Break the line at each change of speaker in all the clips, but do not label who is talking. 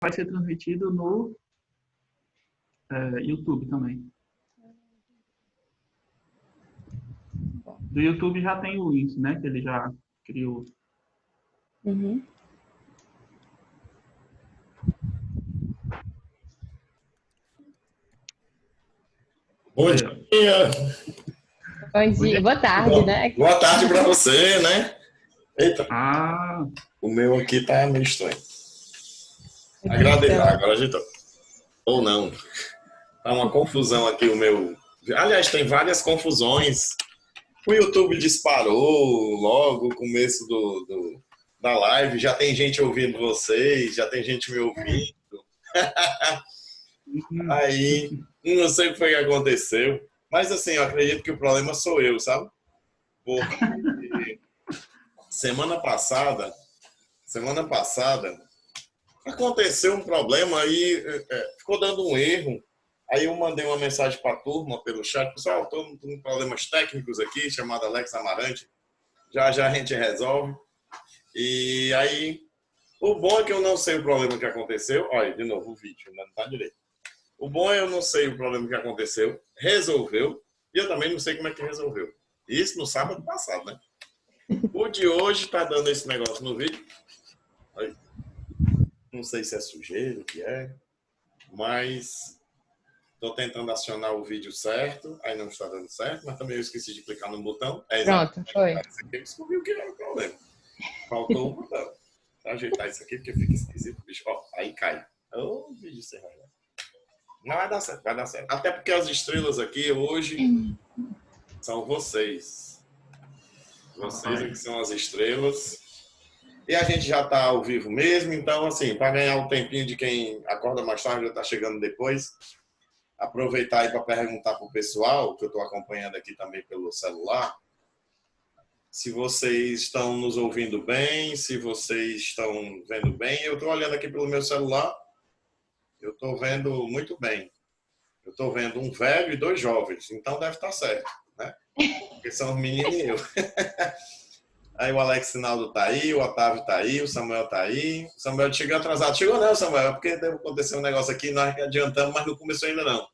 vai ser transmitido no YouTube também. Do YouTube já tem o link, né? Que ele já criou.
Uhum.
Bom dia.
Bom dia, boa tarde, né?
Boa tarde para você, né? Eita.
Ah.
O meu aqui tá meio estranho. Agradeço. Agora ajeitou. Ou não. Tá uma confusão aqui o meu. Aliás, tem várias confusões. O YouTube disparou logo no começo da live. Já tem gente ouvindo vocês, já tem gente me ouvindo. Aí, não sei o que foi que aconteceu. Mas assim, eu acredito que o problema sou eu, sabe? Porque semana passada aconteceu um problema aí, ficou dando um erro. Aí eu mandei uma mensagem para a turma pelo chat. Pessoal, estou com problemas técnicos aqui, chamado Alex Amarante. Já já a gente resolve. E aí, o bom é que eu não sei o problema que aconteceu. Olha, de novo o vídeo, ainda não está direito. O bom é eu não sei o problema que aconteceu, resolveu, e eu também não sei como é que resolveu. Isso no sábado passado, né? O de hoje tá dando esse negócio no vídeo. Aí, não sei se é sujeira, o que é, mas tô tentando acionar o vídeo certo, aí não está dando certo, mas também eu esqueci de clicar no botão.
Pronto, foi.
Esse aqui eu descobri o que era o problema. Faltou o botão. Vou ajeitar isso aqui porque fica esquisito, bicho. Ó, aí cai. Ô, vídeo sem razão. Não vai dar certo, vai dar certo. Até porque as estrelas aqui hoje são vocês. Vocês é que são as estrelas. E a gente já está ao vivo mesmo, então, assim, para ganhar um tempinho de quem acorda mais tarde, já está chegando depois, aproveitar aí para perguntar para o pessoal, que eu estou acompanhando aqui também pelo celular, se vocês estão nos ouvindo bem, se vocês estão vendo bem. Eu estou olhando aqui pelo meu celular. Eu estou vendo muito bem. Eu estou vendo um velho e 2 jovens, então deve estar certo, né? Porque são os meninos e eu. Aí o Alex Sinaldo está aí, o Otávio está aí, o Samuel está aí. O Samuel chegou atrasado. Chegou não, Samuel, é porque deve acontecer um negócio aqui, nós adiantamos, mas não começou ainda não.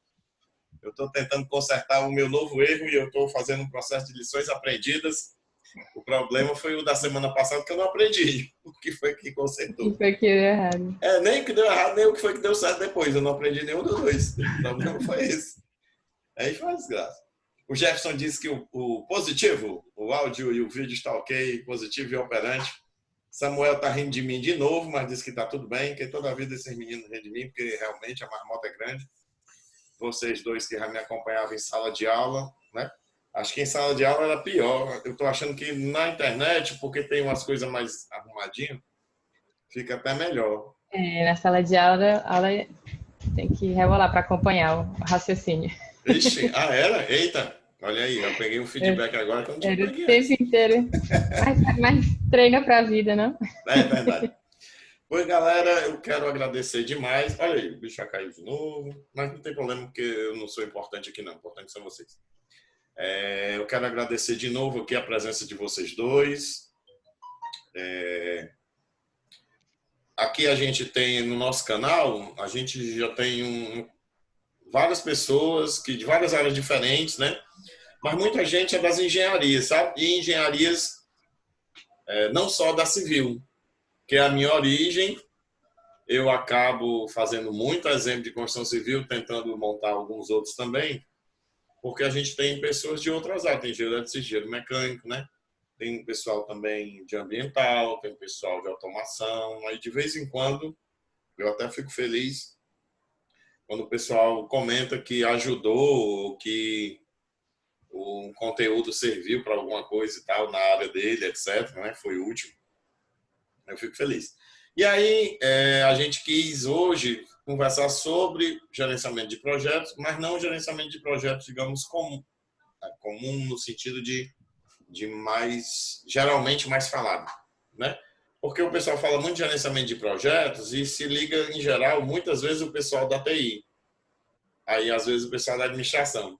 Eu estou tentando consertar o meu novo erro e eu estou fazendo um processo de lições aprendidas. O problema foi o da semana passada que eu não aprendi. O que foi que consertou?
O que foi que deu errado?
Nem o que deu errado, nem o que foi que deu certo depois. Eu não aprendi nenhum dos dois. O problema foi esse. Aí foi uma desgraça. O Jefferson disse que o positivo, o áudio e o vídeo está ok, positivo e operante. Samuel está rindo de mim de novo, mas disse que está tudo bem, que toda a vida esses meninos riem de mim, porque realmente a marmota é grande. Vocês dois que já me acompanhavam em sala de aula, né? Acho que em sala de aula era pior. Eu estou achando que na internet, porque tem umas coisas mais arrumadinhas, fica até melhor.
Na sala de aula tem que rebolar para acompanhar o raciocínio.
Ixi, era? Eita, olha aí, eu peguei um feedback agora que eu não tinha
peguei. O tempo inteiro. Mas treina para a vida, não?
É verdade. Pois, galera, eu quero agradecer demais. Olha aí, o bicho já caiu de novo, mas não tem problema, porque eu não sou importante aqui, não. O importante são vocês. Eu quero agradecer de novo aqui a presença de vocês dois. Aqui a gente tem, no nosso canal, a gente já tem várias pessoas que de várias áreas diferentes, né? Mas muita gente é das engenharias, sabe? E engenharias não só da civil, que é a minha origem. Eu acabo fazendo muito exemplo de construção civil, tentando montar alguns outros também, porque a gente tem pessoas de outras áreas, tem engenheiro eletricista, engenheiro mecânico, né? Tem pessoal também de ambiental, tem pessoal de automação. Aí, de vez em quando, eu até fico feliz quando o pessoal comenta que ajudou, que o conteúdo serviu para alguma coisa e tal, na área dele, etc., né? Foi útil. Eu fico feliz. E aí, a gente quis hoje conversar sobre gerenciamento de projetos, mas não gerenciamento de projetos, digamos, comum no sentido de mais, geralmente mais falado, né? Porque o pessoal fala muito de gerenciamento de projetos e se liga, em geral, muitas vezes o pessoal da TI. Aí, às vezes, o pessoal da administração.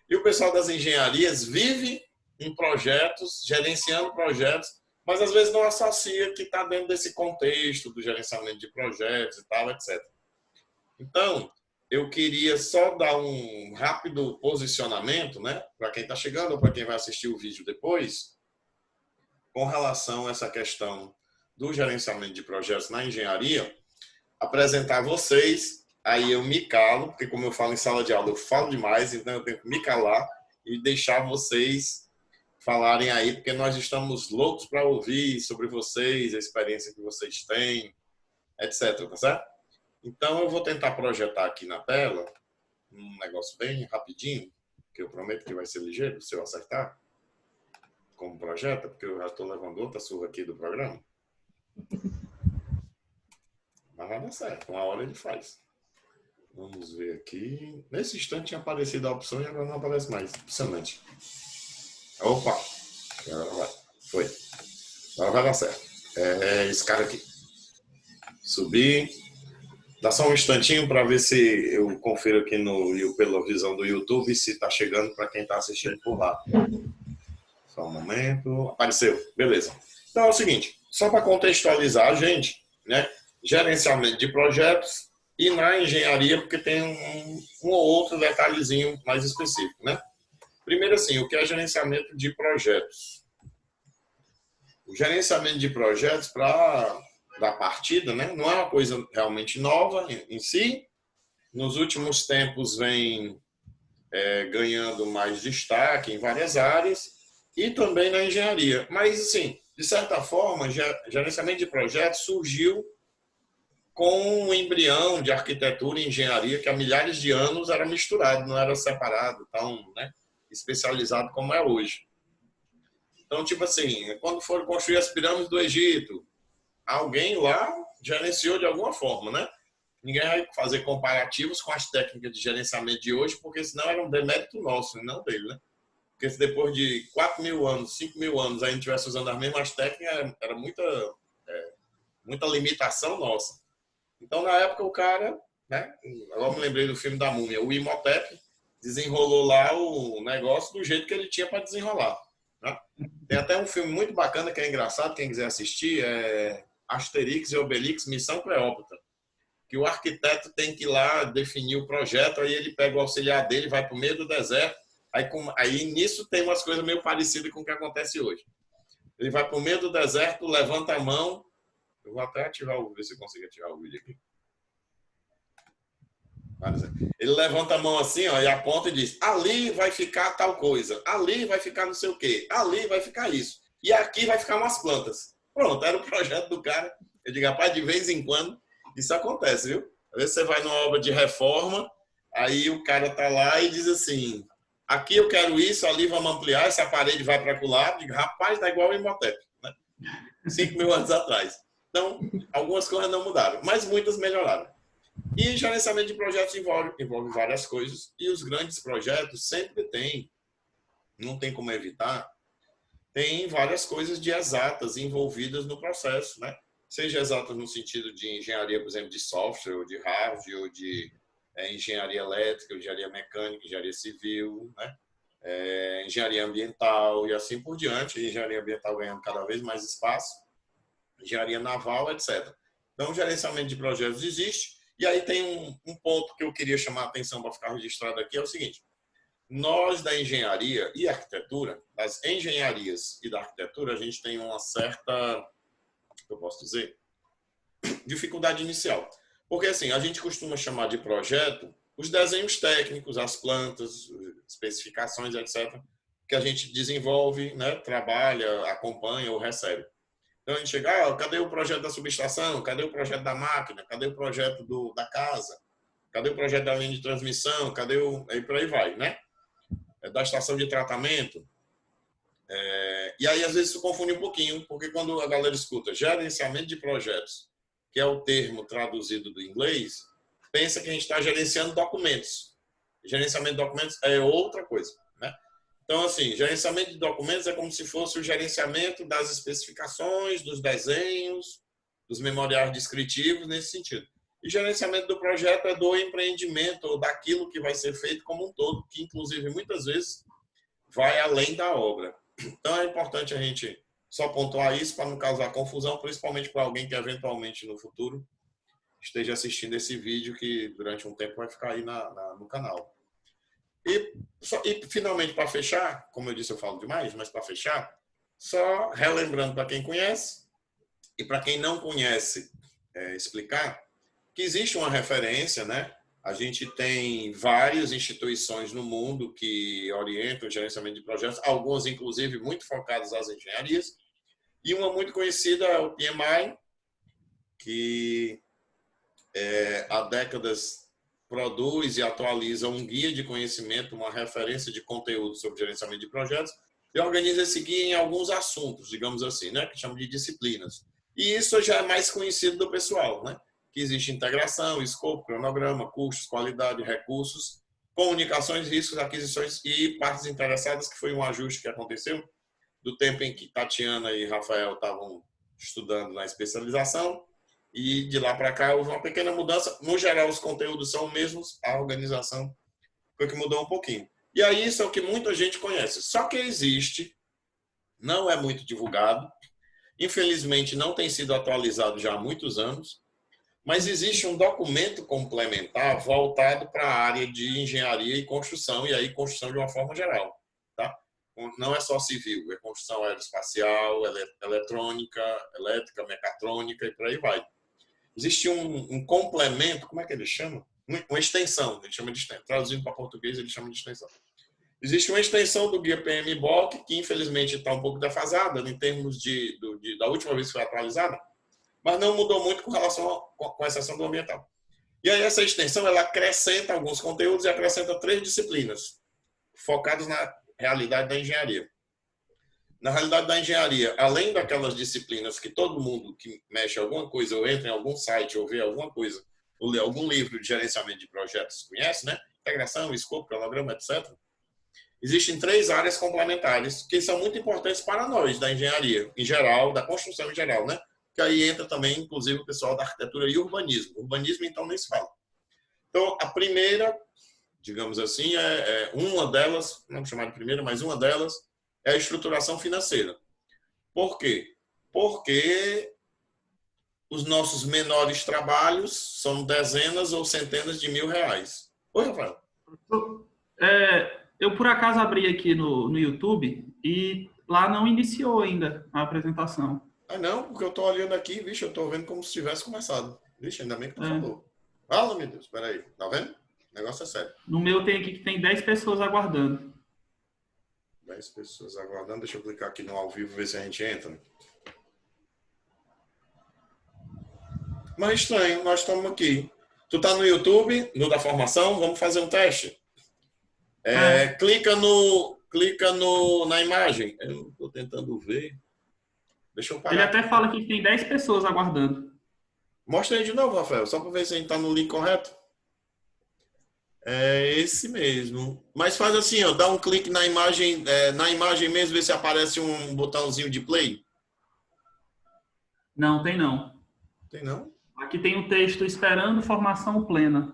E o pessoal das engenharias vive em projetos, gerenciando projetos, mas às vezes não associa que está dentro desse contexto do gerenciamento de projetos e tal, etc. Então, eu queria só dar um rápido posicionamento, né, para quem está chegando ou para quem vai assistir o vídeo depois, com relação a essa questão do gerenciamento de projetos na engenharia, apresentar a vocês, aí eu me calo, porque como eu falo em sala de aula, eu falo demais, então eu tenho que me calar e deixar vocês falarem aí, porque nós estamos loucos para ouvir sobre vocês, a experiência que vocês têm, etc, tá certo? Então eu vou tentar projetar aqui na tela um negócio bem rapidinho, que eu prometo que vai ser ligeiro, se eu acertar, como projeta, porque eu já estou levando outra surra aqui do programa. Mas vai dar certo, uma hora ele faz. Vamos ver aqui. Nesse instante tinha aparecido a opção e agora não aparece mais. Impressionante. Opa! Agora vai. Foi. Agora vai dar certo. É esse cara aqui. Subir. Dá só um instantinho para ver se eu confiro aqui pela visão do YouTube se está chegando para quem está assistindo por lá. Só um momento. Apareceu. Beleza. Então é o seguinte. Só para contextualizar a gente, né? Gerenciamento de projetos e na engenharia, porque tem um ou outro detalhezinho mais específico, né? Primeiro, assim, o que é gerenciamento de projetos? O gerenciamento de projetos, para dar partida, né? Não é uma coisa realmente nova em si. Nos últimos tempos vem ganhando mais destaque em várias áreas e também na engenharia. Mas, assim, de certa forma, gerenciamento de projetos surgiu com um embrião de arquitetura e engenharia que há milhares de anos era misturado, não era separado, tão, né, especializado como é hoje. Então, tipo assim, quando foram construir as pirâmides do Egito, alguém lá gerenciou de alguma forma, né? Ninguém vai fazer comparativos com as técnicas de gerenciamento de hoje, porque senão era um demérito nosso, e não dele, né? Porque se depois de 4.000 anos, 5.000 anos, a gente estivesse usando as mesmas técnicas, era muita limitação nossa. Então, na época, o cara, né? Agora me lembrei do filme da Múmia, o Imhotep desenrolou lá o negócio do jeito que ele tinha para desenrolar. Né? Tem até um filme muito bacana que é engraçado, quem quiser assistir, é Asterix e Obelix, Missão Cleópatra. Que o arquiteto tem que ir lá definir o projeto, aí ele pega o auxiliar dele, vai para o meio do deserto, aí nisso tem umas coisas meio parecidas com o que acontece hoje. Ele vai para o meio do deserto, levanta a mão. Eu vou até ver se eu consigo ativar o vídeo aqui. Ele levanta a mão assim, ó, e aponta e diz: ali vai ficar tal coisa, ali vai ficar não sei o quê, ali vai ficar isso, e aqui vai ficar umas plantas. Pronto, era o projeto do cara. Eu digo, rapaz, de vez em quando isso acontece, viu? Às vezes você vai numa obra de reforma, aí o cara tá lá e diz assim: aqui eu quero isso, ali vamos ampliar, essa parede vai para lá. Digo, rapaz, tá igual o Imhotep, né? 5.000 anos atrás. Então, algumas coisas não mudaram, mas muitas melhoraram. E gerenciamento de projetos envolve várias coisas, e os grandes projetos sempre tem, não tem como evitar, tem várias coisas de exatas envolvidas no processo, né? Seja exatas no sentido de engenharia, por exemplo, de software, ou de hardware, ou de engenharia elétrica, engenharia mecânica, engenharia civil, né? Engenharia ambiental e assim por diante, engenharia ambiental ganhando cada vez mais espaço, engenharia naval, etc. Então, o gerenciamento de projetos existe. E aí tem um ponto que eu queria chamar a atenção para ficar registrado aqui, é o seguinte: nós da engenharia e arquitetura, das engenharias e da arquitetura, a gente tem uma certa, eu posso dizer, dificuldade inicial. Porque assim, a gente costuma chamar de projeto os desenhos técnicos, as plantas, especificações, etc., que a gente desenvolve, né, trabalha, acompanha ou recebe. Então a gente chega, cadê o projeto da subestação? Cadê o projeto da máquina? Cadê o projeto da casa? Cadê o projeto da linha de transmissão? Cadê aí por aí vai, né? Da estação de tratamento. E aí às vezes isso confunde um pouquinho, porque quando a galera escuta gerenciamento de projetos, que é o termo traduzido do inglês, pensa que a gente está gerenciando documentos. Gerenciamento de documentos é outra coisa, né? Então, assim, gerenciamento de documentos é como se fosse o gerenciamento das especificações, dos desenhos, dos memoriais descritivos, nesse sentido. E gerenciamento do projeto é do empreendimento, ou daquilo que vai ser feito como um todo, que, inclusive, muitas vezes vai além da obra. Então, é importante a gente Só pontuar isso para não causar confusão, principalmente para alguém que eventualmente no futuro esteja assistindo esse vídeo, que durante um tempo vai ficar aí no canal. E finalmente, para fechar, como eu disse, eu falo demais, mas para fechar, só relembrando para quem conhece e para quem não conhece, explicar que existe uma referência, né? A gente tem várias instituições no mundo que orientam o gerenciamento de projetos, algumas, inclusive, muito focadas nas engenharias, e uma muito conhecida é o PMI, que há décadas produz e atualiza um guia de conhecimento, uma referência de conteúdo sobre gerenciamento de projetos, e organiza esse guia em alguns assuntos, digamos assim, né? Que chamam de disciplinas. E isso já é mais conhecido do pessoal, né? Que existe integração, escopo, cronograma, custos, qualidade, recursos, comunicações, riscos, aquisições e partes interessadas, que foi um ajuste que aconteceu do tempo em que Tatiana e Rafael estavam estudando na especialização, e de lá para cá houve uma pequena mudança. No geral, os conteúdos são os mesmos, a organização foi que mudou um pouquinho. E aí isso é o que muita gente conhece. Só que existe, não é muito divulgado, infelizmente não tem sido atualizado já há muitos anos, mas existe um documento complementar voltado para a área de engenharia e construção, e aí construção de uma forma geral. Tá? Não é só civil, é construção aeroespacial, eletrônica, elétrica, mecatrônica e por aí vai. Existe um complemento, como é que ele chama? Uma extensão, ele chama de extensão. Traduzindo para português, ele chama de extensão. Existe uma extensão do Guia PMBOK, que infelizmente está um pouco defasada em termos da última vez que foi atualizada, mas não mudou muito com relação com exceção do ambiental. E aí essa extensão, ela acrescenta alguns conteúdos e acrescenta 3 disciplinas, focadas na realidade da engenharia. Na realidade da engenharia, além daquelas disciplinas que todo mundo que mexe alguma coisa, ou entra em algum site, ou vê alguma coisa, ou lê algum livro de gerenciamento de projetos conhece, né? Integração, escopo, cronograma, etc. Existem 3 áreas complementares que são muito importantes para nós, da engenharia em geral, da construção em geral, né? Que aí entra também, inclusive, o pessoal da arquitetura e urbanismo. Urbanismo, então, nem se fala. Então, a primeira, digamos assim, uma delas, não vou chamar de primeira, mas uma delas, é a estruturação financeira. Por quê? Porque os nossos menores trabalhos são dezenas ou centenas de mil reais. Oi, Rafael.
Eu, por acaso, abri aqui no YouTube e lá não iniciou ainda a apresentação.
Ah, não, porque eu estou olhando aqui, vixe, eu estou vendo como se tivesse começado. Vixe, ainda bem que tu falou. Fala, meu Deus, peraí. Tá vendo? O negócio é sério.
No meu tem aqui que tem 10 pessoas aguardando.
10 pessoas aguardando. Deixa eu clicar aqui no ao vivo, ver se a gente entra. Mas estranho, nós estamos aqui. Tu tá no YouTube, no da formação, vamos fazer um teste. Clica na imagem. Eu estou tentando ver. Deixa eu parar.
Ele até fala que tem 10 pessoas aguardando.
Mostra aí de novo, Rafael, só para ver se a gente está no link correto. É esse mesmo. Mas faz assim, ó, dá um clique na imagem mesmo, ver se aparece um botãozinho de play.
Não, tem não.
Tem não?
Aqui tem um texto esperando formação plena.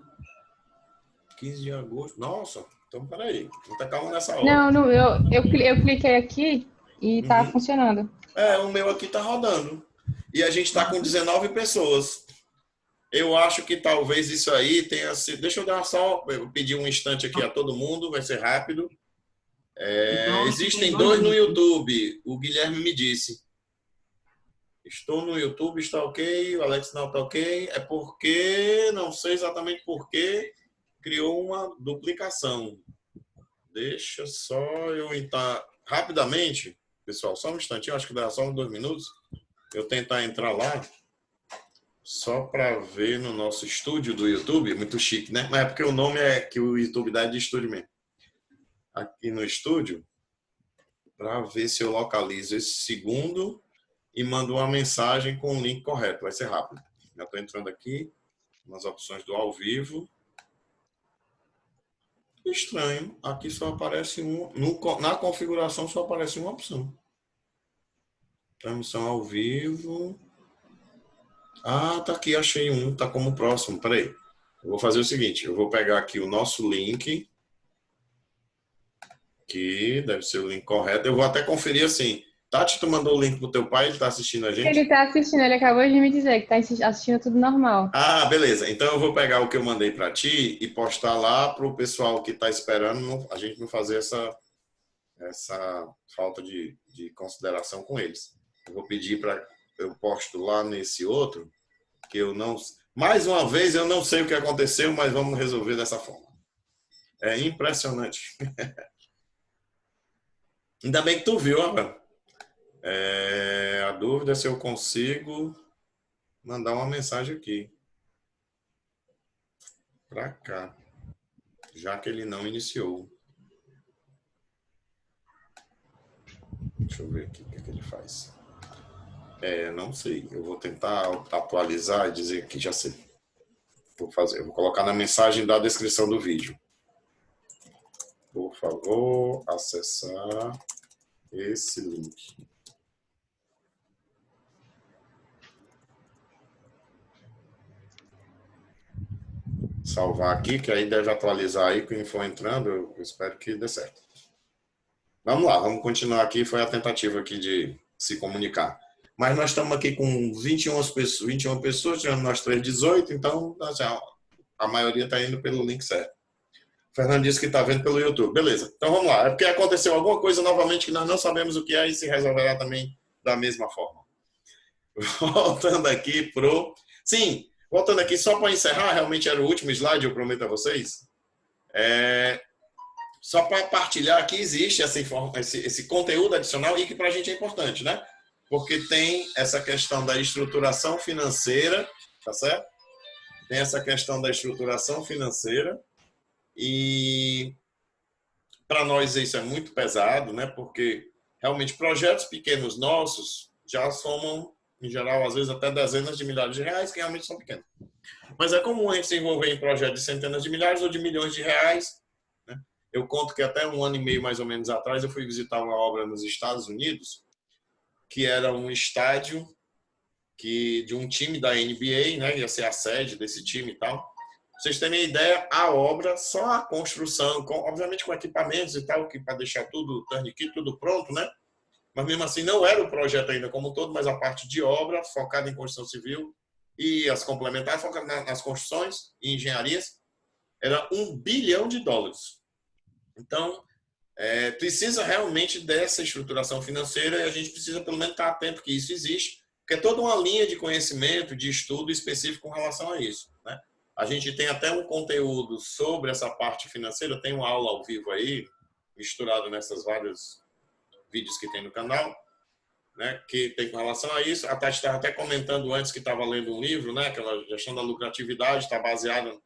15 de agosto. Nossa, então peraí. Vou ter calma nessa hora.
Não, eu cliquei aqui e tá funcionando.
O meu aqui tá rodando. E a gente tá com 19 pessoas. Eu acho que talvez isso aí tenha sido... Deixa eu dar só... Eu pedi um instante aqui a todo mundo, vai ser rápido.
Então,
existem 2 no YouTube. O Guilherme me disse. Estou no YouTube, está ok. O Alex não está ok. É porque... Não sei exatamente por que criou uma duplicação. Deixa só eu entrar rapidamente. Pessoal, só um instantinho. Acho que dá só uns 2 minutos. Eu tentar entrar lá. Só para ver no nosso estúdio do YouTube, muito chique, né? Mas é porque o nome é que o YouTube dá de estúdio mesmo. Aqui no estúdio, para ver se eu localizo esse segundo e mando uma mensagem com o link correto. Vai ser rápido. Já estou entrando aqui nas opções do ao vivo. Estranho, aqui só aparece na configuração só aparece uma opção. Transmissão ao vivo. Ah, tá aqui, achei um, tá como próximo. Peraí. Eu vou fazer o seguinte, eu vou pegar aqui o nosso link, que deve ser o link correto. Eu vou até conferir assim, Tati, tu mandou o link pro teu pai, ele tá assistindo a gente?
Ele tá assistindo, ele acabou de me dizer que tá assistindo tudo normal.
Ah, beleza. Então eu vou pegar o que eu mandei para ti e postar lá pro pessoal que tá esperando a gente não fazer essa falta de consideração com eles. Eu vou pedir para eu posto lá nesse outro que eu não. Mais uma vez eu não sei o que aconteceu, mas vamos resolver dessa forma. É impressionante. Ainda bem que tu viu, Rafael. A dúvida é se eu consigo mandar uma mensagem aqui para cá, já que ele não iniciou. Deixa eu ver aqui o que ele faz. Não sei. Eu vou tentar atualizar e dizer que já sei. Vou fazer. Eu vou colocar na mensagem da descrição do vídeo. Por favor, acessar esse link. Salvar aqui, que aí deve atualizar aí, quem for entrando, eu espero que dê certo. Vamos lá, vamos continuar aqui, foi a tentativa aqui de se comunicar. Mas nós estamos aqui com 21 pessoas, tirando nós 3, 18, então assim, a maioria está indo pelo link certo. O Fernando disse que está vendo pelo YouTube. Beleza, então vamos lá. É porque aconteceu alguma coisa novamente que nós não sabemos o que é e se resolverá também da mesma forma. Voltando aqui pro... Sim, voltando aqui só para encerrar, realmente era o último slide, eu prometo a vocês. Só para partilhar que existe esse conteúdo adicional e que para a gente é importante, né? Porque tem essa questão da estruturação financeira, tá certo? Tem essa questão da estruturação financeira e para nós isso é muito pesado, né? Porque realmente projetos pequenos nossos já somam, em geral, às vezes até dezenas de milhares de reais, que realmente são pequenos. Mas é comum a gente se envolver em projetos de centenas de milhares ou de milhões de reais. Eu conto que até 1 ano e meio, mais ou menos, atrás, eu fui visitar uma obra nos Estados Unidos, que era um estádio de um time da NBA, né? Ia ser a sede desse time e tal. Pra vocês terem ideia, a obra, só a construção, obviamente com equipamentos e tal, que para deixar tudo turnkey, tudo pronto, né? Mas mesmo assim, não era o projeto ainda como um todo, mas a parte de obra, focada em construção civil e as complementares, focadas nas construções e engenharias, era $1 bilhão. Então, precisa realmente dessa estruturação financeira e a gente precisa pelo menos estar atento que isso existe, porque é toda uma linha de conhecimento, de estudo específico com relação a isso, né? A gente tem até um conteúdo sobre essa parte financeira, tem uma aula ao vivo aí, misturado nessas vários vídeos que tem no canal, né, que tem com relação a isso. A Tati estava até comentando antes que estava lendo um livro, né, aquela gestão da lucratividade, está baseada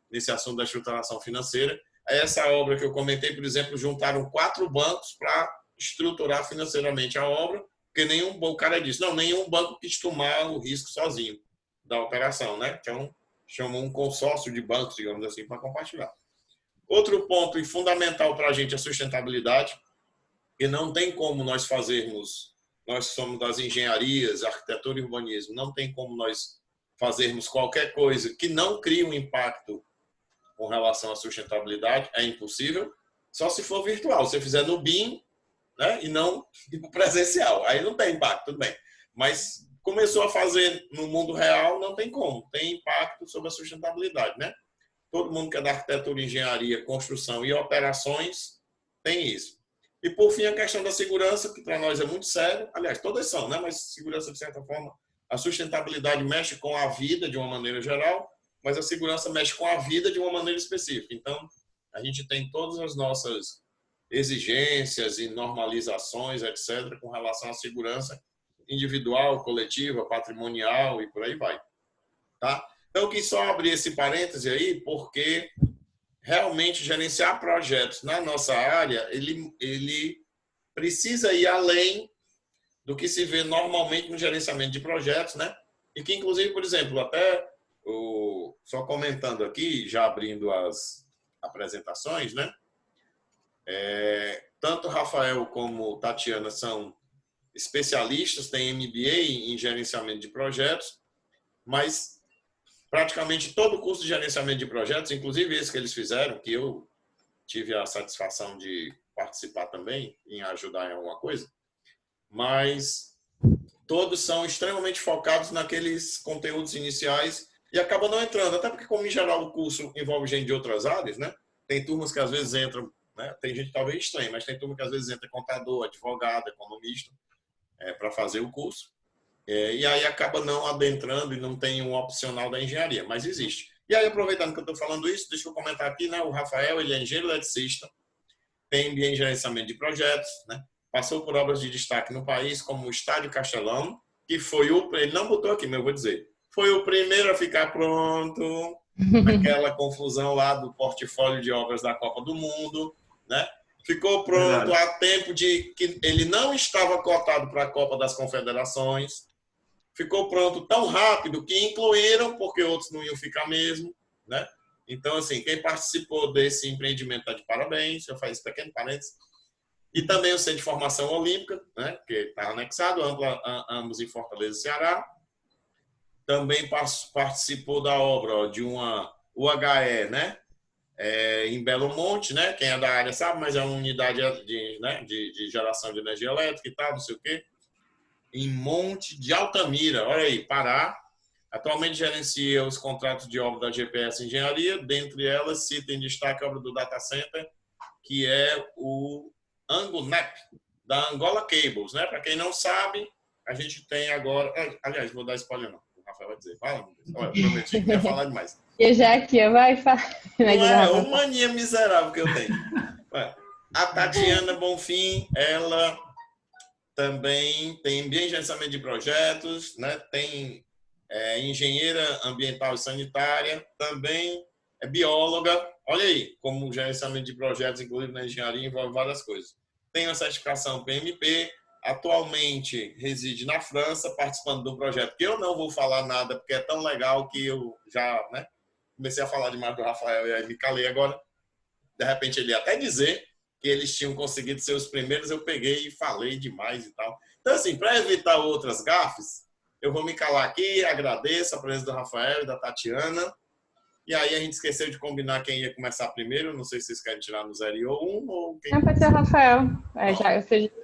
nesse assunto da estruturação financeira. Essa obra que eu comentei, por exemplo, juntaram 4 bancos para estruturar financeiramente a obra, porque o cara disse, não, nenhum banco quis tomar o risco sozinho da operação, né? Então, chamou um consórcio de bancos, digamos assim, para compartilhar. Outro ponto fundamental para a gente é a sustentabilidade, e não tem como nós somos das engenharias, arquitetura e urbanismo, não tem como nós fazermos qualquer coisa que não crie um impacto com relação à sustentabilidade, é impossível, só se for virtual. Se você fizer no BIM, né, e não no presencial, aí não tem impacto, tudo bem. Mas começou a fazer no mundo real, não tem como, tem impacto sobre a sustentabilidade, né? Todo mundo que é da arquitetura, engenharia, construção e operações tem isso. E por fim, a questão da segurança, que para nós é muito sério, aliás, todas são, né? Mas segurança, de certa forma, a sustentabilidade mexe com a vida de uma maneira geral, mas a segurança mexe com a vida de uma maneira específica. Então, a gente tem todas as nossas exigências e normalizações, etc., com relação à segurança individual, coletiva, patrimonial e por aí vai. Tá? Então, eu quis só abrir esse parêntese aí, porque realmente gerenciar projetos na nossa área, ele precisa ir além do que se vê normalmente no gerenciamento de projetos, né? E que, inclusive, por exemplo, até só comentando aqui, já abrindo as apresentações, né? Tanto Rafael como Tatiana são especialistas, têm MBA em gerenciamento de projetos, mas praticamente todo o curso de gerenciamento de projetos, inclusive esse que eles fizeram, que eu tive a satisfação de participar também, em ajudar em alguma coisa, mas todos são extremamente focados naqueles conteúdos iniciais e acabam não entrando, até porque, como em geral o curso envolve gente de outras áreas, né? Tem turmas que às vezes entram, né? Tem gente talvez estranha, mas tem turma que às vezes entra contador, advogado, economista, para fazer o curso. E aí acaba não adentrando e não tem um opcional da engenharia, mas existe. E aí, aproveitando que eu estou falando isso, deixa eu comentar aqui, né? O Rafael, ele é engenheiro eletricista, tem MBA em gerenciamento de projetos, né? Passou por obras de destaque no país, como o Estádio Castelão, que foi ele não botou aqui, mas eu vou dizer, foi o primeiro a ficar pronto, naquela confusão lá do portfólio de obras da Copa do Mundo, né? Ficou pronto a tempo de que ele não estava cotado para a Copa das Confederações, ficou pronto tão rápido que incluíram, porque outros não iam ficar mesmo, né? Então, assim, quem participou desse empreendimento está de parabéns, eu faço esse pequeno parênteses. E também o Centro de Formação Olímpica, né, que está anexado, ambos em Fortaleza, Ceará. Também participou da obra de uma UHE, né, em Belo Monte, né, quem é da área sabe, mas é uma unidade de geração de energia elétrica e tal, não sei o quê. Em Monte de Altamira, olha aí, Pará. Atualmente gerencia os contratos de obra da GPS Engenharia, dentre elas cita em destaque a obra do Data Center, que é o AngoNep, da Angola Cables, né? Para quem não sabe, a gente tem agora... Aliás, vou dar spoiler não, o Rafael vai dizer. Fala, olha, prometi que ia falar demais.
E já aqui, vai falar.
Não é uma mania miserável que eu tenho. A Tatiana Bonfim, ela também tem MBA em gerenciamento de projetos, né? Tem engenheira ambiental e sanitária, também é bióloga. Olha aí, como gerenciamento de projetos, inclusive na engenharia, envolve várias coisas. Tem uma certificação PMP, atualmente reside na França, participando de um projeto que eu não vou falar nada, porque é tão legal que eu já comecei a falar demais do Rafael e aí me calei agora. De repente ele ia até dizer que eles tinham conseguido ser os primeiros, eu peguei e falei demais e tal. Então, assim, para evitar outras gafes, eu vou me calar aqui, agradeço a presença do Rafael e da Tatiana. E aí a gente esqueceu de combinar quem ia começar primeiro. Não sei se vocês querem tirar no 0 ou 1 ou quem.
Não, pode ser o Rafael.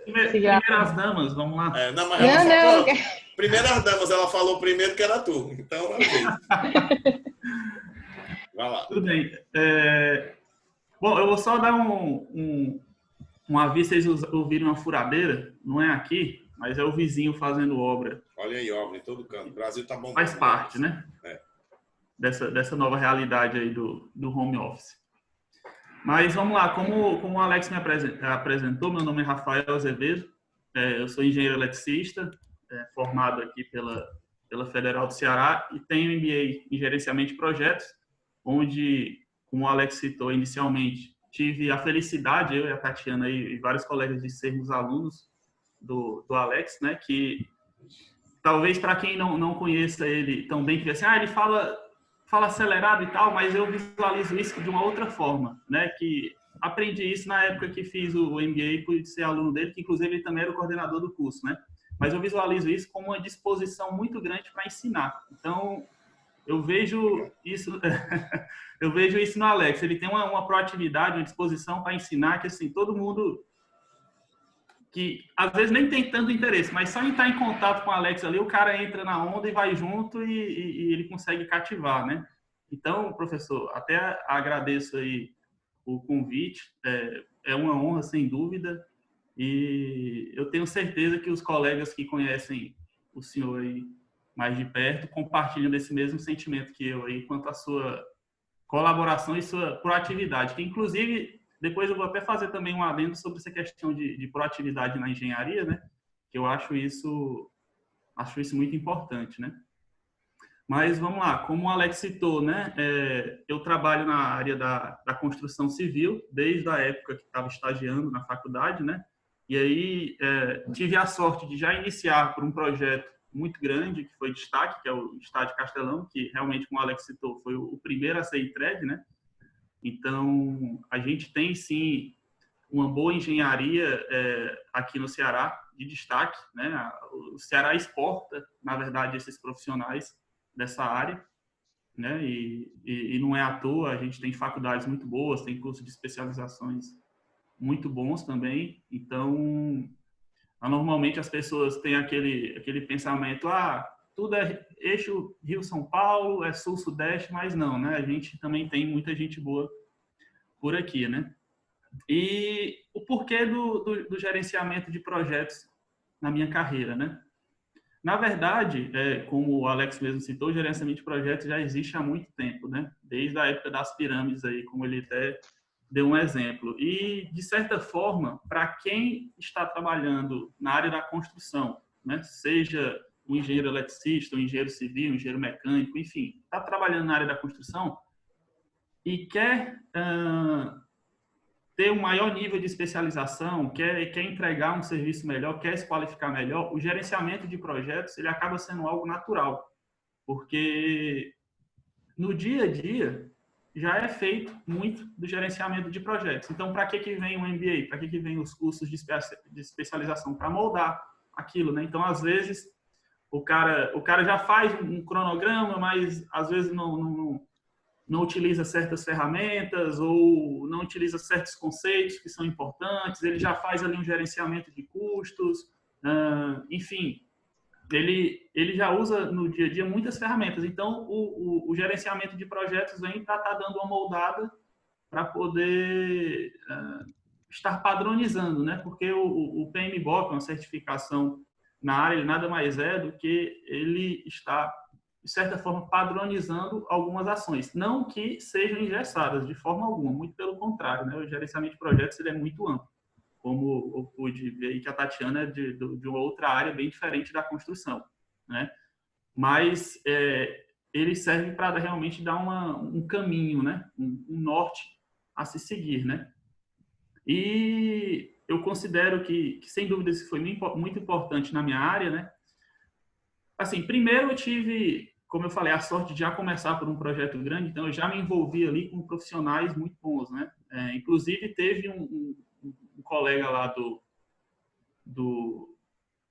Primeiras damas, vamos lá.
Não, mas ela falou. Primeiras damas, ela falou primeiro que era tu. Então, é o jeito. Vai lá.
Tudo bem. Bom, eu vou só dar um aviso, vocês ouviram uma furadeira, não é aqui, mas é o vizinho fazendo obra.
Olha aí, obra em todo canto. O Brasil tá bom.
Faz parte, né? Dessa nova realidade aí do home office. Mas vamos lá, como o Alex me apresentou, meu nome é Rafael Azevedo, eu sou engenheiro eletricista, formado aqui pela Federal do Ceará e tenho MBA em gerenciamento de projetos, onde, como o Alex citou inicialmente, tive a felicidade, eu e a Tatiana e vários colegas, de sermos alunos do Alex, né, que talvez para quem não conheça ele tão bem, que assim, ele fala acelerado e tal, mas eu visualizo isso de uma outra forma, né, que aprendi isso na época que fiz o MBA e pude ser aluno dele, que inclusive ele também era o coordenador do curso, né, mas eu visualizo isso como uma disposição muito grande para ensinar. Então, eu vejo isso no Alex. Ele tem uma proatividade, uma disposição para ensinar que, assim, todo mundo que, às vezes, nem tem tanto interesse, mas só em estar em contato com o Alex ali, o cara entra na onda e vai junto e ele consegue cativar, né? Então, professor, até agradeço aí o convite. É uma honra, sem dúvida. E eu tenho certeza que os colegas que conhecem o senhor aí mais de perto compartilham desse mesmo sentimento que eu aí, quanto à sua colaboração e sua proatividade, que inclusive depois eu vou até fazer também um adendo sobre essa questão de proatividade na engenharia, né? Que eu acho isso muito importante, né? Mas vamos lá, como o Alex citou, né? Eu trabalho na área da construção civil desde a época que estava estagiando na faculdade, né? E aí tive a sorte de já iniciar por um projeto muito grande, que foi destaque, que é o Estádio Castelão, que realmente, como o Alex citou, foi o primeiro a ser entregue, né? Então, a gente tem, sim, uma boa engenharia aqui no Ceará, de destaque, né? O Ceará exporta, na verdade, esses profissionais dessa área, né? E não é à toa, a gente tem faculdades muito boas, tem cursos de especializações muito bons também. Então, Normalmente as pessoas têm aquele pensamento, tudo é eixo Rio-São Paulo, é sul-sudeste, mas não, né? A gente também tem muita gente boa por aqui, né? E o porquê do gerenciamento de projetos na minha carreira, né? Na verdade, como o Alex mesmo citou, o gerenciamento de projetos já existe há muito tempo, né? Desde a época das pirâmides aí, como ele até deu um exemplo. E, de certa forma, para quem está trabalhando na área da construção, né? Seja um engenheiro eletricista, um engenheiro civil, um engenheiro mecânico, enfim, está trabalhando na área da construção e quer ter um maior nível de especialização, quer entregar um serviço melhor, quer se qualificar melhor, o gerenciamento de projetos ele acaba sendo algo natural, porque no dia a dia já é feito muito do gerenciamento de projetos. Então, para que vem o MBA? Para que vem os cursos de especialização? Para moldar aquilo, né? Então, às vezes, o cara já faz um cronograma, mas às vezes não utiliza certas ferramentas ou não utiliza certos conceitos que são importantes, ele já faz ali um gerenciamento de custos, enfim, ele já usa no dia a dia muitas ferramentas. Então, o gerenciamento de projetos vem para estar dando uma moldada para poder estar padronizando, né? Porque o PMBOK, uma certificação na área, ele nada mais é do que ele está de certa forma, padronizando algumas ações. Não que sejam engessadas, de forma alguma, muito pelo contrário, né? O gerenciamento de projetos ele é muito amplo, como eu pude ver aí que a Tatiana é de uma outra área bem diferente da construção, né? Mas ele serve para realmente dar um caminho, né? Um norte a se seguir, né? E eu considero que sem dúvida, isso foi muito importante na minha área, né? Assim, primeiro eu tive, como eu falei, a sorte de já começar por um projeto grande, então eu já me envolvi ali com profissionais muito bons, né? Inclusive teve um colega lá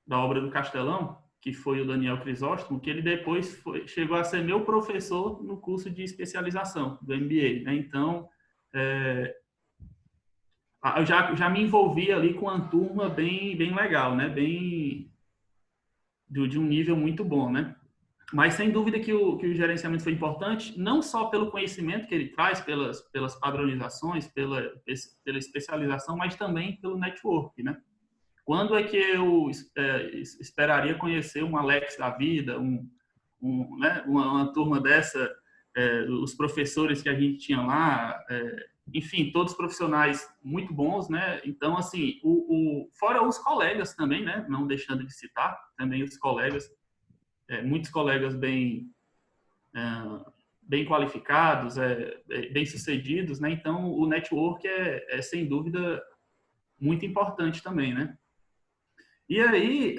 da obra do Castelão, que foi o Daniel Crisóstomo, que ele depois chegou a ser meu professor no curso de especialização do MBA, né? Então, eu já me envolvi ali com uma turma bem legal, né? De um nível muito bom, né? Mas, sem dúvida, que o gerenciamento foi importante, não só pelo conhecimento que ele traz, pelas padronizações, pela especialização, mas também pelo network, né? Quando é que eu esperaria conhecer um Alex da vida, né? uma turma dessa, os professores que a gente tinha lá, enfim, todos profissionais muito bons, né? Então, assim, fora os colegas também, né? Não deixando de citar, também os colegas, muitos colegas bem qualificados, bem sucedidos, né? Então, o network sem dúvida muito importante também, né? E aí,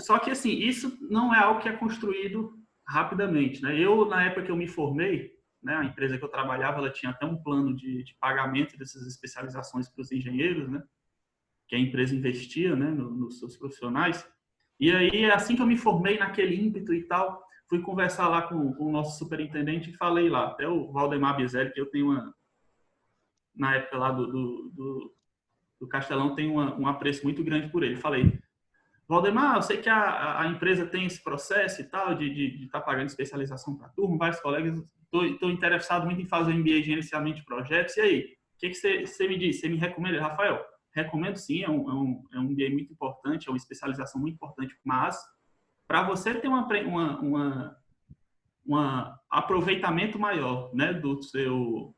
só que assim, isso não é algo que é construído rapidamente, né? Na época que eu me formei, né, a empresa que eu trabalhava, ela tinha até um plano de pagamento dessas especializações para os engenheiros, né? Que a empresa investia, né, nos seus profissionais. E aí, assim que eu me formei naquele ímpeto e tal, fui conversar lá com o nosso superintendente e falei lá, até o Valdemar Bizelli, que eu tenho na época lá do Castelão, tenho um apreço muito grande por ele. Falei, Valdemar, eu sei que a empresa tem esse processo e tal, de estar pagando especialização para a turma, vários colegas, estou interessado muito em fazer um MBA de gerenciamento de projetos, e aí? O que você me diz? Você me recomenda? Rafael, recomendo sim, é um MBA muito importante, é uma especialização muito importante, mas para você ter um aproveitamento maior, né, do seu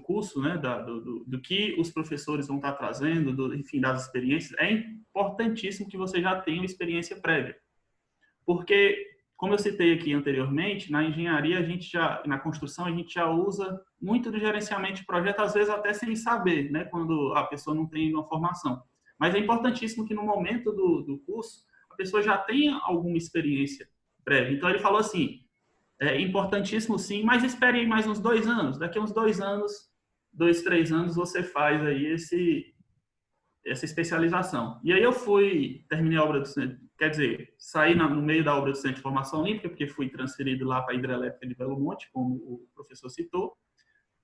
curso, né, do que os professores vão estar trazendo, enfim, das experiências, é importantíssimo que você já tenha uma experiência prévia. Porque, como eu citei aqui anteriormente, na engenharia, na construção, a gente já usa muito do gerenciamento de projeto, às vezes até sem saber, né, quando a pessoa não tem uma formação. Mas é importantíssimo que no momento do curso, a pessoa já tenha alguma experiência prévia. Então, ele falou assim, é importantíssimo sim, mas espere aí mais uns 2 anos. Daqui a uns 2 anos, 2, 3 anos, você faz aí essa especialização. E aí eu terminei a obra do centro, quer dizer, saí no meio da obra do Centro de Formação Olímpica, porque fui transferido lá para a Hidrelétrica de Belo Monte, como o professor citou.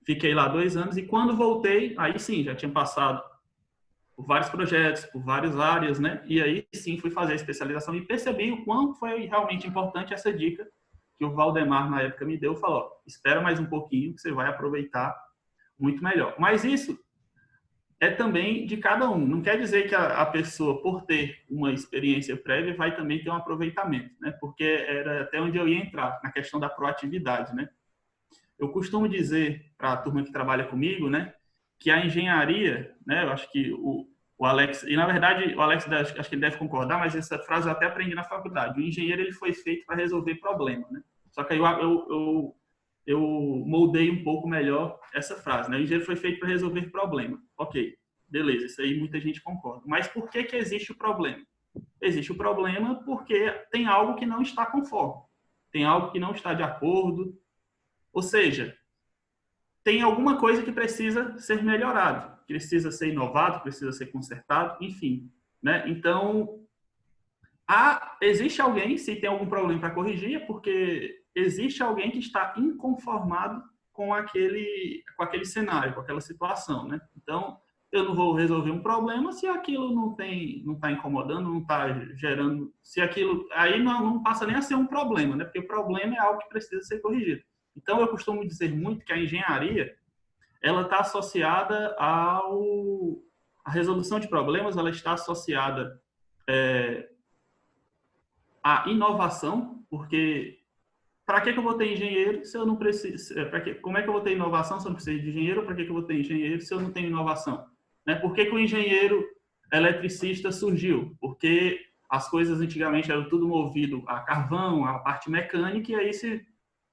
Fiquei lá 2 anos e quando voltei, aí sim, já tinha passado por vários projetos, por várias áreas, né? E aí sim fui fazer a especialização e percebi o quanto foi realmente importante essa dica que o Valdemar na época me deu, falou, ó, espera mais um pouquinho que você vai aproveitar muito melhor. Mas isso é também de cada um. Não quer dizer que a pessoa, por ter uma experiência prévia, vai também ter um aproveitamento, né? Porque era até onde eu ia entrar, na questão da proatividade, né? Eu costumo dizer para a turma que trabalha comigo, né, que a engenharia, né, eu acho que o Alex, e na verdade o Alex acho que ele deve concordar, mas essa frase eu até aprendi na faculdade. O engenheiro ele foi feito para resolver problema, né? Só que aí eu moldei um pouco melhor essa frase, né? O engenheiro foi feito para resolver problema. Ok, beleza, isso aí muita gente concorda. Mas por que existe o problema? Existe o problema porque tem algo que não está conforme, tem algo que não está de acordo, ou seja, tem alguma coisa que precisa ser melhorado, precisa ser inovado, precisa ser consertado, enfim, né? Então, existe alguém, se tem algum problema para corrigir, é porque existe alguém que está inconformado com aquele cenário, com aquela situação, né? Então, eu não vou resolver um problema se aquilo não está incomodando, não está gerando, se aquilo aí não passa nem a ser um problema, né? Porque o problema é algo que precisa ser corrigido. Então, eu costumo dizer muito que a engenharia ela está associada à resolução de problemas, ela está associada à inovação, porque para que eu vou ter engenheiro se eu não preciso? Como é que eu vou ter inovação se eu não preciso de engenheiro? Para que eu vou ter engenheiro se eu não tenho inovação? Né? Por que o engenheiro eletricista surgiu? Porque as coisas antigamente eram tudo movido a carvão, a parte mecânica, e aí se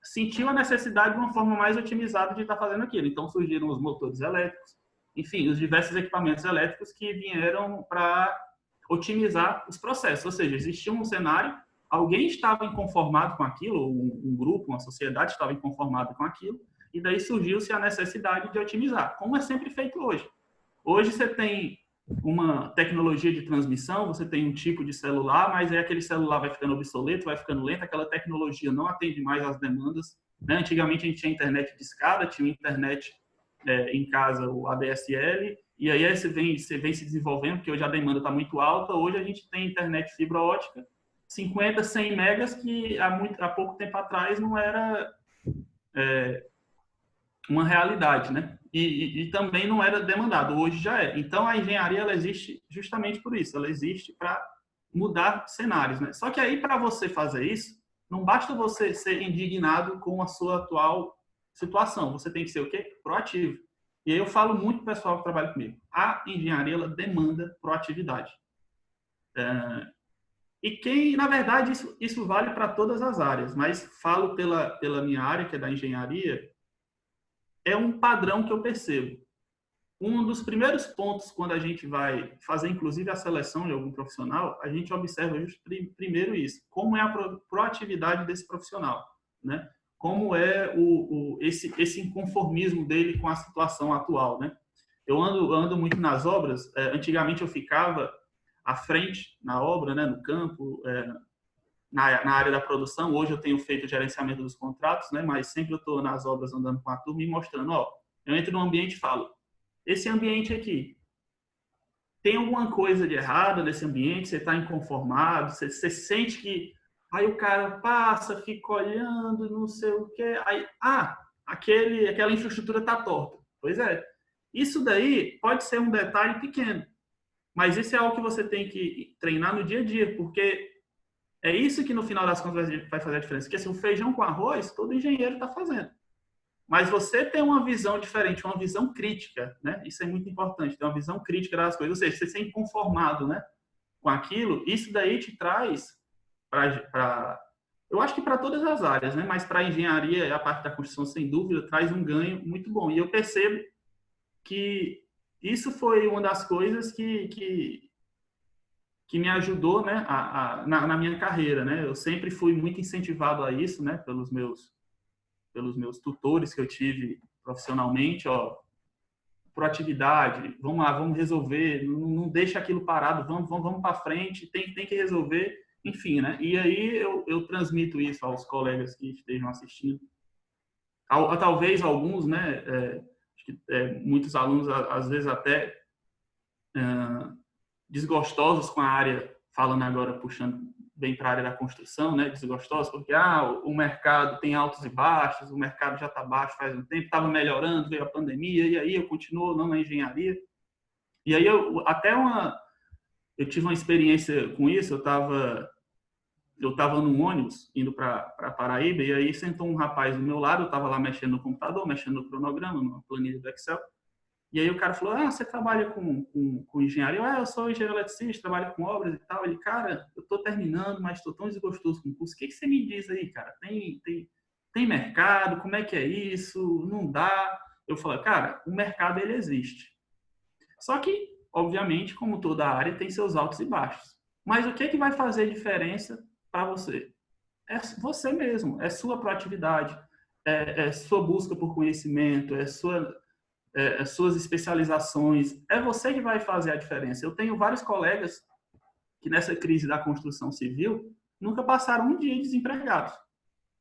sentiu a necessidade de uma forma mais otimizada de estar fazendo aquilo. Então surgiram os motores elétricos, enfim, os diversos equipamentos elétricos que vieram para otimizar os processos. Ou seja, existia um cenário, alguém estava inconformado com aquilo, um grupo, uma sociedade estava inconformada com aquilo, e daí surgiu-se a necessidade de otimizar, como é sempre feito hoje. Hoje você tem uma tecnologia de transmissão, você tem um tipo de celular, mas aí aquele celular vai ficando obsoleto, vai ficando lento, aquela tecnologia não atende mais às demandas, né? Antigamente a gente tinha internet de escada, tinha internet em casa, o ADSL, e aí você vem se desenvolvendo, porque hoje a demanda está muito alta, hoje a gente tem internet fibra ótica, 50, 100 megas, que há pouco tempo atrás não era uma realidade, né? E também não era demandado, hoje já é. Então, a engenharia ela existe justamente por isso, ela existe para mudar cenários, né? Só que aí, para você fazer isso, não basta você ser indignado com a sua atual situação, você tem que ser o quê? Proativo. E aí eu falo muito para o pessoal que trabalha comigo, a engenharia ela demanda proatividade. E na verdade, isso vale para todas as áreas, mas falo pela minha área, que é da engenharia, é um padrão que eu percebo. Um dos primeiros pontos, quando a gente vai fazer, inclusive, a seleção de algum profissional, a gente observa primeiro isso. Como é a proatividade desse profissional, né? Como é esse inconformismo dele com a situação atual, né? Eu ando muito nas obras. Antigamente, eu ficava à frente na obra, né? No campo, na área da produção. Hoje eu tenho feito o gerenciamento dos contratos, né? Mas sempre eu estou nas obras andando com a turma e mostrando, ó, eu entro no ambiente e falo, esse ambiente aqui, tem alguma coisa de errado nesse ambiente? Você está inconformado? Você sente que aí o cara passa, fica olhando, não sei o quê, aí, aquela infraestrutura está torta. Pois é. Isso daí pode ser um detalhe pequeno, mas isso é algo que você tem que treinar no dia a dia, porque é isso que no final das contas vai fazer a diferença. Porque assim, o feijão com arroz, todo engenheiro está fazendo. Mas você tem uma visão diferente, uma visão crítica, né? Isso é muito importante, ter uma visão crítica das coisas. Ou seja, você ser inconformado, né, com aquilo, isso daí te traz eu acho que para todas as áreas, né? Mas para a engenharia e a parte da construção, sem dúvida, traz um ganho muito bom. E eu percebo que isso foi uma das coisas que me ajudou, né, na minha carreira, né? Eu sempre fui muito incentivado a isso, né, pelos meus tutores que eu tive profissionalmente, ó, proatividade, vamos lá, vamos resolver, não deixa aquilo parado, vamos para frente, tem que resolver, enfim, né? E aí eu transmito isso aos colegas que estejam assistindo. Talvez alguns, né, muitos alunos às vezes até desgostosos com a área, falando agora, puxando bem para a área da construção, né? Desgostosos porque o mercado tem altos e baixos, o mercado já está baixo faz um tempo, estava melhorando, veio a pandemia, e aí eu continuo não na engenharia. E aí eu tive uma experiência com isso. Eu estava num ônibus indo para Paraíba, e aí sentou um rapaz do meu lado. Eu estava lá mexendo no computador, mexendo no cronograma, numa planilha do Excel. E aí o cara falou: você trabalha com engenharia? Eu sou engenheiro eletricista, trabalho com obras e tal. Ele: cara, eu estou terminando, mas estou tão desgostoso com o curso. O que você me diz aí, cara? Tem mercado? Como é que é isso? Não dá? Eu falei: cara, o mercado ele existe. Só que, obviamente, como toda área, tem seus altos e baixos. Mas o que vai fazer diferença para você? É você mesmo, é sua proatividade, é sua busca por conhecimento, suas especializações. É você que vai fazer a diferença. Eu tenho vários colegas que, nessa crise da construção civil, nunca passaram um dia desempregados,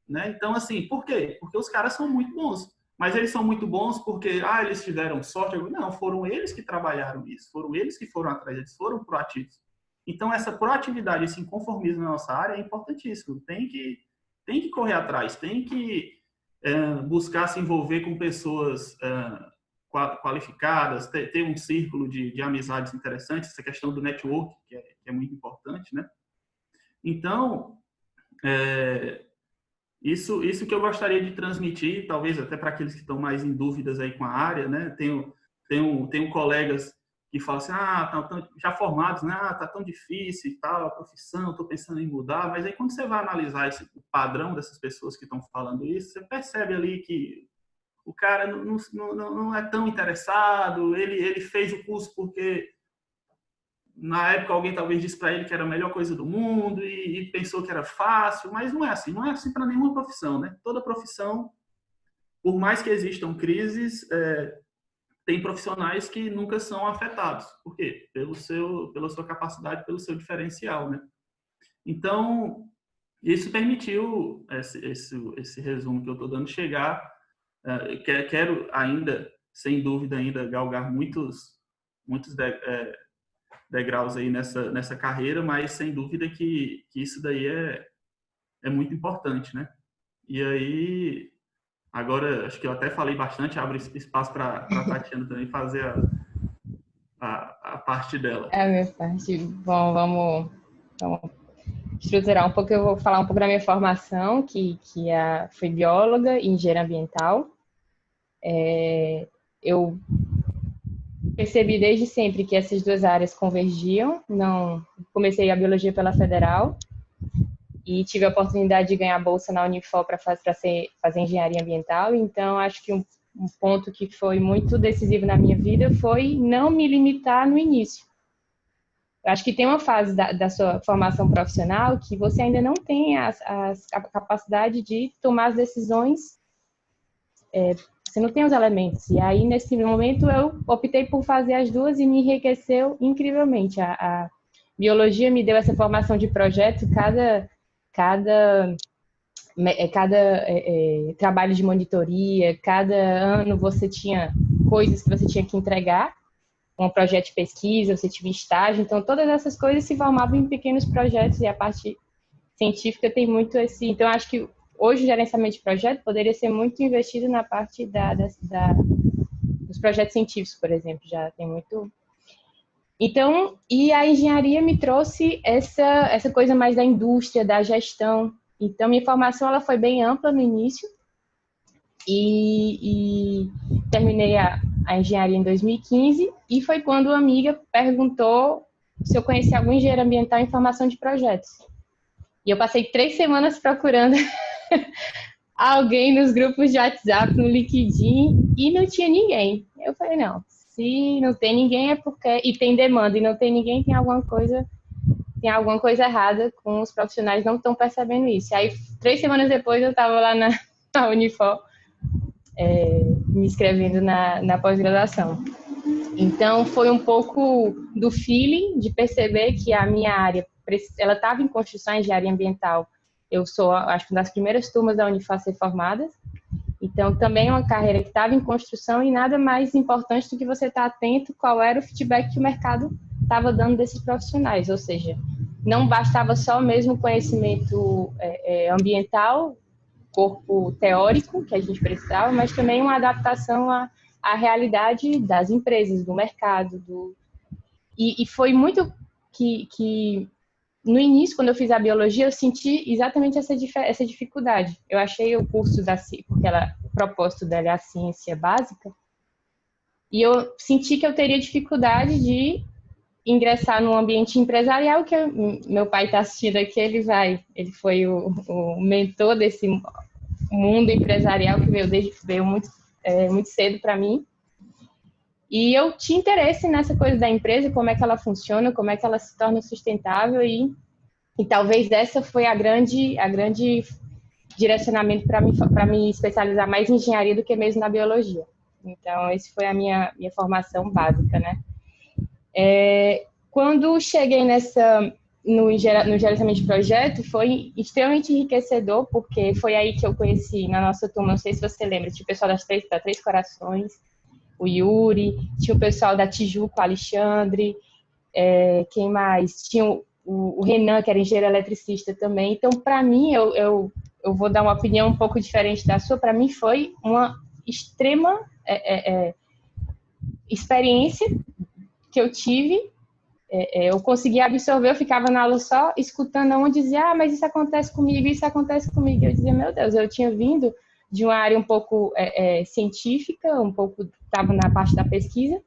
né? Então, assim, por quê? Porque os caras são muito bons. Mas eles são muito bons porque eles tiveram sorte. Não, foram eles que trabalharam isso, foram eles que foram atrás, eles foram proativos. Então, essa proatividade, esse inconformismo na nossa área é importantíssimo. Tem que correr atrás, tem que buscar se envolver com pessoas qualificadas, ter um círculo de amizades interessantes, essa questão do network, que é muito importante, né? Então, isso que eu gostaria de transmitir, talvez até para aqueles que estão mais em dúvidas aí com a área, né? Tenho colegas que falam assim: já formados, né? Tá tão difícil e tal, a profissão, estou pensando em mudar. Mas aí, quando você vai analisar o padrão dessas pessoas que estão falando isso, você percebe ali que o cara não é tão interessado. Ele fez o curso porque na época alguém talvez disse para ele que era a melhor coisa do mundo e pensou que era fácil, mas não é assim para nenhuma profissão, né? Toda profissão, por mais que existam crises, tem profissionais que nunca são afetados. Por quê? Pela sua capacidade, pelo seu diferencial, né? Então, isso permitiu esse resumo que eu estou dando chegar. Quero ainda, sem dúvida, galgar muitos degraus aí nessa carreira, mas sem dúvida que isso daí é muito importante, né? E aí, agora, acho que eu até falei bastante, abro espaço para a Tatiana também fazer a parte dela.
É a minha parte. Bom, vamos estruturar um pouco. Eu vou falar um pouco da minha formação, que fui bióloga e engenheira ambiental. Eu percebi desde sempre que essas duas áreas convergiam. Comecei a biologia pela Federal e tive a oportunidade de ganhar bolsa na Unifor para fazer engenharia ambiental. Então, acho que um ponto que foi muito decisivo na minha vida foi não me limitar no início. Eu acho que tem uma fase da sua formação profissional que você ainda não tem a capacidade de tomar as decisões. Você não tem os elementos. E aí, nesse momento, eu optei por fazer as duas e me enriqueceu incrivelmente. A biologia me deu essa formação de projeto. Cada trabalho de monitoria, cada ano você tinha coisas que você tinha que entregar, um projeto de pesquisa, você tinha estágio. Então, todas essas coisas se formavam em pequenos projetos e a parte científica tem muito esse... Então, acho que hoje o gerenciamento de projeto poderia ser muito investido na parte dos projetos científicos, por exemplo, já tem muito... Então, e a engenharia me trouxe essa coisa mais da indústria, da gestão. Então, minha formação ela foi bem ampla no início e terminei a engenharia em 2015 e foi quando uma amiga perguntou se eu conhecia algum engenheiro ambiental em formação de projetos. E eu passei 3 semanas procurando alguém nos grupos de WhatsApp, no LinkedIn, e não tinha ninguém. Eu falei, não, se não tem ninguém é porque... E tem demanda, e não tem ninguém, tem alguma coisa errada com os profissionais, não estão percebendo isso. Aí, 3 semanas depois, eu estava lá na Unifor, me inscrevendo na pós-graduação. Então, foi um pouco do feeling de perceber que a minha área, ela estava em construção, engenharia ambiental. Eu sou, acho que, uma das primeiras turmas da Unifor a ser formadas. Então, também é uma carreira que estava em construção e nada mais importante do que você estar atento qual era o feedback que o mercado estava dando desses profissionais. Ou seja, não bastava só mesmo conhecimento ambiental, corpo teórico que a gente precisava, mas também uma adaptação à realidade das empresas, do mercado. E foi muito que no início, quando eu fiz a biologia, eu senti exatamente essa dificuldade. Eu achei o curso porque o propósito dela é a ciência básica, e eu senti que eu teria dificuldade de ingressar no ambiente empresarial, que meu pai está assistindo aqui, ele foi o mentor desse mundo empresarial que veio muito cedo para mim. E eu tinha interesse nessa coisa da empresa, como é que ela funciona, como é que ela se torna sustentável, e talvez essa foi a grande direcionamento para me especializar mais em engenharia do que mesmo na biologia. Então, essa foi a minha formação básica, né? Quando cheguei no gerenciamento de projeto, foi extremamente enriquecedor, porque foi aí que eu conheci, na nossa turma, não sei se você lembra, tinha o pessoal da Três Corações, o Yuri, tinha o pessoal da Tijuca, o Alexandre, quem mais? Tinha o Renan, que era engenheiro eletricista também. Então, para mim, eu vou dar uma opinião um pouco diferente da sua, para mim foi uma extrema experiência que eu tive. Eu conseguia absorver, eu ficava na aula só escutando onde dizia, mas isso acontece comigo, isso acontece comigo. Eu dizia, meu Deus, eu tinha vindo de uma área um pouco científica, estava na parte da pesquisa,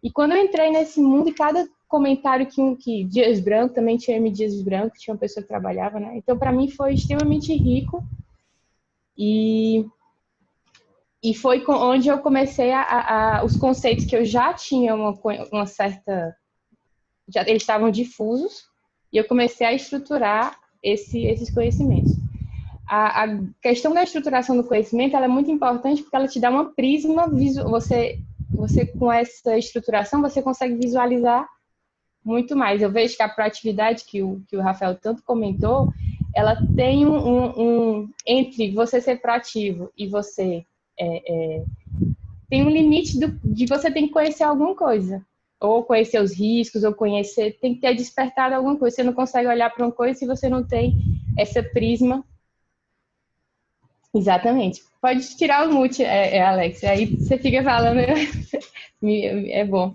e quando eu entrei nesse mundo, e cada comentário que Dias Branco, também tinha M. Dias Branco, tinha uma pessoa que trabalhava, né? Então, para mim, foi extremamente rico, e foi onde eu comecei os conceitos que eu já tinha uma certa... eles estavam difusos, e eu comecei a estruturar esses conhecimentos. A questão da estruturação do conhecimento, ela é muito importante porque ela te dá uma prisma visual. Você com essa estruturação, você consegue visualizar muito mais. Eu vejo que a proatividade que o Rafael tanto comentou, ela tem entre você ser proativo e você tem um limite de você tem que conhecer alguma coisa, ou conhecer os riscos, ou tem que ter despertado alguma coisa. Você não consegue olhar para uma coisa se você não tem essa prisma. Exatamente. Pode tirar o mute, Alex. Aí você fica falando, é bom.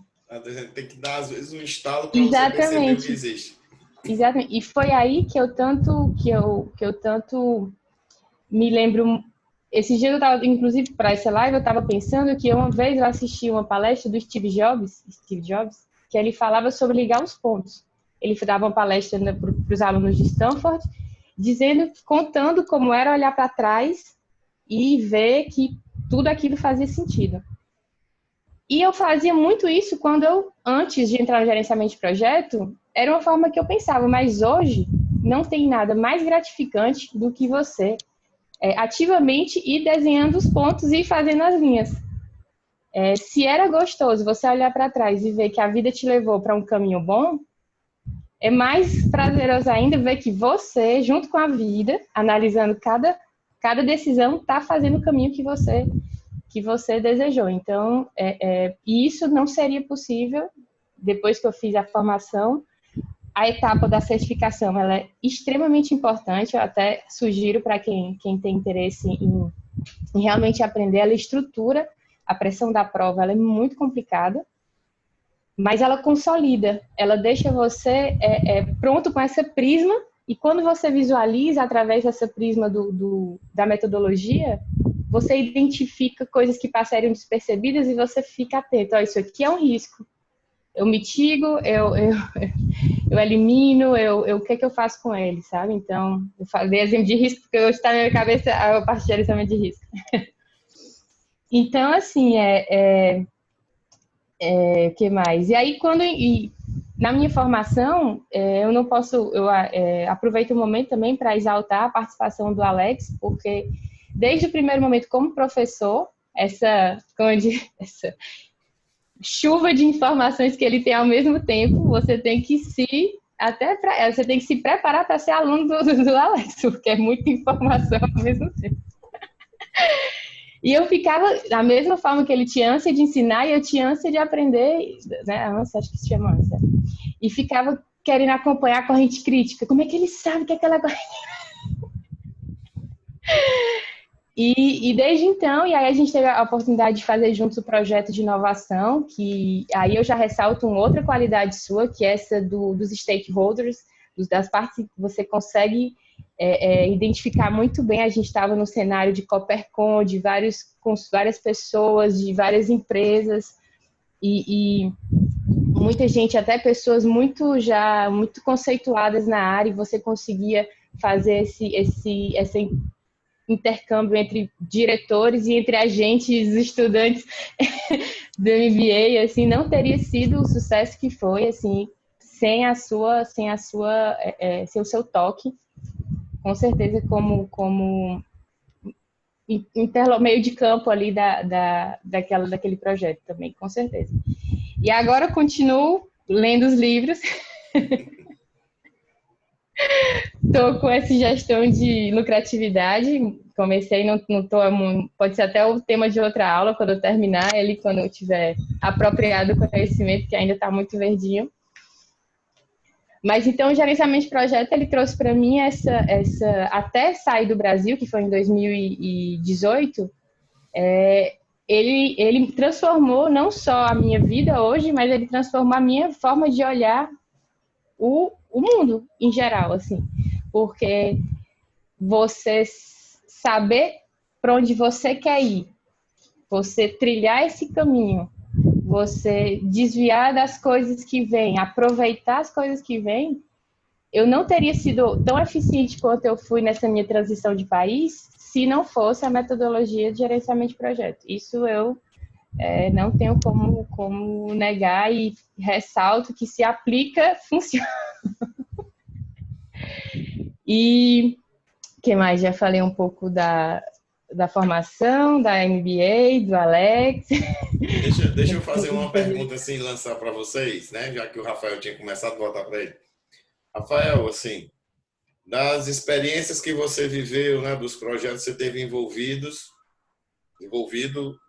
Tem que dar, às vezes, um estalo para você perceber o que existe.
Exatamente. E foi aí que eu tanto me lembro. Esses dias eu estava, inclusive, para essa live, eu estava pensando que uma vez eu assisti uma palestra do Steve Jobs, que ele falava sobre ligar os pontos. Ele dava uma palestra para os alunos de Stanford, contando como era olhar para trás e ver que tudo aquilo fazia sentido. E eu fazia muito isso antes de entrar no gerenciamento de projeto, era uma forma que eu pensava, mas hoje não tem nada mais gratificante do que você ativamente ir desenhando os pontos e fazendo as linhas. Se era gostoso você olhar para trás e ver que a vida te levou para um caminho bom, é mais prazeroso ainda ver que você, junto com a vida, analisando cada decisão, está fazendo o caminho que você desejou. Então, e isso não seria possível depois que eu fiz a formação. A etapa da certificação, ela é extremamente importante. Eu até sugiro para quem tem interesse em realmente aprender, ela estrutura a pressão da prova, ela é muito complicada, mas ela consolida, ela deixa você pronto com essa prisma, e quando você visualiza através dessa prisma da metodologia, você identifica coisas que passariam despercebidas e você fica atento. Isso aqui é um risco. Eu mitigo, eu elimino, o que eu faço com ele, sabe? Então, eu falei exemplo de risco, porque hoje está na minha cabeça a parte de gerenciamento de risco. Então, assim, que mais? E aí, na minha formação, eu não posso, aproveito o momento também para exaltar a participação do Alex, porque desde o primeiro momento como professor, essa chuva de informações que ele tem ao mesmo tempo, você tem que se preparar para ser aluno do Alex, porque é muita informação ao mesmo tempo. E eu ficava, da mesma forma que ele tinha ânsia de ensinar, e eu tinha ânsia de aprender, né? Ânsia, acho que se chama ânsia. E ficava querendo acompanhar a corrente crítica. Como é que ele sabe que aquela corrente... E desde então, e aí a gente teve a oportunidade de fazer juntos o projeto de inovação, que aí eu já ressalto uma outra qualidade sua, que é essa dos stakeholders, das partes que você consegue identificar muito bem. A gente estava no cenário de Coopercon, com várias pessoas, de várias empresas, e muita gente, até pessoas muito conceituadas na área, e você conseguia fazer esse intercâmbio entre diretores e entre agentes, estudantes do MBA, assim, não teria sido o sucesso que foi, assim, sem o seu toque, com certeza, como meio de campo ali daquele projeto também, com certeza. E agora eu continuo lendo os livros. Estou com essa gestão de lucratividade. Comecei, não tô, pode ser até o tema de outra aula quando eu terminar, quando eu tiver apropriado o conhecimento, que ainda está muito verdinho. Mas então o gerenciamento de projeto, ele trouxe para mim até sair do Brasil, que foi em 2018, ele transformou não só a minha vida hoje, mas ele transformou a minha forma de olhar o mundo em geral, assim, porque você saber para onde você quer ir, você trilhar esse caminho, você desviar das coisas que vêm, aproveitar as coisas que vêm, eu não teria sido tão eficiente quanto eu fui nessa minha transição de país se não fosse a metodologia de gerenciamento de projeto. Isso eu não tenho como negar, e ressalto que se aplica, funciona. E o que mais? Já falei um pouco da formação, da MBA, do Alex.
Deixa eu fazer uma pergunta assim, lançar para vocês, né? Já que o Rafael tinha começado a voltar para ele. Rafael, assim, das experiências que você viveu, né, dos projetos que você teve envolvido,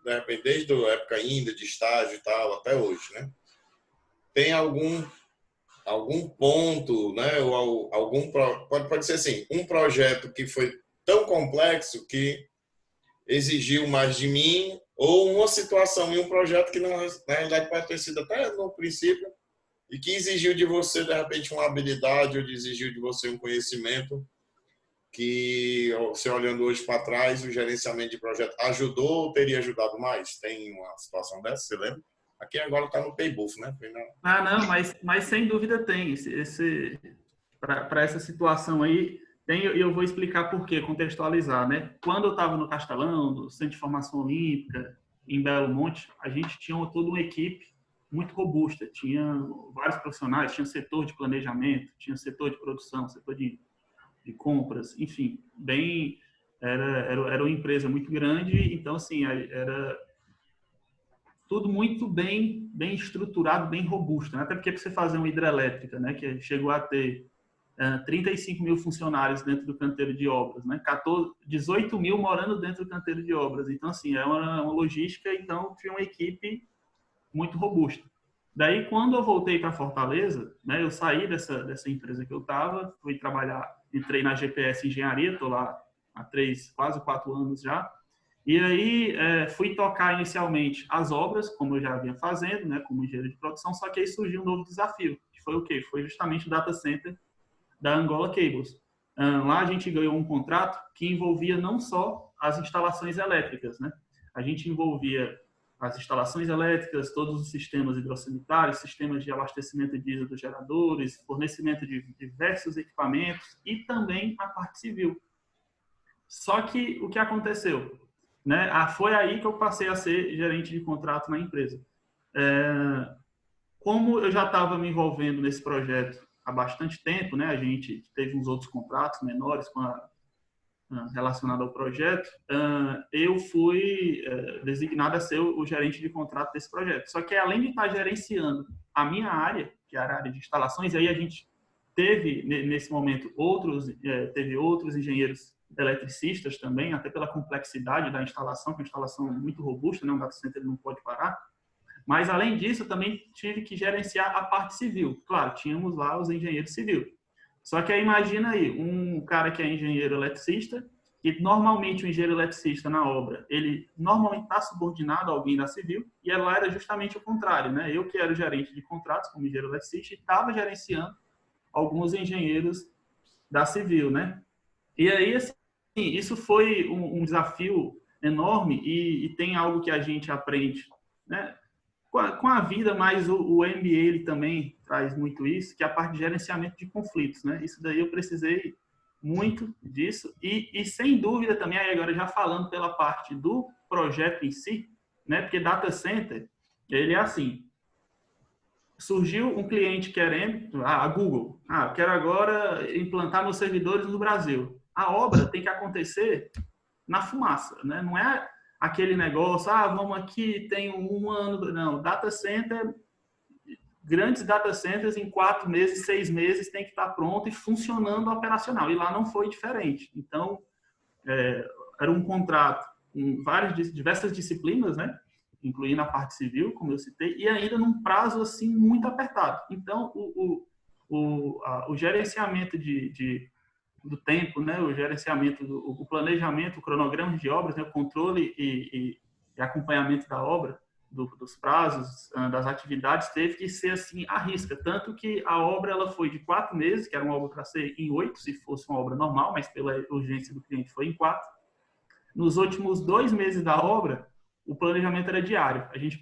de repente, desde a época ainda de estágio e tal, até hoje, né? Tem algum ponto, né, ou pode ser assim, um projeto que foi tão complexo que exigiu mais de mim, ou uma situação em um projeto que, na realidade, pode ter sido até no princípio, e que exigiu de você, de repente, uma habilidade, ou exigiu de você um conhecimento que, você olhando hoje para trás, o gerenciamento de projeto ajudou ou teria ajudado mais? Tem uma situação dessa, você lembra? Aqui agora está no Paybuff, né?
Não, mas sem dúvida tem. Para essa situação aí, e eu vou explicar por quê, contextualizar, né? Quando eu estava no Castelão, no Centro de Formação Olímpica, em Belo Monte, a gente tinha toda uma equipe muito robusta. Tinha vários profissionais, tinha setor de planejamento, tinha setor de produção, setor de compras, enfim, era uma empresa muito grande, então, assim, era tudo muito bem estruturado, bem robusto, né? Até porque para você fazer uma hidrelétrica, né, que chegou a ter 35 mil funcionários dentro do canteiro de obras, né? 18 mil morando dentro do canteiro de obras. Então, assim, é uma logística, então tinha uma equipe muito robusta. Daí, quando eu voltei para Fortaleza, né, eu saí dessa empresa que eu estava, fui trabalhar, entrei na GPS Engenharia, estou lá há quase 4 anos já. E aí fui tocar inicialmente as obras, como eu já vinha fazendo, né, como engenheiro de produção, só que aí surgiu um novo desafio, que foi o quê? Foi justamente o data center da Angola Cables. Lá a gente ganhou um contrato que envolvia não só as instalações elétricas, né? A gente envolvia as instalações elétricas, todos os sistemas hidrossanitários, sistemas de abastecimento de diesel dos geradores, fornecimento de diversos equipamentos e também a parte civil. Só que o que aconteceu? Né? Foi aí que eu passei a ser gerente de contrato na empresa. Como eu já estava me envolvendo nesse projeto há bastante tempo, né? A gente teve uns outros contratos menores relacionado ao projeto, eu fui designado a ser o gerente de contrato desse projeto. Só que além de estar gerenciando a minha área, que era a área de instalações, aí a gente teve nesse momento outros engenheiros eletricistas também, até pela complexidade da instalação, que é uma instalação muito robusta, né? Um data center ele não pode parar. Mas, além disso, eu também tive que gerenciar a parte civil. Claro, tínhamos lá os engenheiros civis. Só que aí, imagina aí, um cara que é engenheiro eletricista, que normalmente o engenheiro eletricista na obra, ele normalmente está subordinado a alguém da civil, e lá era justamente o contrário, né? Eu que era o gerente de contratos como engenheiro eletricista, estava gerenciando alguns engenheiros da civil, né? E aí, assim, isso foi um desafio enorme e tem algo que a gente aprende, né? Com a vida, mas o MBA ele também traz muito isso, que é a parte de gerenciamento de conflitos, né? Isso daí eu precisei muito disso e sem dúvida também, aí agora já falando pela parte do projeto em si, né? Porque data center, ele é assim, surgiu um cliente querendo, a Google, quero agora implantar meus servidores no Brasil. A obra tem que acontecer na fumaça, né? Não é aquele negócio, vamos aqui, tem um ano, não, data center, grandes data centers em 4 meses, 6 meses tem que estar pronto e funcionando operacional, e lá não foi diferente. Então, era um contrato com diversas disciplinas, né? Incluindo a parte civil, como eu citei, e ainda num prazo assim muito apertado. Então, o gerenciamento do tempo, né, o gerenciamento, o planejamento, o cronograma de obras, né, o controle e acompanhamento da obra, dos prazos, das atividades, teve que ser assim à risca. Tanto que a obra ela foi de 4 meses, que era uma obra para ser em 8, se fosse uma obra normal, mas pela urgência do cliente foi em 4. Nos últimos 2 meses da obra, o planejamento era diário. A gente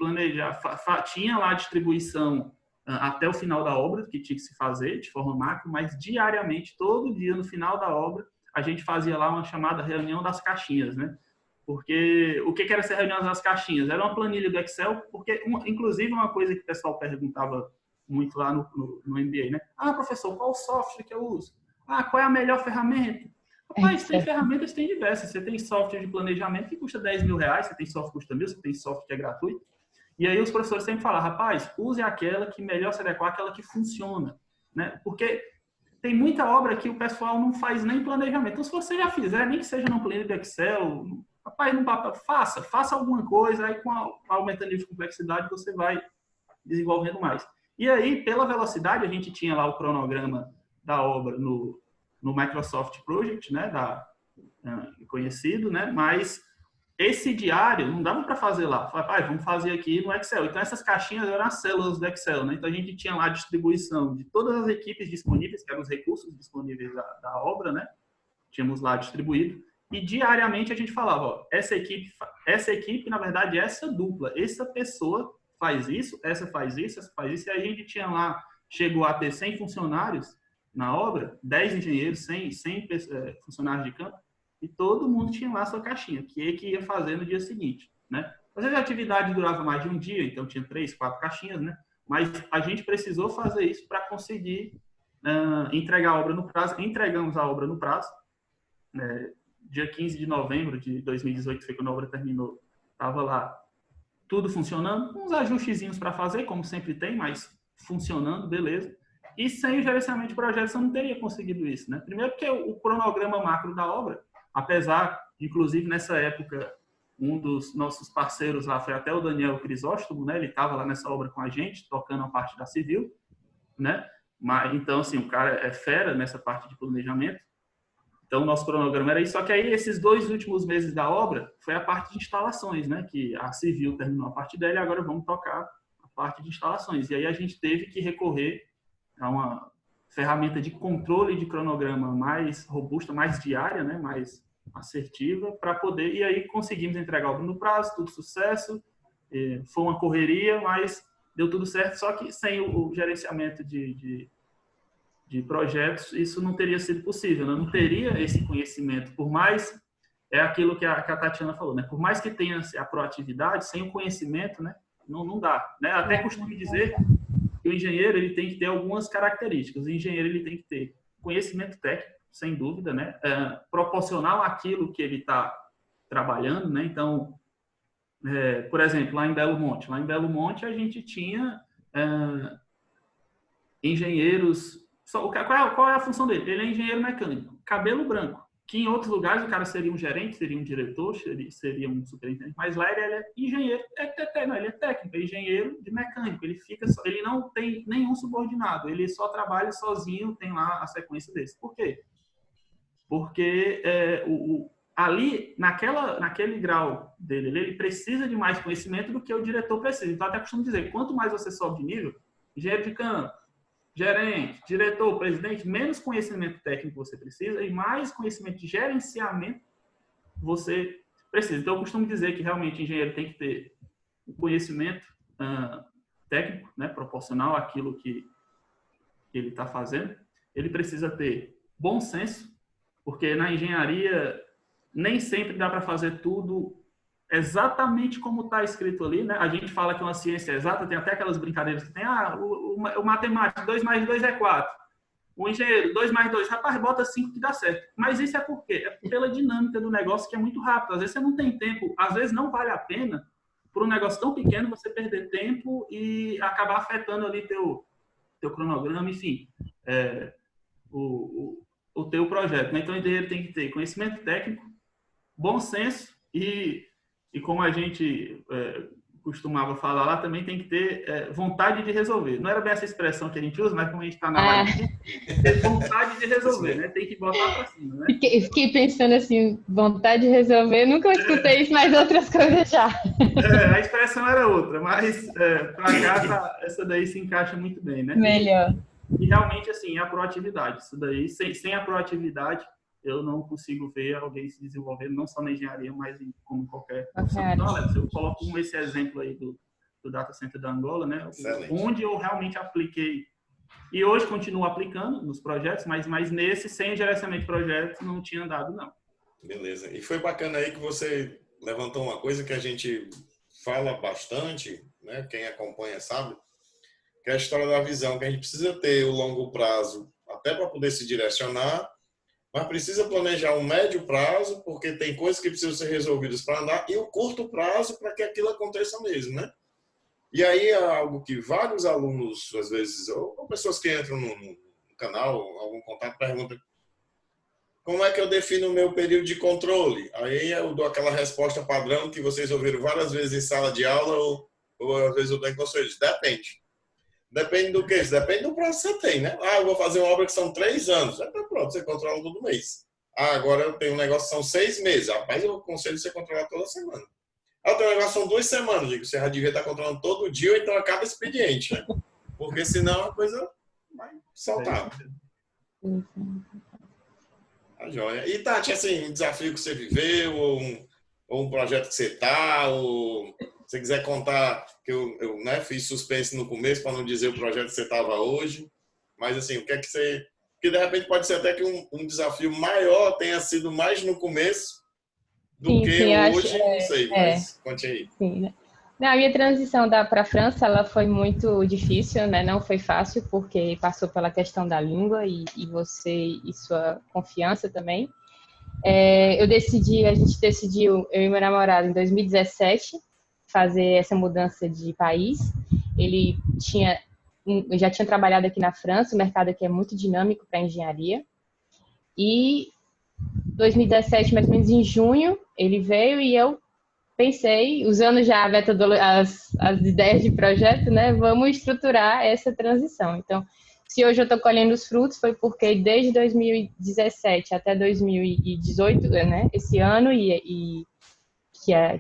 tinha lá a distribuição até o final da obra, que tinha que se fazer de forma macro, mas diariamente, todo dia, no final da obra, a gente fazia lá uma chamada reunião das caixinhas, né? Porque o que era essa reunião das caixinhas? Era uma planilha do Excel, porque, inclusive, uma coisa que o pessoal perguntava muito lá no MBA, né? Professor, qual o software que eu uso? Qual é a melhor ferramenta? Rapaz, tem ferramentas, tem diversas. Você tem software de planejamento que custa R$10 mil, você tem software que custa 1.000, você tem software que é gratuito. E aí os professores sempre falam, rapaz, use aquela que melhor se adequa àquela que funciona, né? Porque tem muita obra que o pessoal não faz nem planejamento. Então, se você já fizer, nem que seja num planilha do Excel, rapaz, faça alguma coisa, aí aumentando o nível de complexidade, você vai desenvolvendo mais. E aí, pela velocidade, a gente tinha lá o cronograma da obra no Microsoft Project, né, conhecido, né, mas esse diário não dava para fazer lá. Vamos fazer aqui no Excel. Então, essas caixinhas eram as células do Excel, né? Então, a gente tinha lá a distribuição de todas as equipes disponíveis, que eram os recursos disponíveis da obra, né? Tínhamos lá distribuído. E, diariamente, a gente falava, essa equipe, na verdade, essa dupla, essa pessoa faz isso, essa faz isso, essa faz isso. E a gente tinha lá, chegou a ter 100 funcionários na obra, 10 engenheiros, 100 funcionários de campo, e todo mundo tinha lá a sua caixinha, que ia fazer no dia seguinte, né? Às vezes a atividade durava mais de um dia, então tinha 3, 4 caixinhas, né? Mas a gente precisou fazer isso para conseguir entregar a obra no prazo. Entregamos a obra no prazo, né? Dia 15 de novembro de 2018, foi quando a obra terminou, estava lá tudo funcionando, uns ajustezinhos para fazer, como sempre tem, mas funcionando, beleza. E sem o gerenciamento de projetos eu não teria conseguido isso, né? Primeiro porque o cronograma macro da obra, apesar, inclusive nessa época, um dos nossos parceiros lá foi até o Daniel Crisóstomo, né? Ele estava lá nessa obra com a gente, tocando a parte da civil, né? Mas, então, assim, o cara é fera nessa parte de planejamento. Então, o nosso cronograma era isso. Só que aí, esses 2 últimos meses da obra, foi a parte de instalações, né? Que a civil terminou a parte dela e agora vamos tocar a parte de instalações. E aí, a gente teve que recorrer a uma ferramenta de controle de cronograma mais robusta, mais diária, né, mais assertiva, para poder... E aí conseguimos entregar a obra no prazo, tudo sucesso. Foi uma correria, mas deu tudo certo, só que sem o gerenciamento de projetos, isso não teria sido possível, né? Não teria esse conhecimento, por mais... É aquilo que a Tatiana falou, né? Por mais que tenha a proatividade, sem o conhecimento, né, não dá, né? Até costumo dizer... O engenheiro ele tem que ter algumas características. O engenheiro ele tem que ter conhecimento técnico, sem dúvida, né? Proporcional àquilo que ele está trabalhando, né? Então, por exemplo, lá em Belo Monte a gente tinha engenheiros. Qual é a função dele? Ele é engenheiro mecânico, cabelo branco, que em outros lugares o cara seria um gerente, seria um diretor, seria um superintendente, mas lá ele é engenheiro, ele é técnico, é engenheiro de mecânico, ele não tem nenhum subordinado, ele só trabalha sozinho, tem lá a sequência desse. Por quê? Porque ali, naquele grau dele, ele precisa de mais conhecimento do que o diretor precisa. Então, até costumo dizer, quanto mais você sobe de nível, engenheiro de campo, gerente, diretor, presidente, menos conhecimento técnico você precisa e mais conhecimento de gerenciamento você precisa. Então, eu costumo dizer que realmente o engenheiro tem que ter o conhecimento técnico, né, proporcional àquilo que ele está fazendo. Ele precisa ter bom senso, porque na engenharia nem sempre dá para fazer tudo exatamente como está escrito ali, né? A gente fala que uma ciência exata, tem até aquelas brincadeiras que tem, o matemático, 2 mais 2 é 4. O engenheiro, 2 mais 2, rapaz, bota 5 que dá certo. Mas isso é por quê? É pela dinâmica do negócio que é muito rápido. Às vezes você não tem tempo, às vezes não vale a pena, por um negócio tão pequeno, você perder tempo e acabar afetando ali teu cronograma, enfim, o teu projeto, né? Então, o engenheiro tem que ter conhecimento técnico, bom senso e como a gente costumava falar lá, também tem que ter vontade de resolver. Não era bem essa expressão que a gente usa, mas como a gente está na live, ter vontade de resolver, né? Tem que botar para cima, né?
Fiquei pensando assim, vontade de resolver, nunca escutei isso, mas outras coisas já.
A expressão era outra, mas para cá essa daí se encaixa muito bem, né?
Melhor.
E realmente, assim, a proatividade. Isso daí, sem a proatividade, eu não consigo ver alguém se desenvolvendo, não só na engenharia, mas como qualquer profissão. Então, Alex, eu coloco esse exemplo aí do Data Center da Angola, né?
Excelente.
Onde eu realmente apliquei, e hoje continuo aplicando nos projetos, mas nesse, sem gerenciamento de projetos, não tinha andado, não.
Beleza. E foi bacana aí que você levantou uma coisa que a gente fala bastante, né? Quem acompanha sabe, que é a história da visão, que a gente precisa ter o longo prazo até para poder se direcionar, mas precisa planejar um médio prazo, porque tem coisas que precisam ser resolvidas para andar, e o curto prazo para que aquilo aconteça mesmo, né? E aí é algo que vários alunos, às vezes, ou pessoas que entram no canal, algum contato, perguntam: como é que eu defino o meu período de controle? Aí eu dou aquela resposta padrão que vocês ouviram várias vezes em sala de aula, ou às vezes eu dou em conselhos. Depende. Depende do quê? Depende do prazo que você tem, né? Eu vou fazer uma obra que são 3 anos. Então, pronto, você controla todo mês. Agora eu tenho um negócio que são 6 meses. Rapaz, eu aconselho você controlar toda semana. Eu tenho um negócio que são 2 semanas. Digo, você já devia estar controlando todo dia, ou então a cada expediente, né? Porque senão a coisa vai saltar. Tá joia. E, Tati, assim, um desafio que você viveu, ou um projeto que você está, ou se você quiser contar, que eu fiz suspense no começo para não dizer o projeto que você estava hoje, mas assim, o que é que você... Porque de repente pode ser até que um desafio maior tenha sido mais no começo do que hoje, não sei, mas conte aí.
Sim, né? A minha transição para a França, ela foi muito difícil, né? Não foi fácil, porque passou pela questão da língua e você e sua confiança também. A gente decidiu, eu e meu namorado, em 2017, fazer essa mudança de país. Ele já tinha trabalhado aqui na França, o mercado aqui é muito dinâmico para engenharia. E 2017, mais ou menos em junho, ele veio e eu pensei, usando já as ideias de projeto, né? Vamos estruturar essa transição. Então, se hoje eu estou colhendo os frutos, foi porque desde 2017 até 2018, né? Esse ano,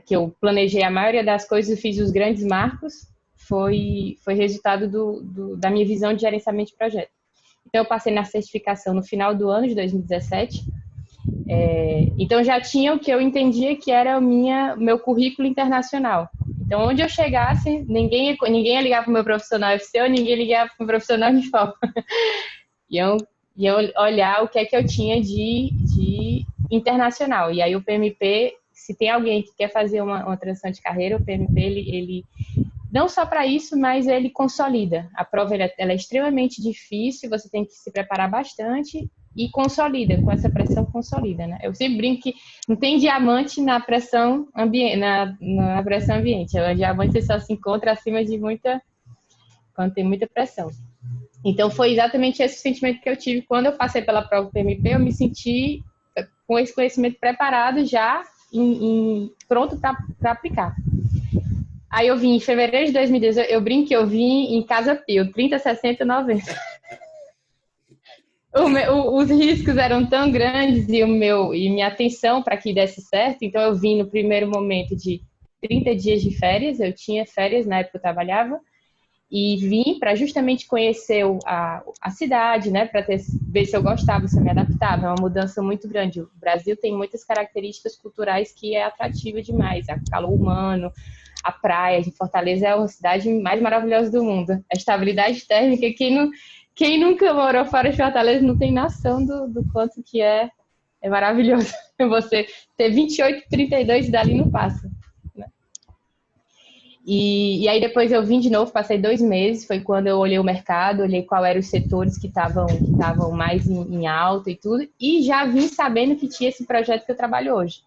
que eu planejei a maioria das coisas e fiz os grandes marcos, foi resultado da minha visão de gerenciamento de projeto. Então, eu passei na certificação no final do ano de 2017. Então, já tinha o que eu entendia que era meu currículo internacional. Então, onde eu chegasse, ninguém ia ligar para o meu profissional FCO, ninguém ia ligar para o meu profissional Unifor. Iam olhar o que é que eu tinha de internacional. E aí, o PMP, se tem alguém que quer fazer uma transição de carreira, o PMP, ele não só para isso, mas ele consolida. A prova ela é extremamente difícil, você tem que se preparar bastante e consolida, com essa pressão consolida, né? Eu sempre brinco que não tem diamante na pressão ambiente, na pressão ambiente. O diamante você só se encontra acima de quando tem muita pressão. Então foi exatamente esse sentimento que eu tive quando eu passei pela prova do PMP, eu me senti com esse conhecimento preparado já pronto para aplicar. Aí eu vim em fevereiro de 2018, eu brinco que eu vim em Casa Pio, 30, 60, 90. Os riscos eram tão grandes e minha atenção para que desse certo, então eu vim no primeiro momento de 30 dias de férias, eu tinha férias na época que eu trabalhava, e vim para justamente conhecer a cidade, né, para ver se eu gostava, se eu me adaptava. É uma mudança muito grande. O Brasil tem muitas características culturais que é atrativa demais. O calor humano, a praia de Fortaleza é a cidade mais maravilhosa do mundo. A estabilidade térmica, quem nunca morou fora de Fortaleza não tem noção do quanto que é maravilhoso. Você ter 28, 32 e dali não passa. E aí depois eu vim de novo, passei 2 meses, foi quando eu olhei o mercado, olhei qual eram os setores que estavam mais em alta e tudo, e já vim sabendo que tinha esse projeto que eu trabalho hoje.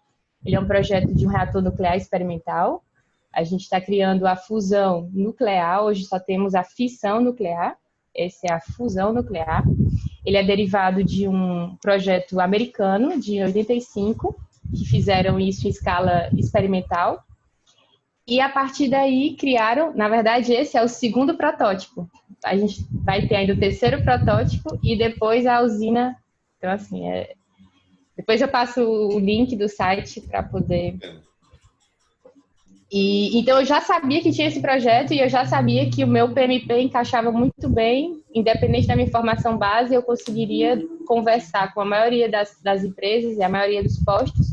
Ele é um projeto de um reator nuclear experimental, a gente está criando a fusão nuclear, hoje só temos a fissão nuclear, essa é a fusão nuclear. Ele é derivado de um projeto americano de 85, que fizeram isso em escala experimental, e a partir daí criaram, na verdade esse é o segundo protótipo. A gente vai ter ainda o terceiro protótipo e depois a usina. Então assim, depois eu passo o link do site para poder. Então eu já sabia que tinha esse projeto e eu já sabia que o meu PMP encaixava muito bem, independente da minha formação base, eu conseguiria conversar com a maioria das empresas e a maioria dos postos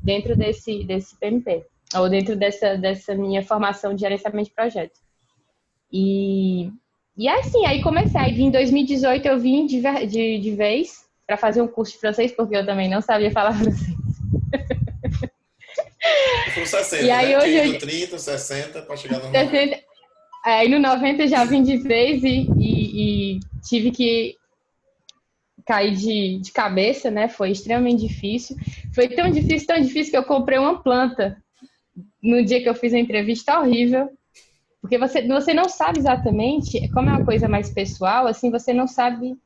dentro desse PMP. Ou dentro dessa minha formação de gerenciamento de projeto. E assim, aí comecei. Aí em 2018 eu vim de vez para fazer um curso de francês, porque eu também não sabia falar francês.
Foi 60,
e aí,
né?
Hoje
no 30, 60, para chegar no
60,
90.
Aí no 90 já vim de vez e tive que cair de cabeça, né? Foi extremamente difícil. Foi tão difícil que eu comprei uma planta. No dia que eu fiz a entrevista, horrível, porque você não sabe exatamente, como é uma coisa mais pessoal, assim, você não sabe,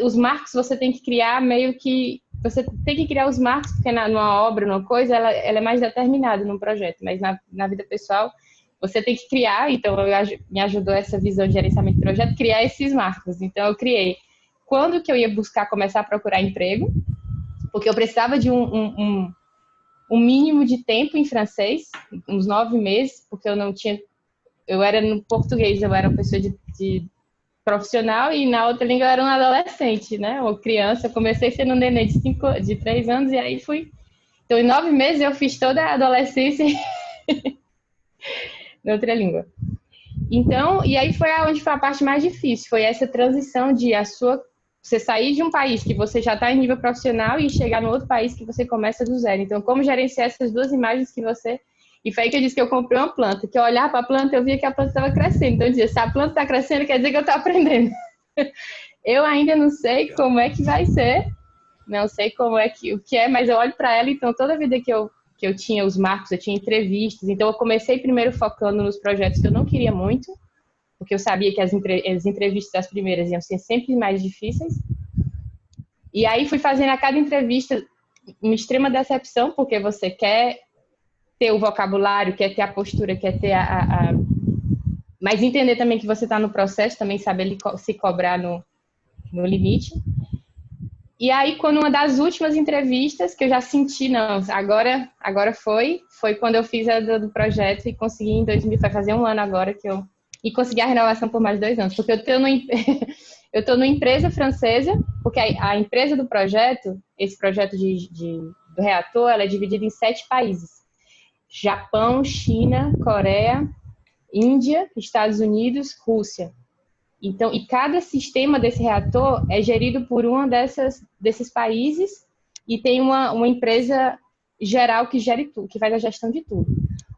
os marcos você tem que criar meio que, você tem que criar os marcos, porque numa obra, numa coisa, ela é mais determinada num projeto, mas na vida pessoal, você tem que criar, então me ajudou essa visão de gerenciamento de projeto, criar esses marcos, então eu criei, quando que eu ia começar a procurar emprego, porque eu precisava de um mínimo de tempo em francês, uns 9 meses, porque eu era no português, eu era uma pessoa de profissional e na outra língua eu era um adolescente, né, ou criança, eu comecei sendo um neném de 3 anos e aí fui, então em 9 meses eu fiz toda a adolescência em outra língua. Então, e aí foi onde foi a parte mais difícil, foi essa transição de você sair de um país que você já está em nível profissional e chegar no outro país que você começa do zero. Então, como gerenciar essas duas imagens que você... E foi aí que eu disse que eu comprei uma planta, que eu olhava para a planta eu via que a planta estava crescendo. Então, eu dizia, se a planta está crescendo, quer dizer que eu estou aprendendo. Eu ainda não sei como é que vai ser, não sei o que é, mas eu olho para ela, então, toda a vida que eu tinha os marcos, eu tinha entrevistas, então eu comecei primeiro focando nos projetos que eu não queria muito, porque eu sabia que as entrevistas das primeiras iam ser sempre mais difíceis. E aí fui fazendo a cada entrevista uma extrema decepção, porque você quer ter o vocabulário, quer ter a postura, quer ter mas entender também que você está no processo, também saber se cobrar no limite. E aí, quando uma das últimas entrevistas, que eu já senti, não, agora foi quando eu fiz a do projeto e consegui em 2000, vai fazer 1 ano agora que eu... E consegui a renovação por mais 2 anos, porque eu estou numa empresa francesa, porque a empresa do projeto, esse projeto do reator, ela é dividida em 7 países. Japão, China, Coreia, Índia, Estados Unidos, Rússia. Então, e cada sistema desse reator é gerido por uma desses países e tem uma empresa geral que gere tudo, que faz a gestão de tudo.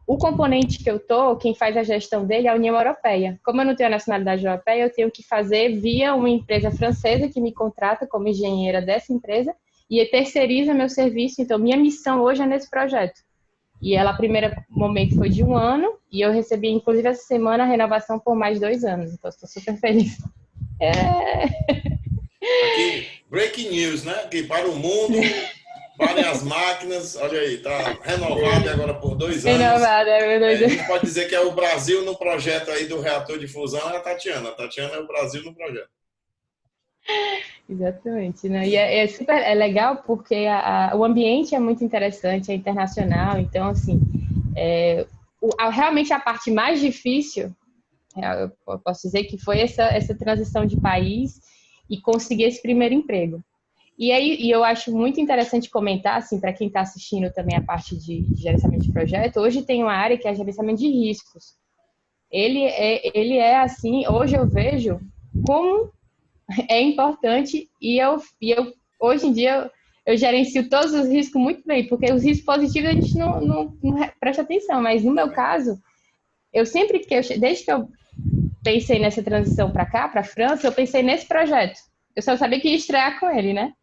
O componente que eu quem faz a gestão dele é a União Europeia. Como eu não tenho a nacionalidade europeia, eu tenho que fazer via uma empresa francesa que me contrata como engenheira dessa empresa e terceiriza meu serviço. Então, minha missão hoje é nesse projeto. E ela, primeiro momento, foi de 1 ano e eu recebi, inclusive, essa semana a renovação por mais 2 anos. Então, estou super feliz.
Aqui, breaking news, né? Que para o mundo, parem as máquinas, olha aí, está renovado agora por 2 anos.
Renovado, é verdade.
A gente pode dizer que é o Brasil no projeto aí do reator de fusão, é a Tatiana. A Tatiana é o Brasil no projeto.
Exatamente, né? E é super legal porque o ambiente é muito interessante, é internacional, então, assim, realmente a parte mais difícil, eu posso dizer que foi essa transição de país e conseguir esse primeiro emprego. E aí, eu acho muito interessante comentar, assim, para quem está assistindo também a parte de gerenciamento de projeto, hoje tem uma área que é gerenciamento de riscos. Ele é assim, hoje eu vejo como é importante e eu hoje em dia eu gerencio todos os riscos muito bem, porque os riscos positivos a gente não presta atenção, mas no meu caso, eu sempre desde que eu pensei nessa transição para cá, para a França, eu pensei nesse projeto. Eu só sabia que ia estrear com ele, né?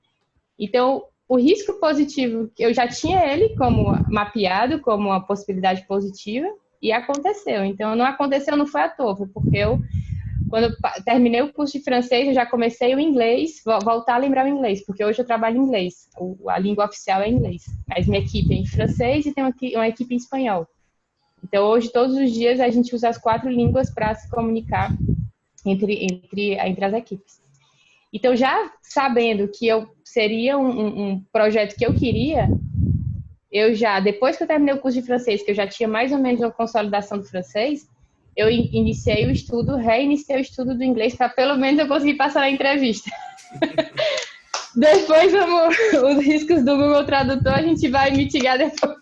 Então, o risco positivo, eu já tinha ele como mapeado, como uma possibilidade positiva, e aconteceu. Então, não aconteceu, não foi à toa, foi porque quando eu terminei o curso de francês, eu já comecei o inglês, voltar a lembrar o inglês, porque hoje eu trabalho em inglês, a língua oficial é inglês, mas minha equipe é em francês e tem uma equipe em espanhol. Então, hoje, todos os dias, a gente usa as 4 línguas para se comunicar entre as equipes. Então, já sabendo que seria um projeto que eu queria, depois que eu terminei o curso de francês, que eu já tinha mais ou menos uma consolidação do francês, eu reiniciei o estudo do inglês para pelo menos eu conseguir passar na entrevista. Depois, os riscos do Google Tradutor a gente vai mitigar depois.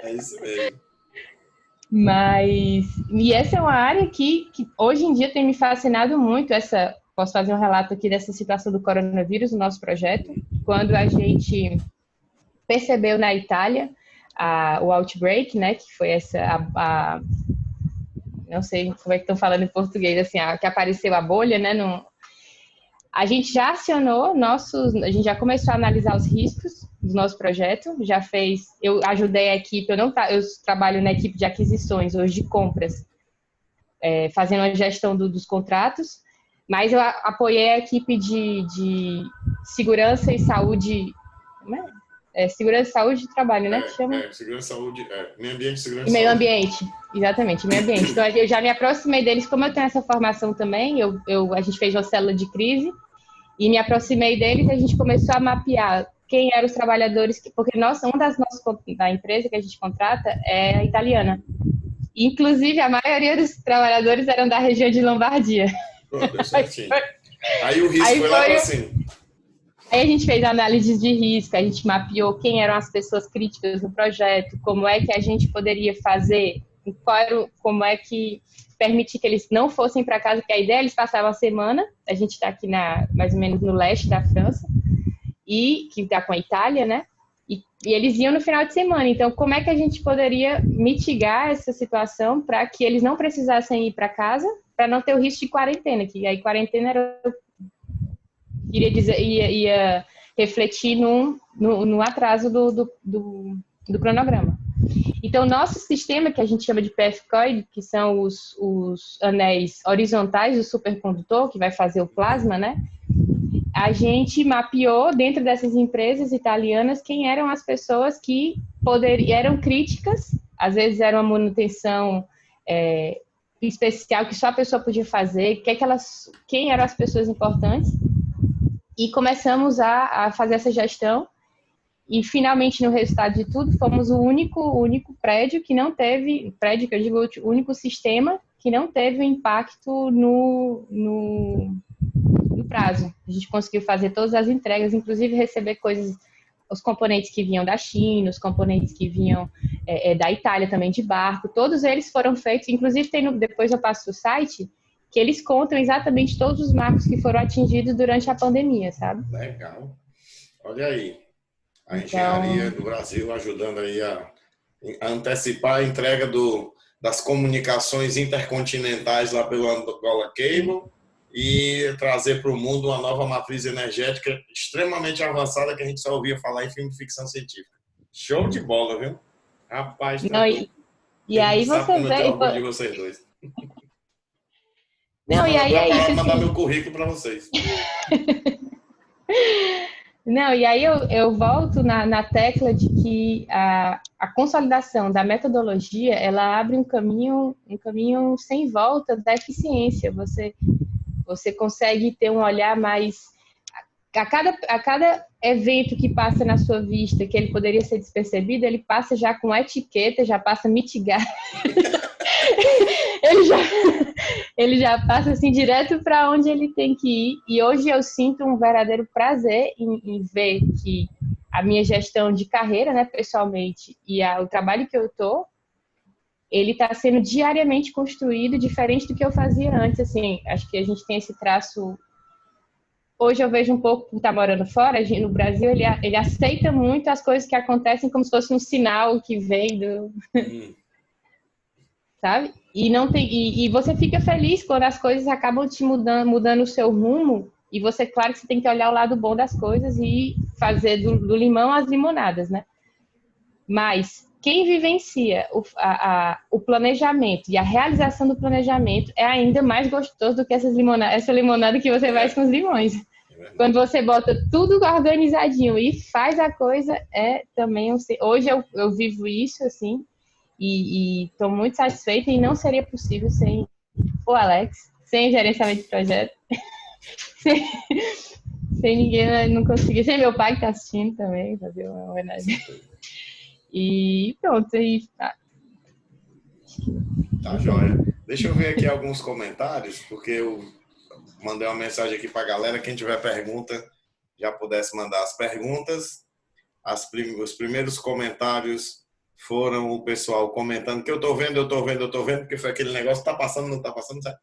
É isso mesmo.
E essa é uma área que hoje em dia tem me fascinado muito. Posso fazer um relato aqui dessa situação do coronavírus no nosso projeto. Quando a gente percebeu na Itália o outbreak, né, que foi não sei como é que estão falando em português, assim, que apareceu a bolha, né? A gente já acionou a gente já começou a analisar os riscos do nosso projeto, eu ajudei a equipe, eu trabalho na equipe de aquisições, hoje de compras, fazendo a gestão dos contratos, mas eu apoiei a equipe de segurança e saúde, segurança e saúde de trabalho, né? Que chama?
Segurança e saúde, meio ambiente, segurança
e meio
saúde.
ambiente, exatamente, meio ambiente. Então, eu já me aproximei deles, como eu tenho essa formação também, a gente fez uma célula de crise, e me aproximei deles e a gente começou a mapear quem eram os trabalhadores, porque uma da empresa que a gente contrata é italiana. Inclusive, a maioria dos trabalhadores eram da região de Lombardia.
Aí o risco foi lá para cima.
Aí a gente fez análise de risco, a gente mapeou quem eram as pessoas críticas no projeto, como é que a gente poderia fazer, como é que permitir que eles não fossem para casa, porque a ideia eles passavam a semana, a gente está aqui mais ou menos no leste da França, e que está com a Itália, né? E eles iam no final de semana. Então, como é que a gente poderia mitigar essa situação para que eles não precisassem ir para casa, para não ter o risco de quarentena, que aí quarentena ia refletir no atraso do cronograma. Então, nosso sistema, que a gente chama de PFCoid, que são os anéis horizontais do supercondutor, que vai fazer o plasma, né? A gente mapeou dentro dessas empresas italianas quem eram as pessoas que eram críticas, às vezes era uma manutenção especial que só a pessoa podia fazer, quem eram as pessoas importantes, e começamos a fazer essa gestão. E, finalmente, no resultado de tudo, fomos o único prédio que não teve, que eu digo, o único sistema que não teve impacto no prazo. A gente conseguiu fazer todas as entregas, inclusive receber os componentes que vinham da China, os componentes que vinham da Itália também, de barco, todos eles foram feitos, inclusive depois eu passo o site, que eles contam exatamente todos os marcos que foram atingidos durante a pandemia, sabe?
Legal. Olha aí. A engenharia do Brasil ajudando aí a antecipar a entrega das comunicações intercontinentais lá pelo Angola Cable e trazer para o mundo uma nova matriz energética extremamente avançada que a gente só ouvia falar em filme de ficção científica. Show de bola, viu? Rapaz,
e aí você vê...
Eu orgulho de vocês dois.
Não, e aí é isso.
Mandar meu currículo para vocês.
Não, e aí eu volto na tecla de que a consolidação da metodologia, ela abre um caminho sem volta da eficiência. Você consegue ter um olhar mais... A cada evento que passa na sua vista, que ele poderia ser despercebido, ele passa já com etiqueta, já passa mitigado. ele, já, ele já passa assim direto para onde ele tem que ir. E hoje eu sinto um verdadeiro prazer em ver que a minha gestão de carreira, né, pessoalmente, e o trabalho que eu tô, ele está sendo diariamente construído diferente do que eu fazia antes. Assim, acho que a gente tem esse traço. Hoje eu vejo um pouco, por estar morando fora, no Brasil, ele aceita muito as coisas que acontecem como se fosse um sinal que vem do... Sabe? E, não tem, e você fica feliz quando as coisas acabam te mudando o seu rumo, e você, claro que você tem que olhar o lado bom das coisas e fazer do limão as limonadas, né? Mas quem vivencia o planejamento e a realização do planejamento é ainda mais gostoso do que essa limonada que você faz com os limões. Quando você bota tudo organizadinho e faz a coisa, também... Hoje eu vivo isso, assim, e estou muito satisfeita, e não seria possível sem o Alex, sem gerenciamento de projeto, sem ninguém, não conseguia, sem meu pai que está assistindo também, fazer uma homenagem. E pronto.
Tá joia. Deixa eu ver aqui alguns comentários, porque eu mandei uma mensagem aqui para a galera. Quem tiver pergunta, já pudesse mandar as perguntas. Os primeiros comentários foram o pessoal comentando que eu tô vendo, porque foi aquele negócio, tá passando, não tá passando, sabe?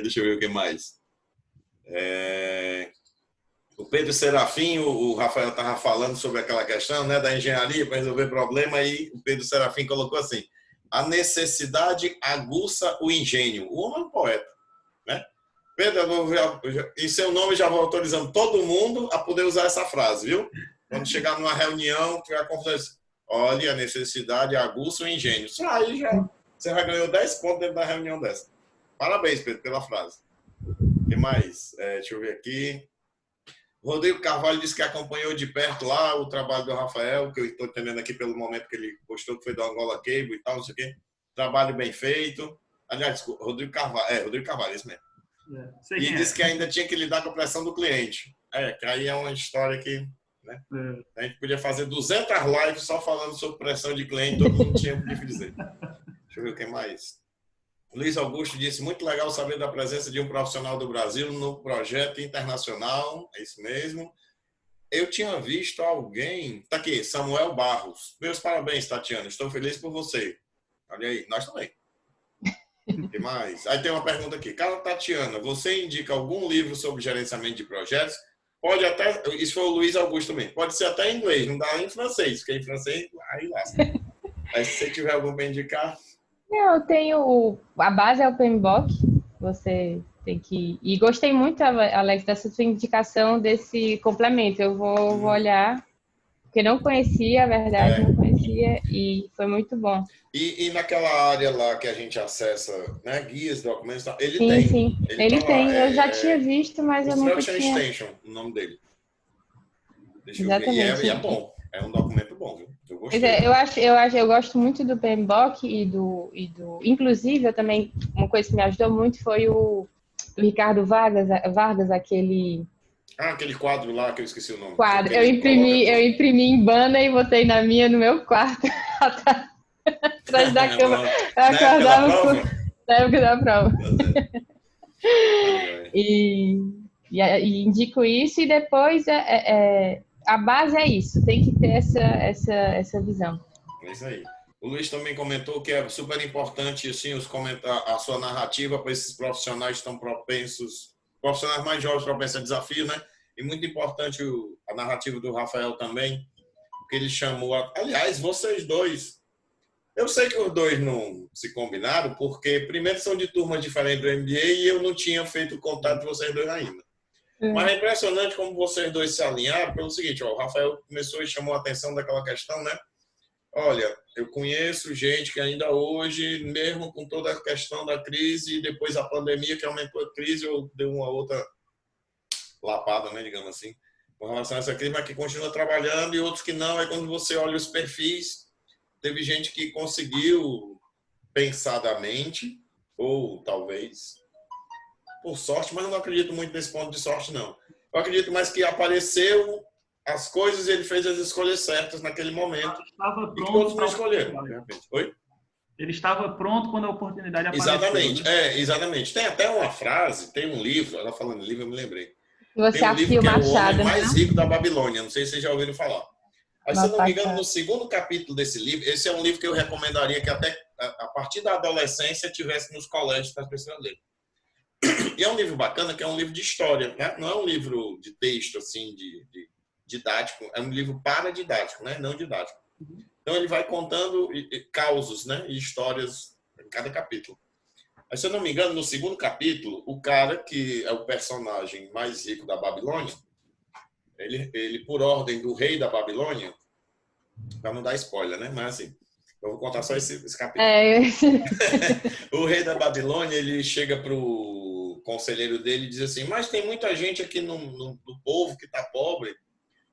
Deixa eu ver o que mais. O Pedro Serafim, o Rafael estava falando sobre aquela questão, né, da engenharia para resolver problema, e o Pedro Serafim colocou assim: a necessidade aguça o engenho. O homem é um poeta, né? Pedro, em seu nome já vou autorizando todo mundo a poder usar essa frase, viu? Quando chegar numa reunião, tiver confusão, olha, a necessidade aguça o engenho. Aí você já ganhou 10 pontos dentro da reunião dessa. Parabéns, Pedro, pela frase. O que mais? Deixa eu ver aqui. Rodrigo Carvalho disse que acompanhou de perto lá o trabalho do Rafael, que eu estou entendendo aqui pelo momento que ele postou, que foi do Angola Cable e tal, não sei o quê. Trabalho bem feito. Aliás, desculpa, Rodrigo Carvalho, isso mesmo. E disse que ainda tinha que lidar com a pressão do cliente. Que aí é uma história que, né? A gente podia fazer 200 lives só falando sobre pressão de cliente, todo mundo tinha o que dizer. Deixa eu ver o que mais. Luiz Augusto disse: muito legal saber da presença de um profissional do Brasil no projeto internacional. É isso mesmo. Eu tinha visto alguém... Tá aqui, Samuel Barros. Meus parabéns, Tatiana. Estou feliz por você. Olha aí, nós também. O que mais? Aí tem uma pergunta aqui. Cara, Tatiana, você indica algum livro sobre gerenciamento de projetos? Pode até... Isso foi o Luiz Augusto mesmo. Pode ser até em inglês, não dá em francês, porque em francês aí lasca. Aí se você tiver algum para indicar...
Eu tenho a base é o PMBOK, você tem que... E gostei muito, Alex, dessa sua indicação desse complemento. Eu vou olhar, porque não conhecia, a verdade, não conhecia, e foi muito bom.
E naquela área lá que a gente acessa, né, guias, documentos, ele
sim,
tem.
Sim, ele tá tem. Lá, eu já tinha visto, mas eu nunca tinha...
Instruction Extension, o nome dele. Deixa Exatamente. Eu ver. E é bom, é um documento bom, viu? Eu gostei.
Eu gosto muito do PMBOK e do... Inclusive, eu também, uma coisa que me ajudou muito foi o Ricardo Vargas, aquele...
aquele quadro lá que eu esqueci o nome.
Quadro. Eu imprimi em banda e botei no meu quarto, atrás da cama. Eu acordava na época da prova. E indico isso, e depois a base é isso, tem que ter essa visão.
É isso aí. O Luiz também comentou que é super importante assim, a sua narrativa para esses profissionais que estão propensos, profissionais mais jovens propensos a desafio, né? E muito importante a narrativa do Rafael também, porque ele chamou... Aliás, vocês dois, eu sei que os dois não se combinaram, porque primeiro são de turmas diferentes do MBA e eu não tinha feito contato de vocês dois ainda. Mas é impressionante como vocês dois se alinharam pelo seguinte, o Rafael começou e chamou a atenção daquela questão, né? Olha, eu conheço gente que ainda hoje, mesmo com toda a questão da crise, depois a pandemia que aumentou a crise, eu dei uma outra lapada, né, digamos assim, com relação a essa crise, mas que continua trabalhando e outros que não. Aí quando você olha os perfis, teve gente que conseguiu pensadamente, ou talvez por sorte, mas eu não acredito muito nesse ponto de sorte, não. Eu acredito mais que apareceu as coisas e ele fez as escolhas certas naquele momento
Estava
e que outros
pronto
não
para a
escolheram.
oportunidade.
Oi?
Ele estava pronto quando a oportunidade apareceu,
Exatamente,
né?
exatamente. Tem até uma frase, tem um livro, ela falando em livro, eu me lembrei. Tem
Você
um livro
afia o
que é O Homem
machado, né?
Mais Rico da Babilônia, não sei se vocês já ouviram falar. Aí, se eu
Uma
não me engano, no
passada.
segundo capítulo desse livro, esse é um livro que eu recomendaria que até a partir da adolescência tivesse nos colégios para as pessoas lerem. E é um livro bacana, que é um livro de história, né? Não é um livro de texto, assim, de didático, é um livro paradidático, né? Não didático. Então, ele vai contando causos, né? E histórias em cada capítulo. Mas, se eu não me engano, no segundo capítulo, o cara que é o personagem mais rico da Babilônia, ele por ordem do rei da Babilônia, para não dar spoiler, né? Mas assim, eu vou contar só esse capítulo. O rei da Babilônia, ele chega pro conselheiro dele e diz assim, mas tem muita gente aqui no povo que está pobre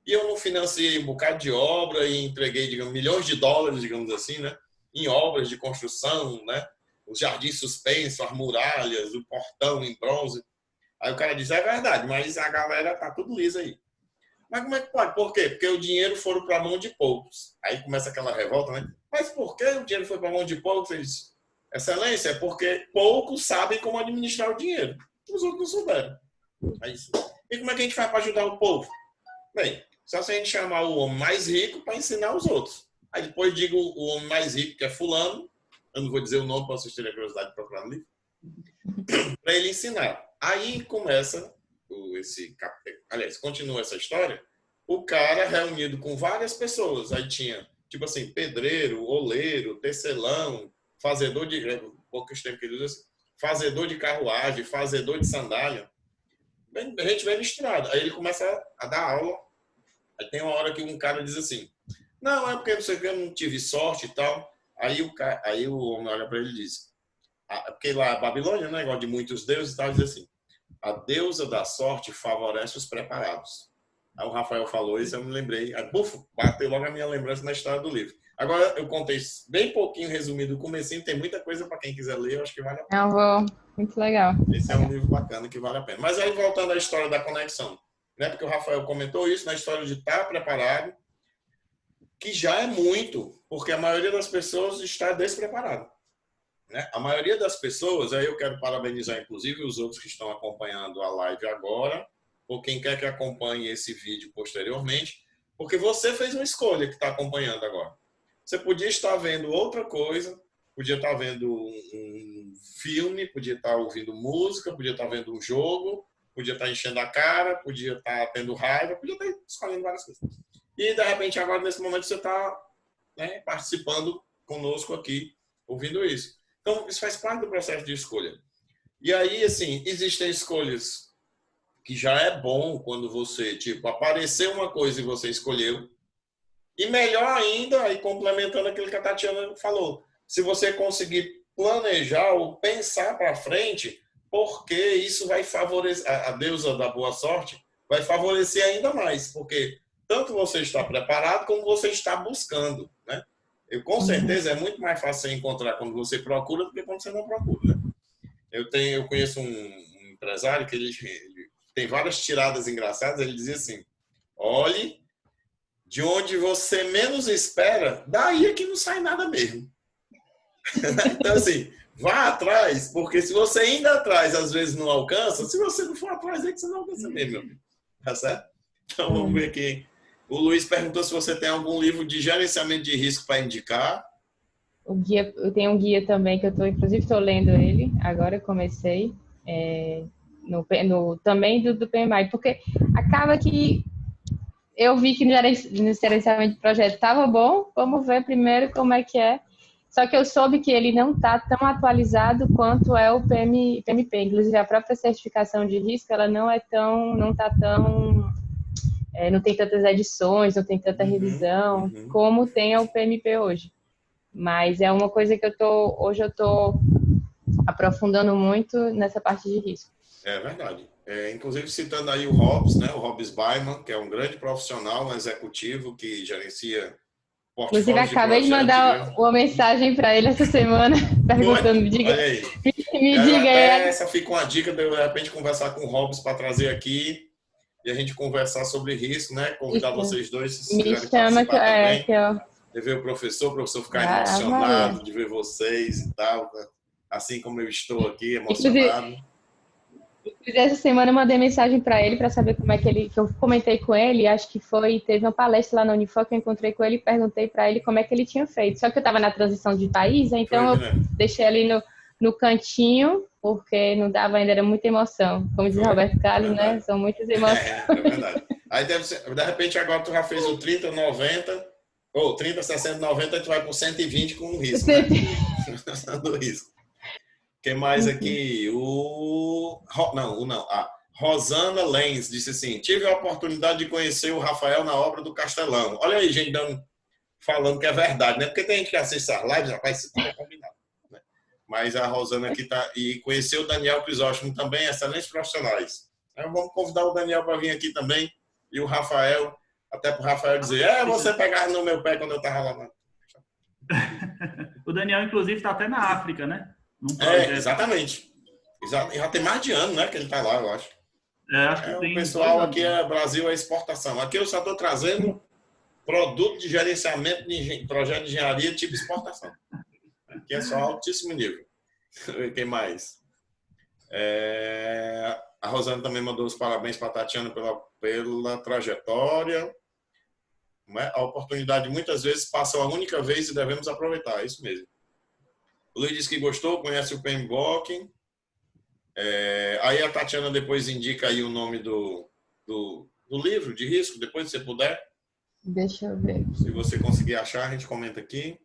e eu não financiei um bocado de obra e entreguei, digamos, milhões de dólares, digamos assim, né? Em obras de construção, né? Os jardins suspensos, as muralhas, o portão em bronze. Aí o cara diz, é verdade, mas a galera tá tudo liso aí. Mas como é que pode? Por quê? Porque o dinheiro foi para a mão de poucos. Aí começa aquela revolta, né? Mas por que o dinheiro foi para a mão de poucos? Eles, Excelência, é porque poucos sabem como administrar o dinheiro. Os outros não souberam. É isso. E como é que a gente faz para ajudar o povo? Bem, só se a gente chamar o homem mais rico para ensinar os outros. Aí depois digo o homem mais rico, que é fulano, eu não vou dizer o nome para vocês terem a curiosidade de procurar no livro, para ele ensinar. Aí começa aliás, continua essa história, o cara reunido com várias pessoas. Aí tinha, tipo assim, pedreiro, oleiro, tecelão, fazedor de... poucos tempos que ele usa assim, fazedor de carruagem, fazedor de sandália. A gente vem misturado. Aí ele começa a dar aula. Aí tem uma hora que um cara diz assim, não, é porque eu não tive sorte e tal. Aí o homem olha para ele e diz, porque lá é Babilônia, né, igual de muitos deuses e tal, diz assim, a deusa da sorte favorece os preparados. Aí o Rafael falou isso, eu me lembrei. Aí, bufo, bateu logo a minha lembrança na história do livro. Agora, eu contei bem pouquinho, resumido, o comecinho. Tem muita coisa para quem quiser ler, eu acho que vale a pena.
Eu vou. Muito legal.
Esse é um livro bacana que vale a pena. Mas aí, voltando à história da conexão, né? Porque o Rafael comentou isso, na história de estar preparado, que já é muito, porque a maioria das pessoas está despreparada. Né? A maioria das pessoas, aí eu quero parabenizar inclusive os outros que estão acompanhando a live agora, ou quem quer que acompanhe esse vídeo posteriormente, porque você fez uma escolha que está acompanhando agora. Você podia estar vendo outra coisa, podia estar vendo um filme, podia estar ouvindo música, podia estar vendo um jogo, podia estar enchendo a cara, podia estar tendo raiva, podia estar escolhendo várias coisas. E, de repente, agora, nesse momento, você está, né, participando conosco aqui, ouvindo isso. Então, isso faz parte do processo de escolha. E aí, assim, existem escolhas que já é bom quando você, tipo, apareceu uma coisa e você escolheu. E melhor ainda, aí complementando aquilo que a Tatiana falou, se você conseguir planejar ou pensar para frente, porque isso vai favorecer, a deusa da boa sorte vai favorecer ainda mais, porque tanto você está preparado como você está buscando, né? Com certeza é muito mais fácil encontrar quando você procura do que quando você não procura, né? Eu conheço um empresário que ele tem várias tiradas engraçadas. Ele dizia assim, olhe de onde você menos espera, daí é que não sai nada mesmo. Então assim, vá atrás, porque se você ainda atrás às vezes não alcança, se você não for atrás é que você não alcança mesmo, meu amigo. Tá certo? Então vamos ver aqui. O Luiz perguntou se você tem algum livro de gerenciamento de risco para indicar.
O guia, eu tenho um guia também que inclusive estou lendo ele, agora eu comecei, também do PMI, porque acaba que eu vi que no gerenciamento de projeto estava bom, vamos ver primeiro como é que é. Só que eu soube que ele não está tão atualizado quanto é o PMP, inclusive a própria certificação de risco, ela não tem tantas edições, não tem tanta revisão como tem o PMP hoje. Mas é uma coisa que hoje eu estou aprofundando muito nessa parte de risco.
É verdade. Inclusive citando aí o Hobbs, né? O Hobbs Baiman, que é um grande profissional, um executivo que gerencia
Inclusive,
portfólios de
acabei de
projetos de
mandar
grande...
uma mensagem para ele essa semana, perguntando,
Foi? Olha aí.
me diga
Até
aí.
essa fica uma dica de eu, de repente, conversar com o Hobbs para trazer aqui e a gente conversar sobre risco, né? Convidar
Isso.
vocês dois, se
Me
quiserem
chama
participar também.
que eu...
De ver o professor ficar
Ah, Maria.
emocionado de ver vocês e tal, assim como eu estou aqui,
Inclusive,
emocionado.
essa semana eu mandei mensagem para ele para saber como é que eu comentei com ele, acho que teve uma palestra lá na Unifor que eu encontrei com ele e perguntei para ele como é que ele tinha feito. Só que eu estava na transição de país, então eu deixei ali no cantinho, porque não dava ainda, era muita emoção. Como diz Roberto Carlos, né? São muitas emoções.
É verdade. Aí de repente agora tu já fez o 30, 90, ou 30, 60, 90, e tu vai com 120 com o risco, né? Do risco. Quem mais aqui? A Rosana Lenz disse assim: tive a oportunidade de conhecer o Rafael na obra do Castelão. Olha aí, gente, falando que é verdade, né? Porque tem gente que assiste as lives, rapaz, isso tudo é combinado. Né? Mas a Rosana aqui tá. E conheceu o Daniel Crisóstomo também, excelentes profissionais. Então, vamos convidar o Daniel para vir aqui também. E o Rafael, até para o Rafael dizer: você pegava no meu pé quando eu estava lá.
O Daniel, inclusive, está até na África, né?
Exatamente. Já tem mais de ano, né, que ele está lá, eu acho.
Acho que tem
o pessoal aqui Brasil é exportação. Aqui eu só estou trazendo produto de gerenciamento de projeto de engenharia tipo exportação. Aqui é só altíssimo nível. Quem mais? A Rosana também mandou os parabéns para a Tatiana pela trajetória. A oportunidade muitas vezes passa uma única vez e devemos aproveitar. É isso mesmo. O Luiz disse que gostou, conhece o PMBOK. Aí a Tatiana depois indica aí o nome do livro de risco, depois se você puder.
Deixa eu ver.
Se você conseguir achar, a gente comenta aqui.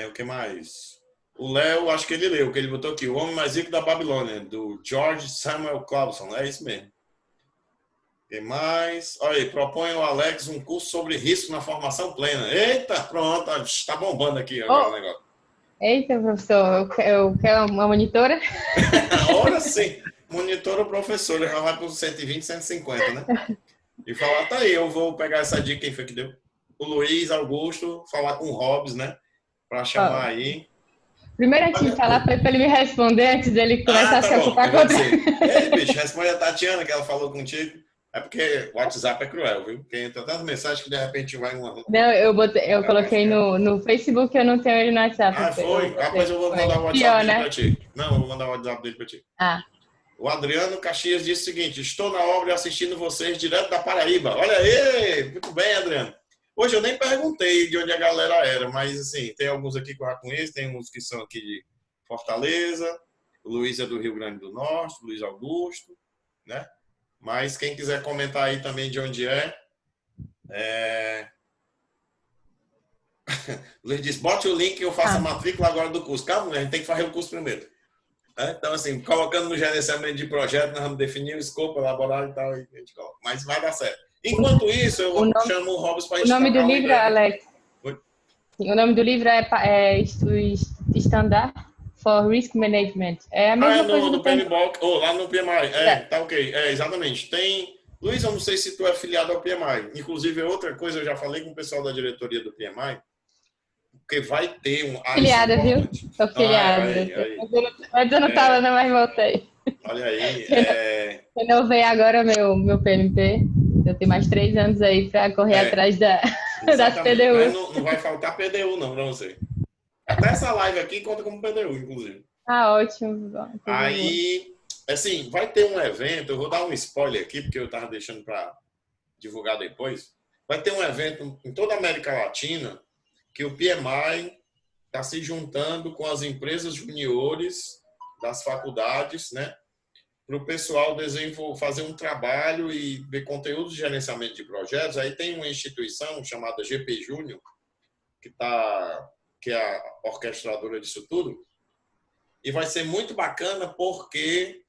O que mais? O Léo, acho que ele leu, que ele botou aqui, O Homem Mais Rico da Babilônia, do George Samuel Clauson. É isso mesmo. O que mais? Olha aí, propõe o Alex um curso sobre risco na formação plena. Eita, pronto, está bombando aqui agora o negócio.
Eita, professor, eu quero uma monitora?
Ora sim, monitora o professor, já vai para os 120, 150, né? E falar, tá aí, eu vou pegar essa dica, quem foi que deu? O Luiz Augusto, falar com o Hobbs, né? Para chamar aí.
Primeiro, antes de falar, para ele me responder, antes dele começar a se ocupar com outra...
Ei, bicho, responde a Tatiana, que ela falou contigo. É porque o WhatsApp é cruel, viu? Porque entra tanta mensagem que de repente vai uma...
Não, eu coloquei no Facebook, eu não tenho ele no WhatsApp.
Ah, foi? Rapaz, eu vou mandar o WhatsApp dele para ti. Não, eu vou mandar o WhatsApp dele para ti. O Adriano Caxias disse o seguinte: estou na obra assistindo vocês direto da Paraíba. Olha aí! Muito bem, Adriano. Hoje eu nem perguntei de onde a galera era, mas assim, tem alguns aqui que eu já conheço, tem uns que são aqui de Fortaleza, o Luiz é do Rio Grande do Norte, o Luiz Augusto, né? Mas quem quiser comentar aí também de onde o Luiz disse, bote o link que eu faço a matrícula agora do curso. Calma, a gente tem que fazer o curso primeiro. Então, assim, colocando no gerenciamento de projeto, nós vamos definir o escopo, elaborar e tal, e a gente coloca. Mas vai dar certo. Enquanto isso, eu chamo o Hobbs para a gente
O nome do livro, Alex?
Oi?
O nome do livro é Standard for Risk Management. É a mesma coisa
do PMBOK, lá no PMI. Tá ok. Exatamente. Tem... Luiz, eu não sei se tu é afiliado ao PMI. Inclusive, outra coisa, eu já falei com o pessoal da diretoria do PMI, porque vai ter um...
Filiada, viu? Tô filiada. Antes eu não estava, não, mas voltei.
Olha aí.
Renovei agora meu PMP. Eu tenho mais 3 anos aí para correr atrás das PDU.
Mas não vai faltar PDU, não, para você. Até essa live aqui conta como PDU, inclusive.
Ótimo.
Aí, assim, vai ter um evento, eu vou dar um spoiler aqui, porque eu estava deixando para divulgar depois. Vai ter um evento em toda a América Latina que o PMI está se juntando com as empresas juniores das faculdades, né? Para o pessoal fazer um trabalho e ver conteúdos de gerenciamento de projetos. Aí tem uma instituição chamada GP Júnior, que é a orquestradora disso tudo. E vai ser muito bacana porque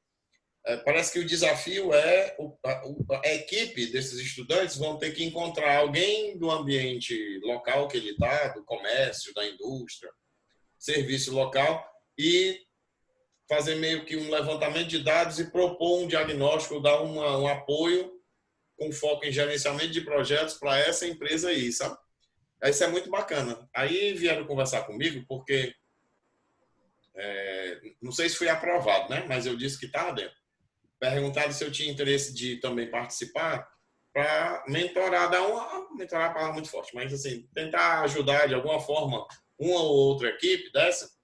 parece que o desafio a equipe desses estudantes vão ter que encontrar alguém do ambiente local que ele está, do comércio, da indústria, serviço local, e fazer meio que um levantamento de dados e propor um diagnóstico, dar um apoio com foco em gerenciamento de projetos para essa empresa aí, sabe? Isso é muito bacana. Aí vieram conversar comigo porque, não sei se foi aprovado, né? Mas eu disse que estava dentro. Perguntaram se eu tinha interesse de também participar para mentorar, mentorar é uma palavra muito forte, mas assim, tentar ajudar de alguma forma uma ou outra equipe dessa,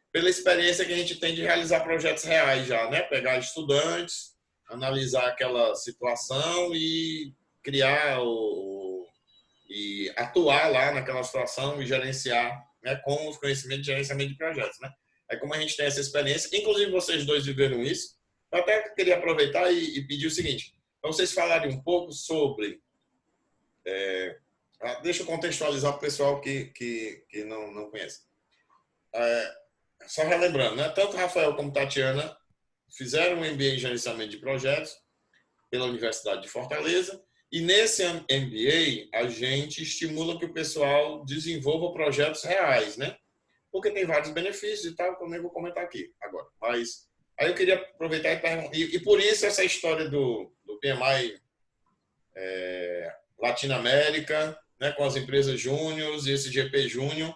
pela experiência que a gente tem de realizar projetos reais já, né? Pegar estudantes, analisar aquela situação e criar e atuar lá naquela situação e gerenciar, né? Com os conhecimentos de gerenciamento de projetos, né? Aí como a gente tem essa experiência, inclusive vocês dois viveram isso, eu até queria aproveitar e pedir o seguinte, para vocês falarem um pouco sobre... deixa eu contextualizar para o pessoal que não conhece. Só relembrando, né? Tanto Rafael como Tatiana fizeram um MBA em gerenciamento de projetos pela Universidade de Fortaleza e nesse MBA a gente estimula que o pessoal desenvolva projetos reais, né? Porque tem vários benefícios e tal, que eu nem vou comentar aqui agora. Mas aí eu queria aproveitar e perguntar, e por isso essa história do PMI Latinoamérica, né? Com as empresas júniores e esse GP Júnior.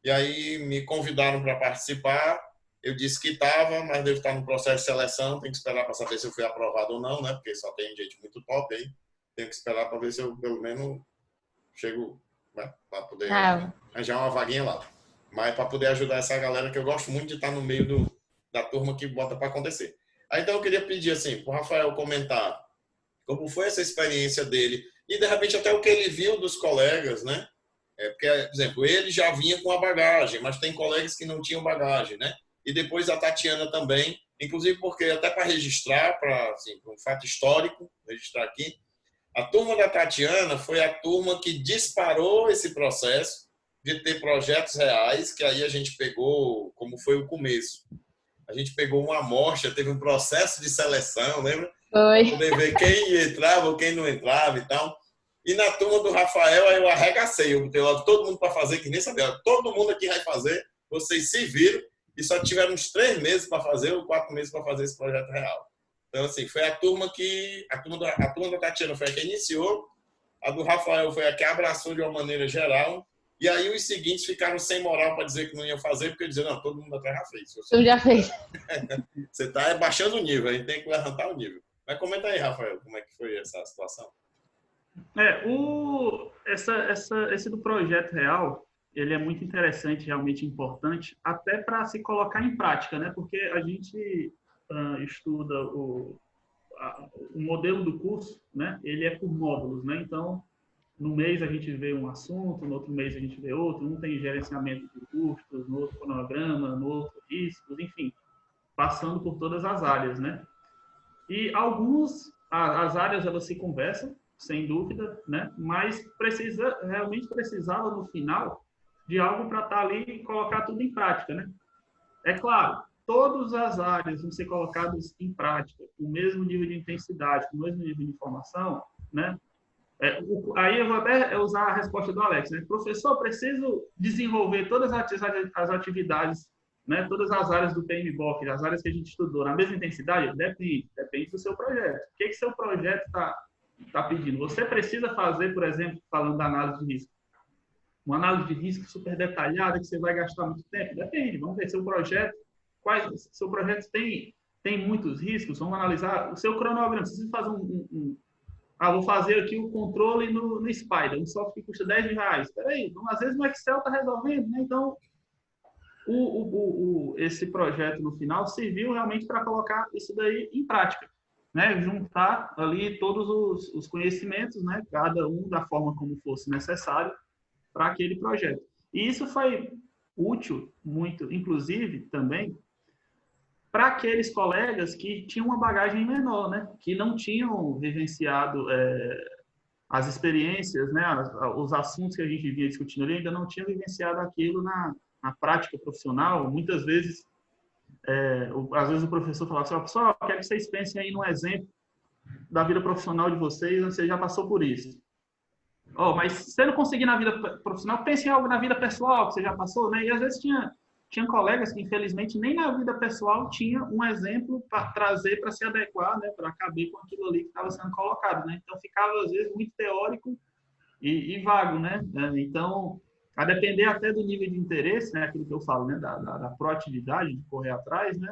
E aí me convidaram para participar. Eu disse que estava, mas devo estar no processo de seleção. Tem que esperar para saber se eu fui aprovado ou não, né? Porque só tem gente muito top aí. Tenho que esperar para ver se eu, pelo menos, chego, né? Para poder arranjar uma vaguinha lá. Mas para poder ajudar essa galera, que eu gosto muito de estar no meio da turma que bota para acontecer. Aí, então, eu queria pedir assim, para o Rafael comentar como foi essa experiência dele e, de repente, até o que ele viu dos colegas, né? Porque, por exemplo, ele já vinha com a bagagem, mas tem colegas que não tinham bagagem, né? E depois a Tatiana também, inclusive porque até para registrar, para um fato histórico, registrar aqui, a turma da Tatiana foi a turma que disparou esse processo de ter projetos reais, que aí a gente pegou, como foi o começo. A gente pegou uma amostra, teve um processo de seleção, lembra?
Foi.
Para poder ver quem entrava ou quem não entrava e tal. E na turma do Rafael, aí eu arregacei. Eu botei logo todo mundo para fazer, que nem sabia. Todo mundo aqui vai fazer, vocês se viram, e só tiveram uns 3 meses para fazer, ou 4 meses para fazer esse projeto real. Então, assim, foi a turma da Tatiana foi a que iniciou, a do Rafael foi a que abraçou de uma maneira geral, e aí os seguintes ficaram sem moral para dizer que não iam fazer, porque diziam, não, todo mundo até já fez.
Tu já fez.
Você está baixando o nível, a gente tem que levantar o nível. Mas comenta aí, Rafael, como é que foi essa situação?
Esse do projeto real, ele é muito interessante, realmente importante, até para se colocar em prática, né? Porque a gente estuda o modelo do curso, né? Ele é por módulos, né? Então, no mês a gente vê um assunto, no outro mês a gente vê outro, um tem gerenciamento de custos, no outro cronograma, no outro riscos, enfim, passando por todas as áreas, né? E as áreas elas se conversam, sem dúvida, né? Mas realmente precisava no final de algo para estar ali e colocar tudo em prática, né? É claro, todas as áreas vão ser colocadas em prática, com o mesmo nível de intensidade, com o mesmo nível de informação, né? Aí eu vou até usar a resposta do Alex, né? Professor, preciso desenvolver todas as atividades, né? Todas as áreas do PMBOK, as áreas que a gente estudou, na mesma intensidade? Depende do seu projeto. O que seu projeto está pedindo? Você precisa fazer, por exemplo, falando da análise de risco, uma análise de risco super detalhada que você vai gastar muito tempo? Depende. Vamos ver seu projeto tem muitos riscos. Vamos analisar o seu cronograma. Você precisa fazer vou fazer aqui o controle no Spider, um software que custa R$10.000. Espera aí, às vezes no Excel está resolvendo, né? Então, esse projeto no final serviu realmente para colocar isso daí em prática, né? Juntar ali todos os conhecimentos, né? Cada um da forma como fosse necessário para aquele projeto. E isso foi útil muito, inclusive, também, para aqueles colegas que tinham uma bagagem menor, né? Que não tinham vivenciado as experiências, né? Os assuntos que a gente vinha discutindo ali, ainda não tinham vivenciado aquilo na prática profissional. Muitas vezes, às vezes o professor falava assim, pessoal, quero que vocês pensem aí num exemplo da vida profissional de vocês, você já passou por isso. Mas se você não conseguir na vida profissional, pense em algo na vida pessoal que você já passou, né? E às vezes tinha tinha colegas que, infelizmente, nem na vida pessoal tinha um exemplo para trazer, para se adequar, né, para caber com aquilo ali que estava sendo colocado, né? Então, ficava, às vezes, muito teórico e vago, né? Então, a depender até do nível de interesse, né, aquilo que eu falo, né, da proatividade, de correr atrás, né,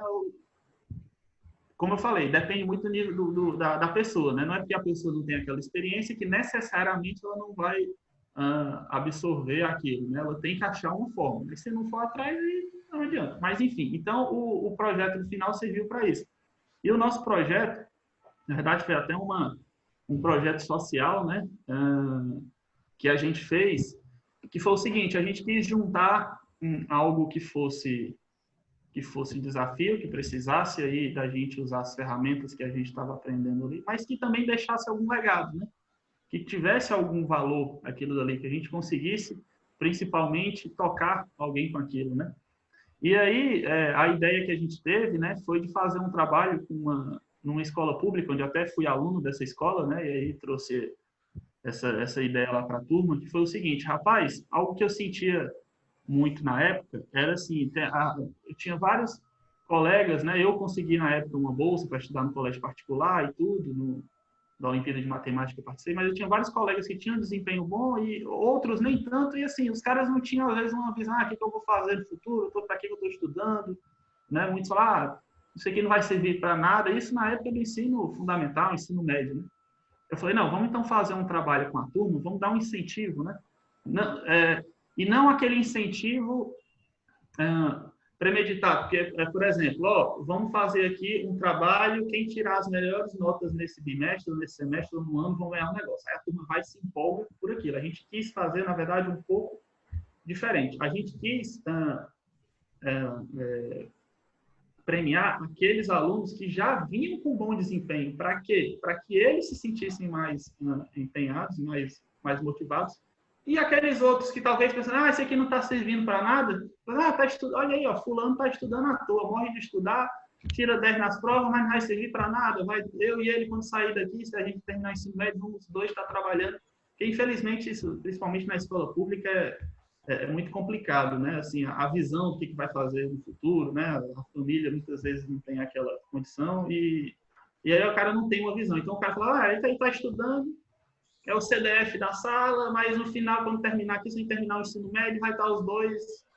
como eu falei, depende muito do nível da pessoa, né? Não é porque a pessoa não tem aquela experiência que necessariamente ela não vai absorver aquilo, né? Ela tem que achar uma forma. E se não for atrás, não adianta. Mas, enfim, então o projeto no final serviu para isso. E o nosso projeto, na verdade, foi até um projeto social, né? Que a gente fez, que foi o seguinte: a gente quis juntar algo que fosse desafio, que precisasse aí da gente usar as ferramentas que a gente estava aprendendo ali, mas que também deixasse algum legado, né? Que tivesse algum valor aquilo dali, que a gente conseguisse, principalmente, tocar alguém com aquilo, né? E aí, a ideia que a gente teve, né, foi de fazer um trabalho numa escola pública, onde eu até fui aluno dessa escola, né, e aí trouxe essa ideia lá para a turma, que foi o seguinte: rapaz, algo que eu sentia muito na época era assim, eu tinha vários colegas, né? Eu consegui na época uma bolsa para estudar no colégio particular e tudo, na Olimpíada de Matemática eu participei, mas eu tinha vários colegas que tinham desempenho bom e outros nem tanto, e assim, os caras não tinham às vezes uma visão: o que eu vou fazer no futuro, para que eu estou estudando, né? Muitos falam: isso aqui não vai servir para nada. Isso na época do ensino fundamental, ensino médio, né? Eu falei: não, vamos então fazer um trabalho com a turma, vamos dar um incentivo, né? Não, e não aquele incentivo premeditado, porque, por exemplo, vamos fazer aqui um trabalho, quem tirar as melhores notas nesse bimestre, ou nesse semestre, ou no ano, vão ganhar um negócio. Aí a turma vai e se empolga por aquilo. A gente quis fazer, na verdade, um pouco diferente. A gente quis premiar aqueles alunos que já vinham com bom desempenho. Para quê? Para que eles se sentissem mais empenhados, mais motivados. E aqueles outros que talvez pensam: esse aqui não está servindo para nada. Olha aí, fulano está estudando à toa, morre de estudar, tira 10 nas provas, mas não vai servir para nada. Eu e ele, quando sair daqui, se a gente terminar o ensino médio, vamos os dois estar trabalhando. Porque, infelizmente, isso, principalmente na escola pública, é muito complicado, né? Assim, a visão do que vai fazer no futuro, né? A família muitas vezes não tem aquela condição e aí o cara não tem uma visão. Então o cara fala: ele está estudando, é o CDF da sala, mas no final, quando terminar aqui, sem terminar o ensino médio, vai estar os dois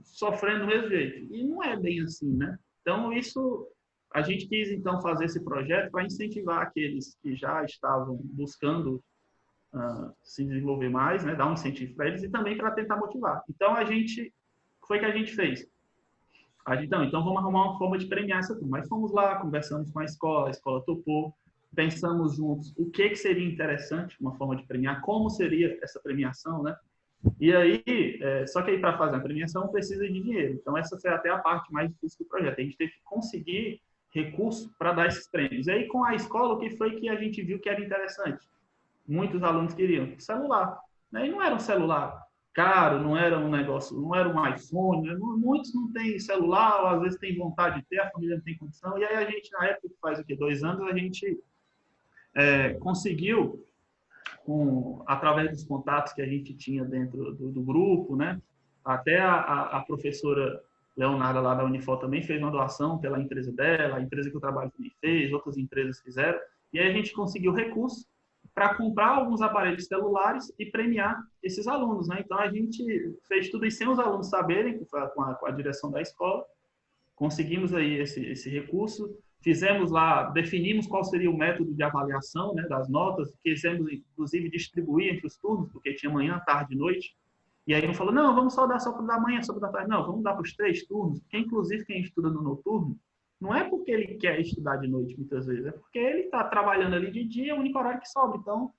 sofrendo do mesmo jeito. E não é bem assim, né? Então a gente quis então fazer esse projeto para incentivar aqueles que já estavam buscando se desenvolver mais, né, dar um incentivo para eles e também para tentar motivar. Então, o que foi que a gente fez? Então, vamos arrumar uma forma de premiar essa turma. Mas fomos lá, conversamos com a escola topou, pensamos juntos o que seria interessante, uma forma de premiar, como seria essa premiação, né? E aí, só que aí para fazer a premiação precisa de dinheiro. Então, essa foi até a parte mais difícil do projeto. A gente teve que conseguir recursos para dar esses prêmios. E aí, com a escola, o que foi que a gente viu que era interessante? Muitos alunos queriam celular, né? E não era um celular caro, não era um negócio, não era um iPhone, né? Muitos não têm celular, ou às vezes têm vontade de ter, a família não tem condição. E aí a gente, na época, que faz 2 anos, a gente conseguiu, através dos contatos que a gente tinha dentro do grupo, né? Até a professora Leonardo lá da Unifor também fez uma doação pela empresa dela, a empresa que eu trabalho também fez, outras empresas fizeram, e aí a gente conseguiu recursos para comprar alguns aparelhos celulares e premiar esses alunos, né? Então, a gente fez tudo isso sem os alunos saberem, com a direção da escola, conseguimos aí esse recurso, fizemos lá, definimos qual seria o método de avaliação, né, das notas, quisemos, inclusive, distribuir entre os turnos, porque tinha manhã, tarde e noite, e aí não falou: não, vamos só dar da manhã, só da tarde, não, vamos dar para os 3 turnos, porque, inclusive, quem estuda no noturno, não é porque ele quer estudar de noite, muitas vezes, é porque ele está trabalhando ali de dia, é o único horário que sobra. Então,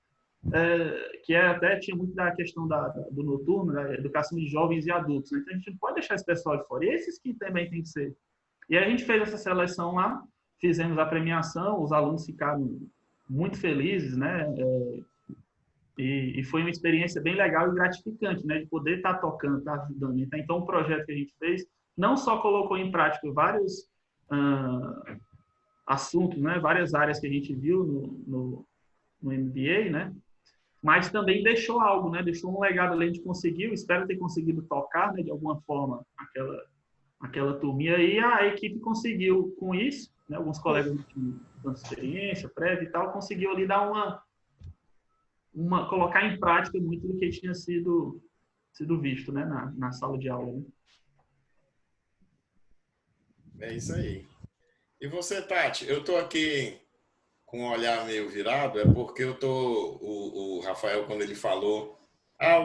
até tinha muito da questão do noturno, da educação de jovens e adultos, né? Então, a gente não pode deixar esse pessoal de fora. E esses que também tem que ser. E aí a gente fez essa seleção lá, fizemos a premiação, os alunos ficaram muito felizes, né? E foi uma experiência bem legal e gratificante, né? De poder estar tocando, estar ajudando. Então, o projeto que a gente fez não só colocou em prática vários assuntos, né? Várias áreas que a gente viu no MBA, né? mas também deixou algo, né? Deixou um legado ali, a gente conseguiu, espero ter conseguido tocar, né, de alguma forma, aquela turminha, e a equipe conseguiu com isso, né, alguns colegas com experiência prévia e tal, conseguiu ali dar colocar em prática muito do que tinha sido visto, né, na sala de aula. Né?
É isso aí. E você, Tati? Eu tô aqui com um olhar meio virado, é porque o Rafael, quando ele falou,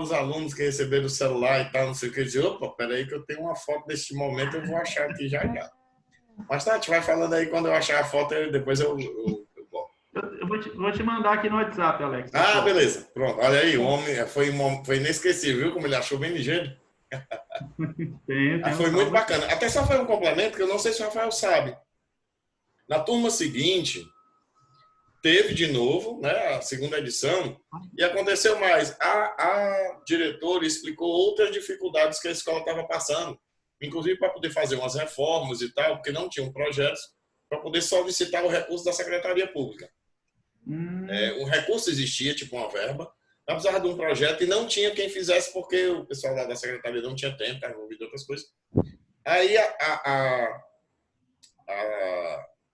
os alunos que receberam o celular e tal, não sei o que, eu disse, opa, peraí que eu tenho uma foto deste momento, eu vou achar aqui já já. Mas, Tati, vai falando aí, quando eu achar a foto, depois eu volto.
Eu vou te mandar aqui no WhatsApp, Alex.
Beleza. Pronto. Olha aí, o homem foi inesquecível, viu? Como ele achou bem ligeiro. Foi muito bacana. Até só foi um complemento que eu não sei se o Rafael sabe. Na turma seguinte, teve de novo, né, a segunda edição, e aconteceu mais. A diretora explicou outras dificuldades que a escola estava passando, inclusive para poder fazer umas reformas e tal, porque não tinham projetos, para poder solicitar o recurso da Secretaria Pública. O recurso existia, tipo uma verba, mas precisava de um projeto e não tinha quem fizesse, porque o pessoal lá da Secretaria não tinha tempo, estava envolvido em outras coisas. Aí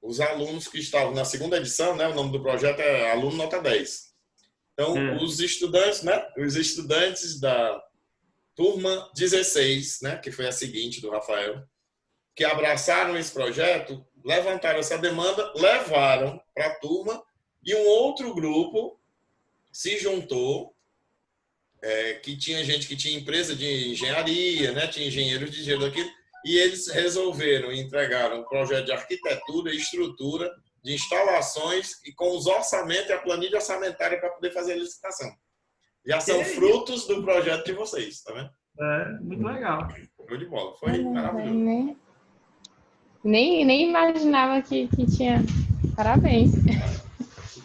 os alunos que estavam na segunda edição, né, o nome do projeto é Aluno Nota 10. Então, os estudantes, né, da turma 16, né, que foi a seguinte do Rafael, que abraçaram esse projeto, levantaram essa demanda, levaram para a turma e um outro grupo se juntou, que tinha gente que tinha empresa de engenharia, né, tinha engenheiros de engenheiro daquilo, e eles resolveram e entregaram um projeto de arquitetura e estrutura de instalações e com os orçamentos e a planilha orçamentária para poder fazer a licitação. Já são frutos do projeto de vocês, tá vendo?
Muito legal.
Show de bola. Foi maravilhoso.
Nem imaginava que tinha. Parabéns.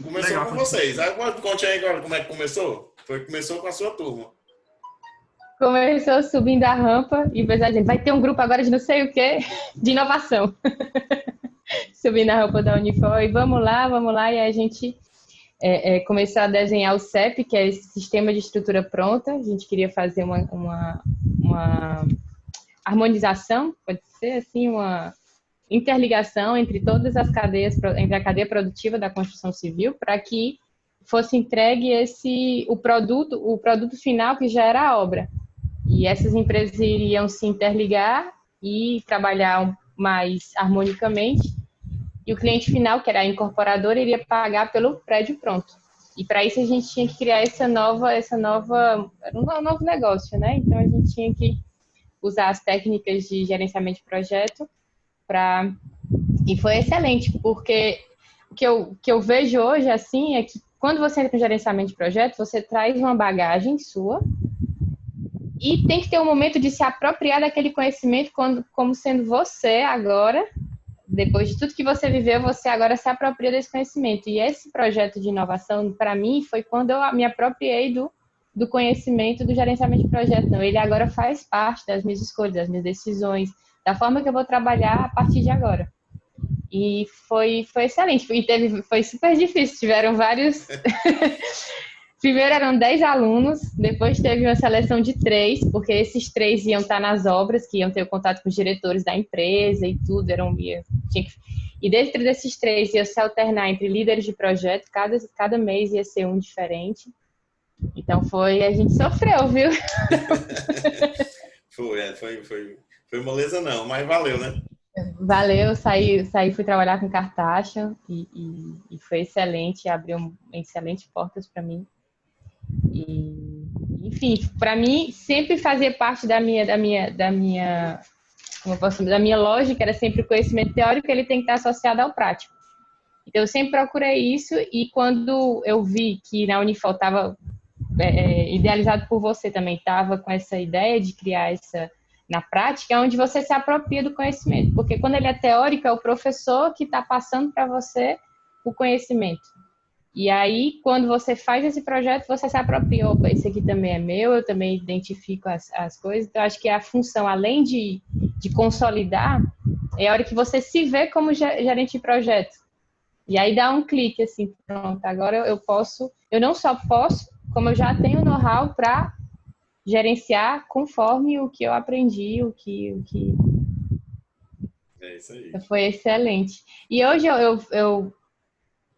Começou legal, com vocês. Conte aí agora como é que começou. Começou com a sua turma.
Começou subindo a rampa e o pessoal dizendo, vai ter um grupo agora de não sei o quê, de inovação. Subindo a rampa da Unifor e vamos lá. E aí a gente começou a desenhar o CEP, que é esse Sistema de Estrutura Pronta. A gente queria fazer uma harmonização, pode ser assim, uma interligação entre todas as cadeias, entre a cadeia produtiva da construção civil, para que fosse entregue o produto final que já era a obra. E essas empresas iriam se interligar e trabalhar mais harmonicamente. E o cliente final, que era a incorporadora, iria pagar pelo prédio pronto. E para isso a gente tinha que criar era um novo negócio, né? Então a gente tinha que usar as técnicas de gerenciamento de projeto e foi excelente, porque o que eu vejo hoje assim é que quando você entra no gerenciamento de projeto, você traz uma bagagem sua e tem que ter um momento de se apropriar daquele conhecimento como sendo você agora, depois de tudo que você viveu, você agora se apropria desse conhecimento. E esse projeto de inovação, para mim, foi quando eu me apropriei do conhecimento do gerenciamento de projeto. Não, ele agora faz parte das minhas escolhas, das minhas decisões, da forma que eu vou trabalhar a partir de agora. E foi excelente. Foi super difícil. Tiveram vários... Primeiro eram 10 alunos, depois teve uma seleção de 3, porque esses 3 iam estar nas obras, que iam ter o contato com os diretores da empresa e tudo. E dentro desses 3 ia se alternar entre líderes de projeto, cada mês ia ser um diferente. Então a gente sofreu, viu?
Foi moleza não, mas valeu, né?
Valeu, fui trabalhar com Cartaxa e foi excelente, abriu excelentes portas para mim. E, enfim, para mim sempre fazia parte da minha lógica, era sempre o conhecimento teórico, ele tem que estar associado ao prático. Então eu sempre procurei isso e quando eu vi que na Unifor estava idealizado por você também, estava com essa ideia de criar na prática, é onde você se apropria do conhecimento, porque quando ele é teórico, é o professor que está passando para você o conhecimento. E aí, quando você faz esse projeto, você se apropria, opa, esse aqui também é meu, eu também identifico as coisas. Então, acho que a função, além de consolidar, é a hora que você se vê como gerente de projeto. E aí dá um clique, assim, pronto, agora eu não só posso, como eu já tenho know-how para gerenciar conforme o que eu aprendi, o que
É isso aí.
foi excelente. E hoje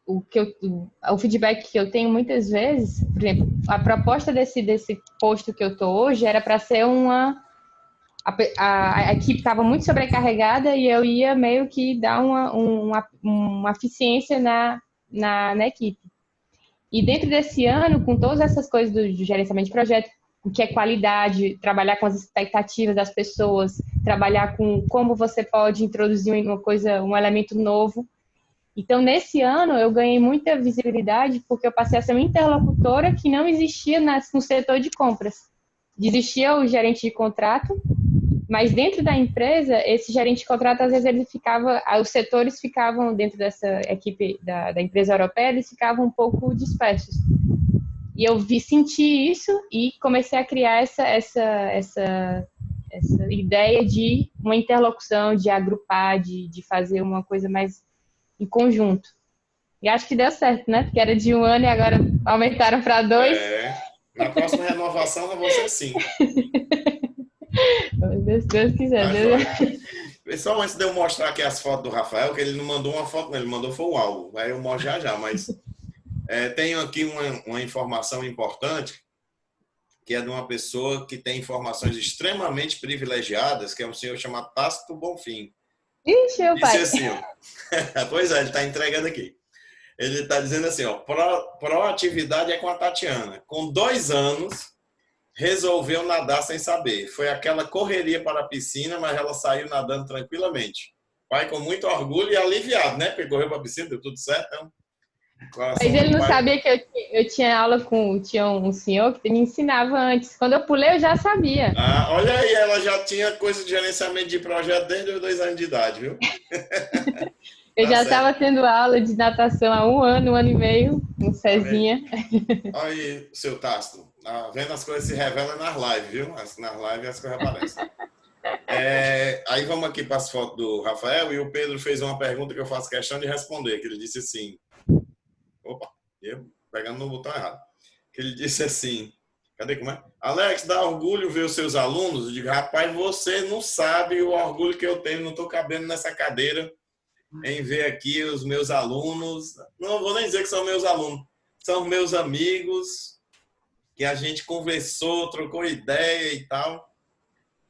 o feedback que eu tenho muitas vezes, por exemplo, a proposta desse posto que eu estou hoje era para ser a equipe estava muito sobrecarregada e eu ia meio que dar uma eficiência na equipe. E dentro desse ano, com todas essas coisas do gerenciamento de projeto, o que é qualidade, trabalhar com as expectativas das pessoas, trabalhar com como você pode introduzir um elemento novo. Então, nesse ano, eu ganhei muita visibilidade porque eu passei a ser uma interlocutora que não existia no setor de compras. Existia o gerente de contrato, mas dentro da empresa, esse gerente de contrato, às vezes, os setores ficavam, dentro dessa equipe da empresa europeia, eles ficavam um pouco dispersos. E eu senti isso e comecei a criar essa ideia de uma interlocução, de agrupar, de fazer uma coisa mais em conjunto. E acho que deu certo, né? Porque era de 1 ano e agora aumentaram para 2.
Na próxima renovação vai ser 5.
Deus quiser.
Pessoal, antes de eu mostrar aqui as fotos do Rafael, que ele não mandou uma foto, ele mandou foi um álbum. Aí eu mostro já, mas tenho aqui uma informação importante, que é de uma pessoa que tem informações extremamente privilegiadas, que é um senhor chamado Tácito Bonfim.
Ixi, meu pai.
Disse assim, ó, pois é, ele está entregando aqui. Ele está dizendo assim, ó, proatividade é com a Tatiana. Com 2 anos, resolveu nadar sem saber. Foi aquela correria para a piscina, mas ela saiu nadando tranquilamente. Pai com muito orgulho e aliviado, né? Porque correu para a piscina, deu tudo certo. Então,
mas ele não sabia que eu tinha aula tinha um senhor que me ensinava antes. Quando eu pulei, eu já sabia.
Olha aí, ela já tinha coisa de gerenciamento de projeto desde os 2 anos de idade, viu?
Eu já estava tendo aula de natação há 1 ano, 1 ano e meio, com Cezinha.
Olha aí, seu Tácito. Vendo as coisas se revelam nas lives, viu? Nas lives as coisas aparecem. Aí vamos aqui para as fotos do Rafael, e o Pedro fez uma pergunta que eu faço questão de responder, que ele disse assim, opa, eu pegando no botão errado, que ele disse assim, cadê como é? Alex, dá orgulho ver os seus alunos? Eu digo, rapaz, você não sabe o orgulho que eu tenho, não estou cabendo nessa cadeira em ver aqui os meus alunos, não vou nem dizer que são meus alunos, são meus amigos, que a gente conversou, trocou ideia e tal.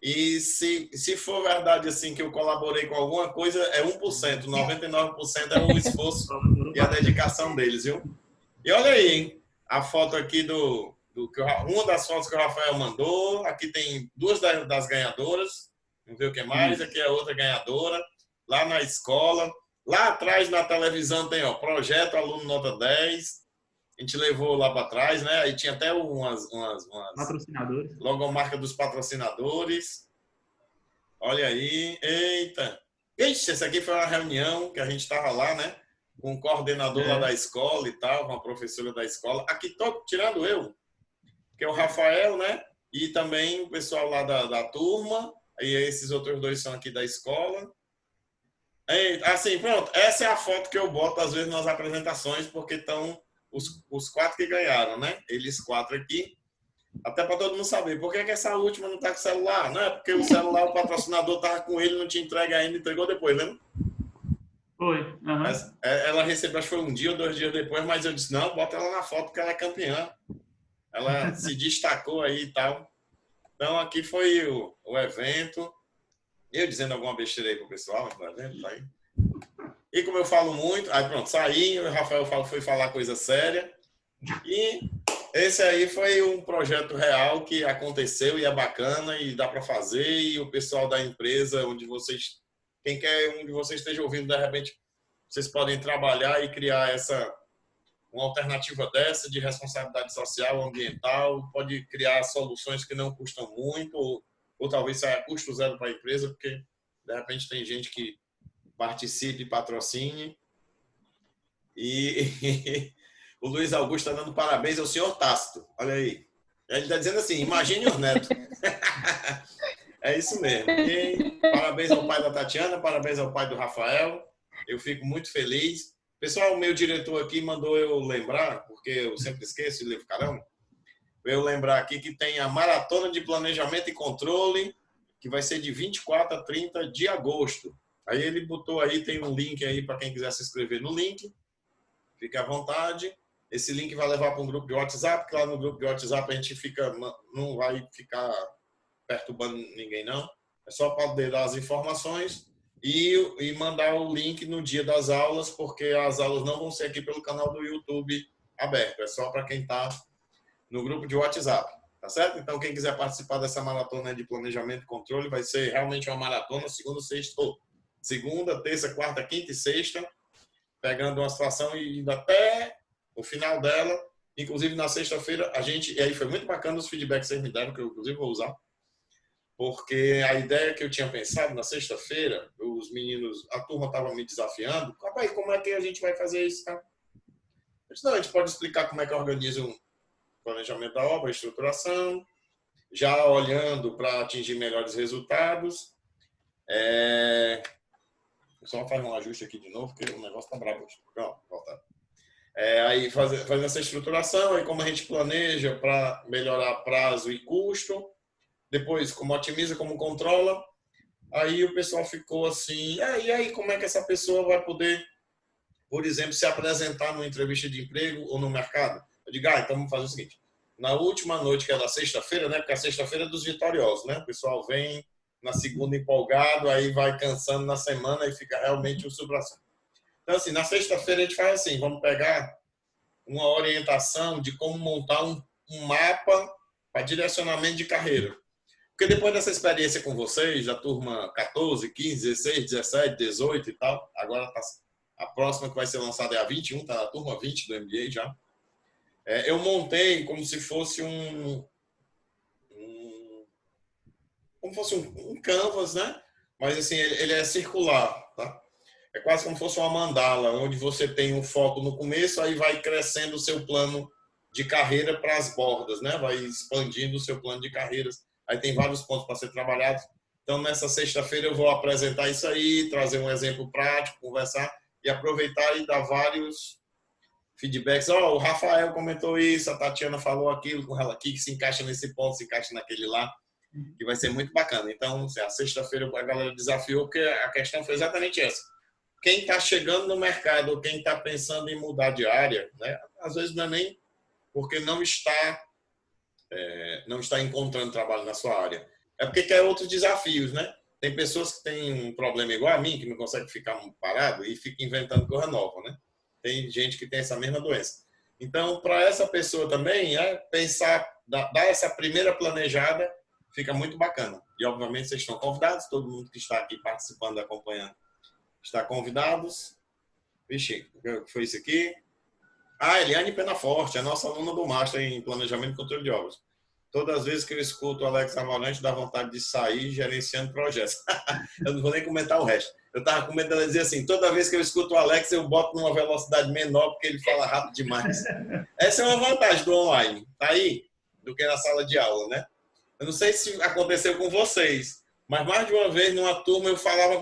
E se for verdade assim que eu colaborei com alguma coisa, é 1%, 99% é o esforço e a dedicação deles, viu? E olha aí, hein? A foto aqui uma das fotos que o Rafael mandou, aqui tem 2 das ganhadoras, vamos ver o que mais, aqui é outra ganhadora, lá na escola, lá atrás na televisão tem, ó, projeto aluno nota 10, a gente levou lá para trás, né? Aí tinha até umas
patrocinadores.
Logomarca dos patrocinadores. Olha aí. Eita. Ixi, essa aqui foi uma reunião que a gente estava lá, né? Com o coordenador lá da escola e tal, com a professora da escola. Aqui, tirando eu, que é o Rafael, né? E também o pessoal lá da turma. E esses outros 2 são aqui da escola. Assim, pronto. Essa é a foto que eu boto, às vezes, nas apresentações, porque estão os 4 que ganharam, né? Eles 4 aqui. Até para todo mundo saber. Por que essa última não está com o celular? Não é porque o celular, o patrocinador estava com ele, não te entrega ainda, entregou depois, lembra?
Foi. Uhum.
Ela recebeu, acho que foi 1 dia ou 2 dias depois, mas eu disse, não, bota ela na foto porque ela é campeã. Ela se destacou aí e tal. Então, aqui foi o evento. Eu dizendo alguma besteira aí pro pessoal, tá vendo? Tá aí. E como eu falo muito, aí pronto, saí, o Rafael foi falar coisa séria. E esse aí foi um projeto real que aconteceu e é bacana e dá para fazer. E o pessoal da empresa, quem quer onde vocês esteja ouvindo, de repente, vocês podem trabalhar e criar uma alternativa dessa de responsabilidade social, ambiental, pode criar soluções que não custam muito, ou talvez saia custo zero para a empresa, porque de repente tem gente que participe e patrocine. E o Luiz Augusto está dando parabéns ao senhor Tácito. Olha aí. Ele está dizendo assim, imagine os netos. É isso mesmo. E parabéns ao pai da Tatiana, parabéns ao pai do Rafael. Eu fico muito feliz. Pessoal, o meu diretor aqui mandou eu lembrar, porque eu sempre esqueço e levo caramba. eu lembrar aqui que tem a Maratona de Planejamento e Controle, que vai ser de 24 a 30 de agosto. Aí ele botou aí, tem um link aí para quem quiser se inscrever no link. Fique à vontade. Esse link vai levar para um grupo de WhatsApp, que lá no grupo de WhatsApp a gente não vai ficar perturbando ninguém, não. É só para poder dar as informações e mandar o link no dia das aulas, porque as aulas não vão ser aqui pelo canal do YouTube aberto. É só para quem está no grupo de WhatsApp. Tá certo? Então, quem quiser participar dessa maratona de planejamento e controle, vai ser realmente uma maratona, segunda, terça, quarta, quinta e sexta, pegando uma situação e indo até o final dela. Inclusive, na sexta-feira, e aí foi muito bacana os feedbacks que vocês me deram, que eu, inclusive, vou usar, porque a ideia que eu tinha pensado na sexta-feira, os meninos, a turma estava me desafiando, papai, como é que a gente vai fazer isso? Tá? Eu disse, não, a gente pode explicar como é que organiza um planejamento da obra, estruturação, já olhando para atingir melhores resultados. Só fazer um ajuste aqui de novo, porque o negócio está bravo hoje. Pronto, voltar. Aí fazer essa estruturação, aí como a gente planeja para melhorar prazo e custo, depois como otimiza, como controla. Aí o pessoal ficou assim, e aí como é que essa pessoa vai poder, por exemplo, se apresentar numa entrevista de emprego ou no mercado? Eu digo, então vamos fazer o seguinte, na última noite, que é da sexta-feira, né? Porque a sexta-feira é dos vitoriosos, né? O pessoal vem na segunda empolgado, aí vai cansando na semana e fica realmente o supra-sumo. Então, assim, na sexta-feira a gente faz assim, vamos pegar uma orientação de como montar um mapa para direcionamento de carreira. Porque depois dessa experiência com vocês, da turma 14, 15, 16, 17, 18 e tal, agora a próxima que vai ser lançada é a 21, está na turma 20 do MBA já. Eu montei como se fosse um canvas, né? Mas assim, ele é circular, tá? É quase como se fosse uma mandala, onde você tem um foco no começo, aí vai crescendo o seu plano de carreira para as bordas, né? Vai expandindo o seu plano de carreiras. Aí tem vários pontos para ser trabalhados. Então, nessa sexta-feira eu vou apresentar isso aí, trazer um exemplo prático, conversar e aproveitar e dar vários feedbacks. O Rafael comentou isso, a Tatiana falou aquilo com ela aqui, que se encaixa nesse ponto, se encaixa naquele lá, que vai ser muito bacana. Então, a sexta-feira a galera desafiou, porque a questão foi exatamente essa. Quem está chegando no mercado, ou quem está pensando em mudar de área, né? Às vezes não é nem porque não está encontrando trabalho na sua área. É porque quer outros desafios, né? Tem pessoas que têm um problema igual a mim, que não consegue ficar parado e fica inventando coisa nova, né? Tem gente que tem essa mesma doença. Então, para essa pessoa também, pensar, dar essa primeira planejada, fica muito bacana. E, obviamente, vocês estão convidados, todo mundo que está aqui participando, acompanhando, está convidados. Vixe, o que foi isso aqui? Eliane Penaforte, a nossa aluna do Master em Planejamento e Controle de Obras. Todas as vezes que eu escuto o Alex Avalante, dá vontade de sair gerenciando projetos. Eu não vou nem comentar o resto. Eu estava com medo dela dizer assim, toda vez que eu escuto o Alex, eu boto numa velocidade menor, porque ele fala rápido demais. Essa é uma vantagem do online, tá aí, do que na sala de aula, né? Eu não sei se aconteceu com vocês, mas mais de uma vez, numa turma, eu falava,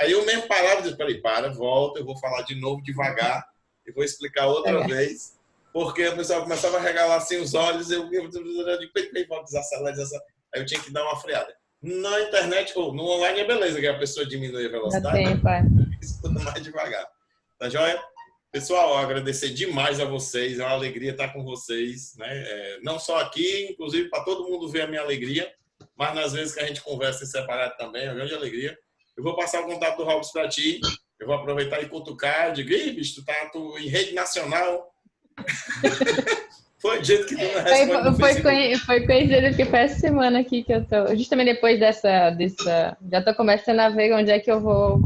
aí eu mesmo parava e dizia, peraí, volta, eu vou falar de novo, devagar, e vou explicar outra vez, porque o pessoal começava a regalar assim os olhos, eu desacelerar, aí eu tinha que dar uma freada. Na internet, ou no online é beleza, que a pessoa diminui a velocidade, escuta mais devagar. Tá joia? Pessoal, agradecer demais a vocês, é uma alegria estar com vocês, né? Não só aqui, inclusive para todo mundo ver a minha alegria, mas nas vezes que a gente conversa em separado também, é uma grande alegria. Eu vou passar o contato do Robson para ti, eu vou aproveitar e cutucar, digo, bicho, tu em rede nacional. Foi do jeito que tu não responde.
Foi coincidido, porque foi essa semana aqui que eu tô, justamente depois dessa já tô começando a ver onde é que eu vou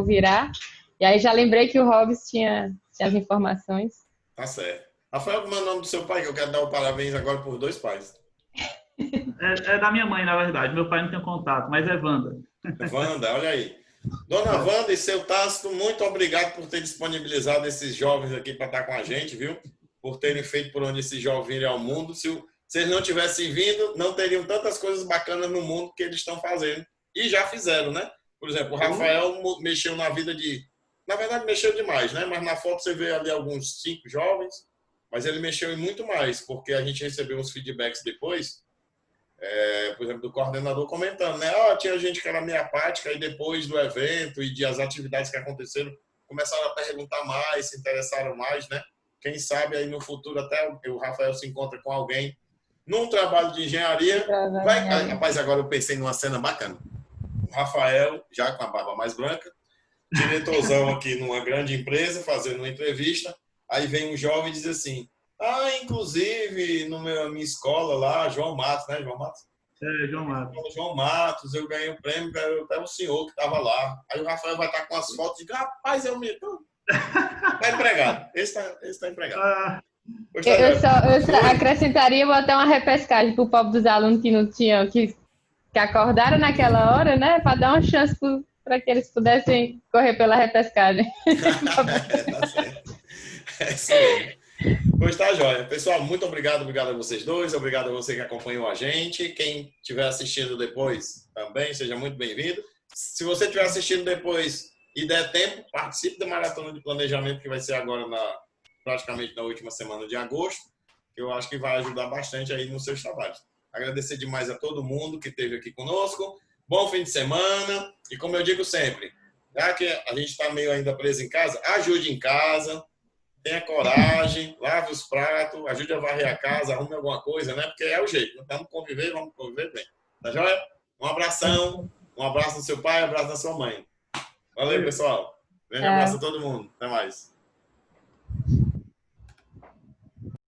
virar. E aí já lembrei que o Robson tinha as informações.
Tá certo. Rafael, como é o nome do seu pai? Que eu quero dar o parabéns agora por 2 pais.
É da minha mãe, na verdade. Meu pai não tem contato, mas é Wanda.
Wanda, olha aí. Dona Wanda e seu Tácito, muito obrigado por ter disponibilizado esses jovens aqui para estar com a gente, viu? Por terem feito por onde esses jovens virem ao mundo. Se eles não tivessem vindo, não teriam tantas coisas bacanas no mundo que eles estão fazendo. E já fizeram, né? Por exemplo, o Rafael mexeu na vida de... Na verdade, mexeu demais, né? Mas na foto você vê ali alguns 5 jovens, mas ele mexeu em muito mais, porque a gente recebeu uns feedbacks depois, por exemplo, do coordenador comentando, né? Tinha gente que era meio apática e depois do evento e das atividades que aconteceram, começaram a perguntar mais, se interessaram mais, né? Quem sabe aí no futuro até o Rafael se encontra com alguém num trabalho de engenharia. Rapaz, agora eu pensei numa cena bacana. O Rafael, já com a barba mais branca, diretorzão aqui numa grande empresa, fazendo uma entrevista, aí vem um jovem e diz assim, inclusive, minha escola lá, João Matos, né, João Matos?
João Matos.
João Matos, eu ganhei o prêmio, até o senhor que estava lá. Aí o Rafael vai estar com as fotos e diz, rapaz, eu me... Está empregado. Esse está empregado.
Eu só acrescentaria botar uma repescagem pro pobre dos alunos que não tinham, que acordaram naquela hora, né? Para dar uma chance para que eles pudessem correr pela repescagem.
Tá certo. É isso mesmo. Pois tá, joia. Pessoal, muito obrigado a vocês dois, obrigado a você que acompanhou a gente. Quem estiver assistindo depois também, seja muito bem-vindo. Se você estiver assistindo depois e der tempo, participe da maratona de planejamento que vai ser agora praticamente na última semana de agosto, que eu acho que vai ajudar bastante aí nos seus trabalhos. Agradecer demais a todo mundo que esteve aqui conosco. Bom fim de semana. E como eu digo sempre, já que a gente está meio ainda preso em casa, ajude em casa. Tenha coragem, lave os pratos, ajude a varrer a casa, arrume alguma coisa, né? Porque é o jeito. Vamos conviver bem. Tá joia? Um abração, um abraço no seu pai, um abraço na sua mãe. Valeu, pessoal. Grande abraço a todo mundo. Até mais.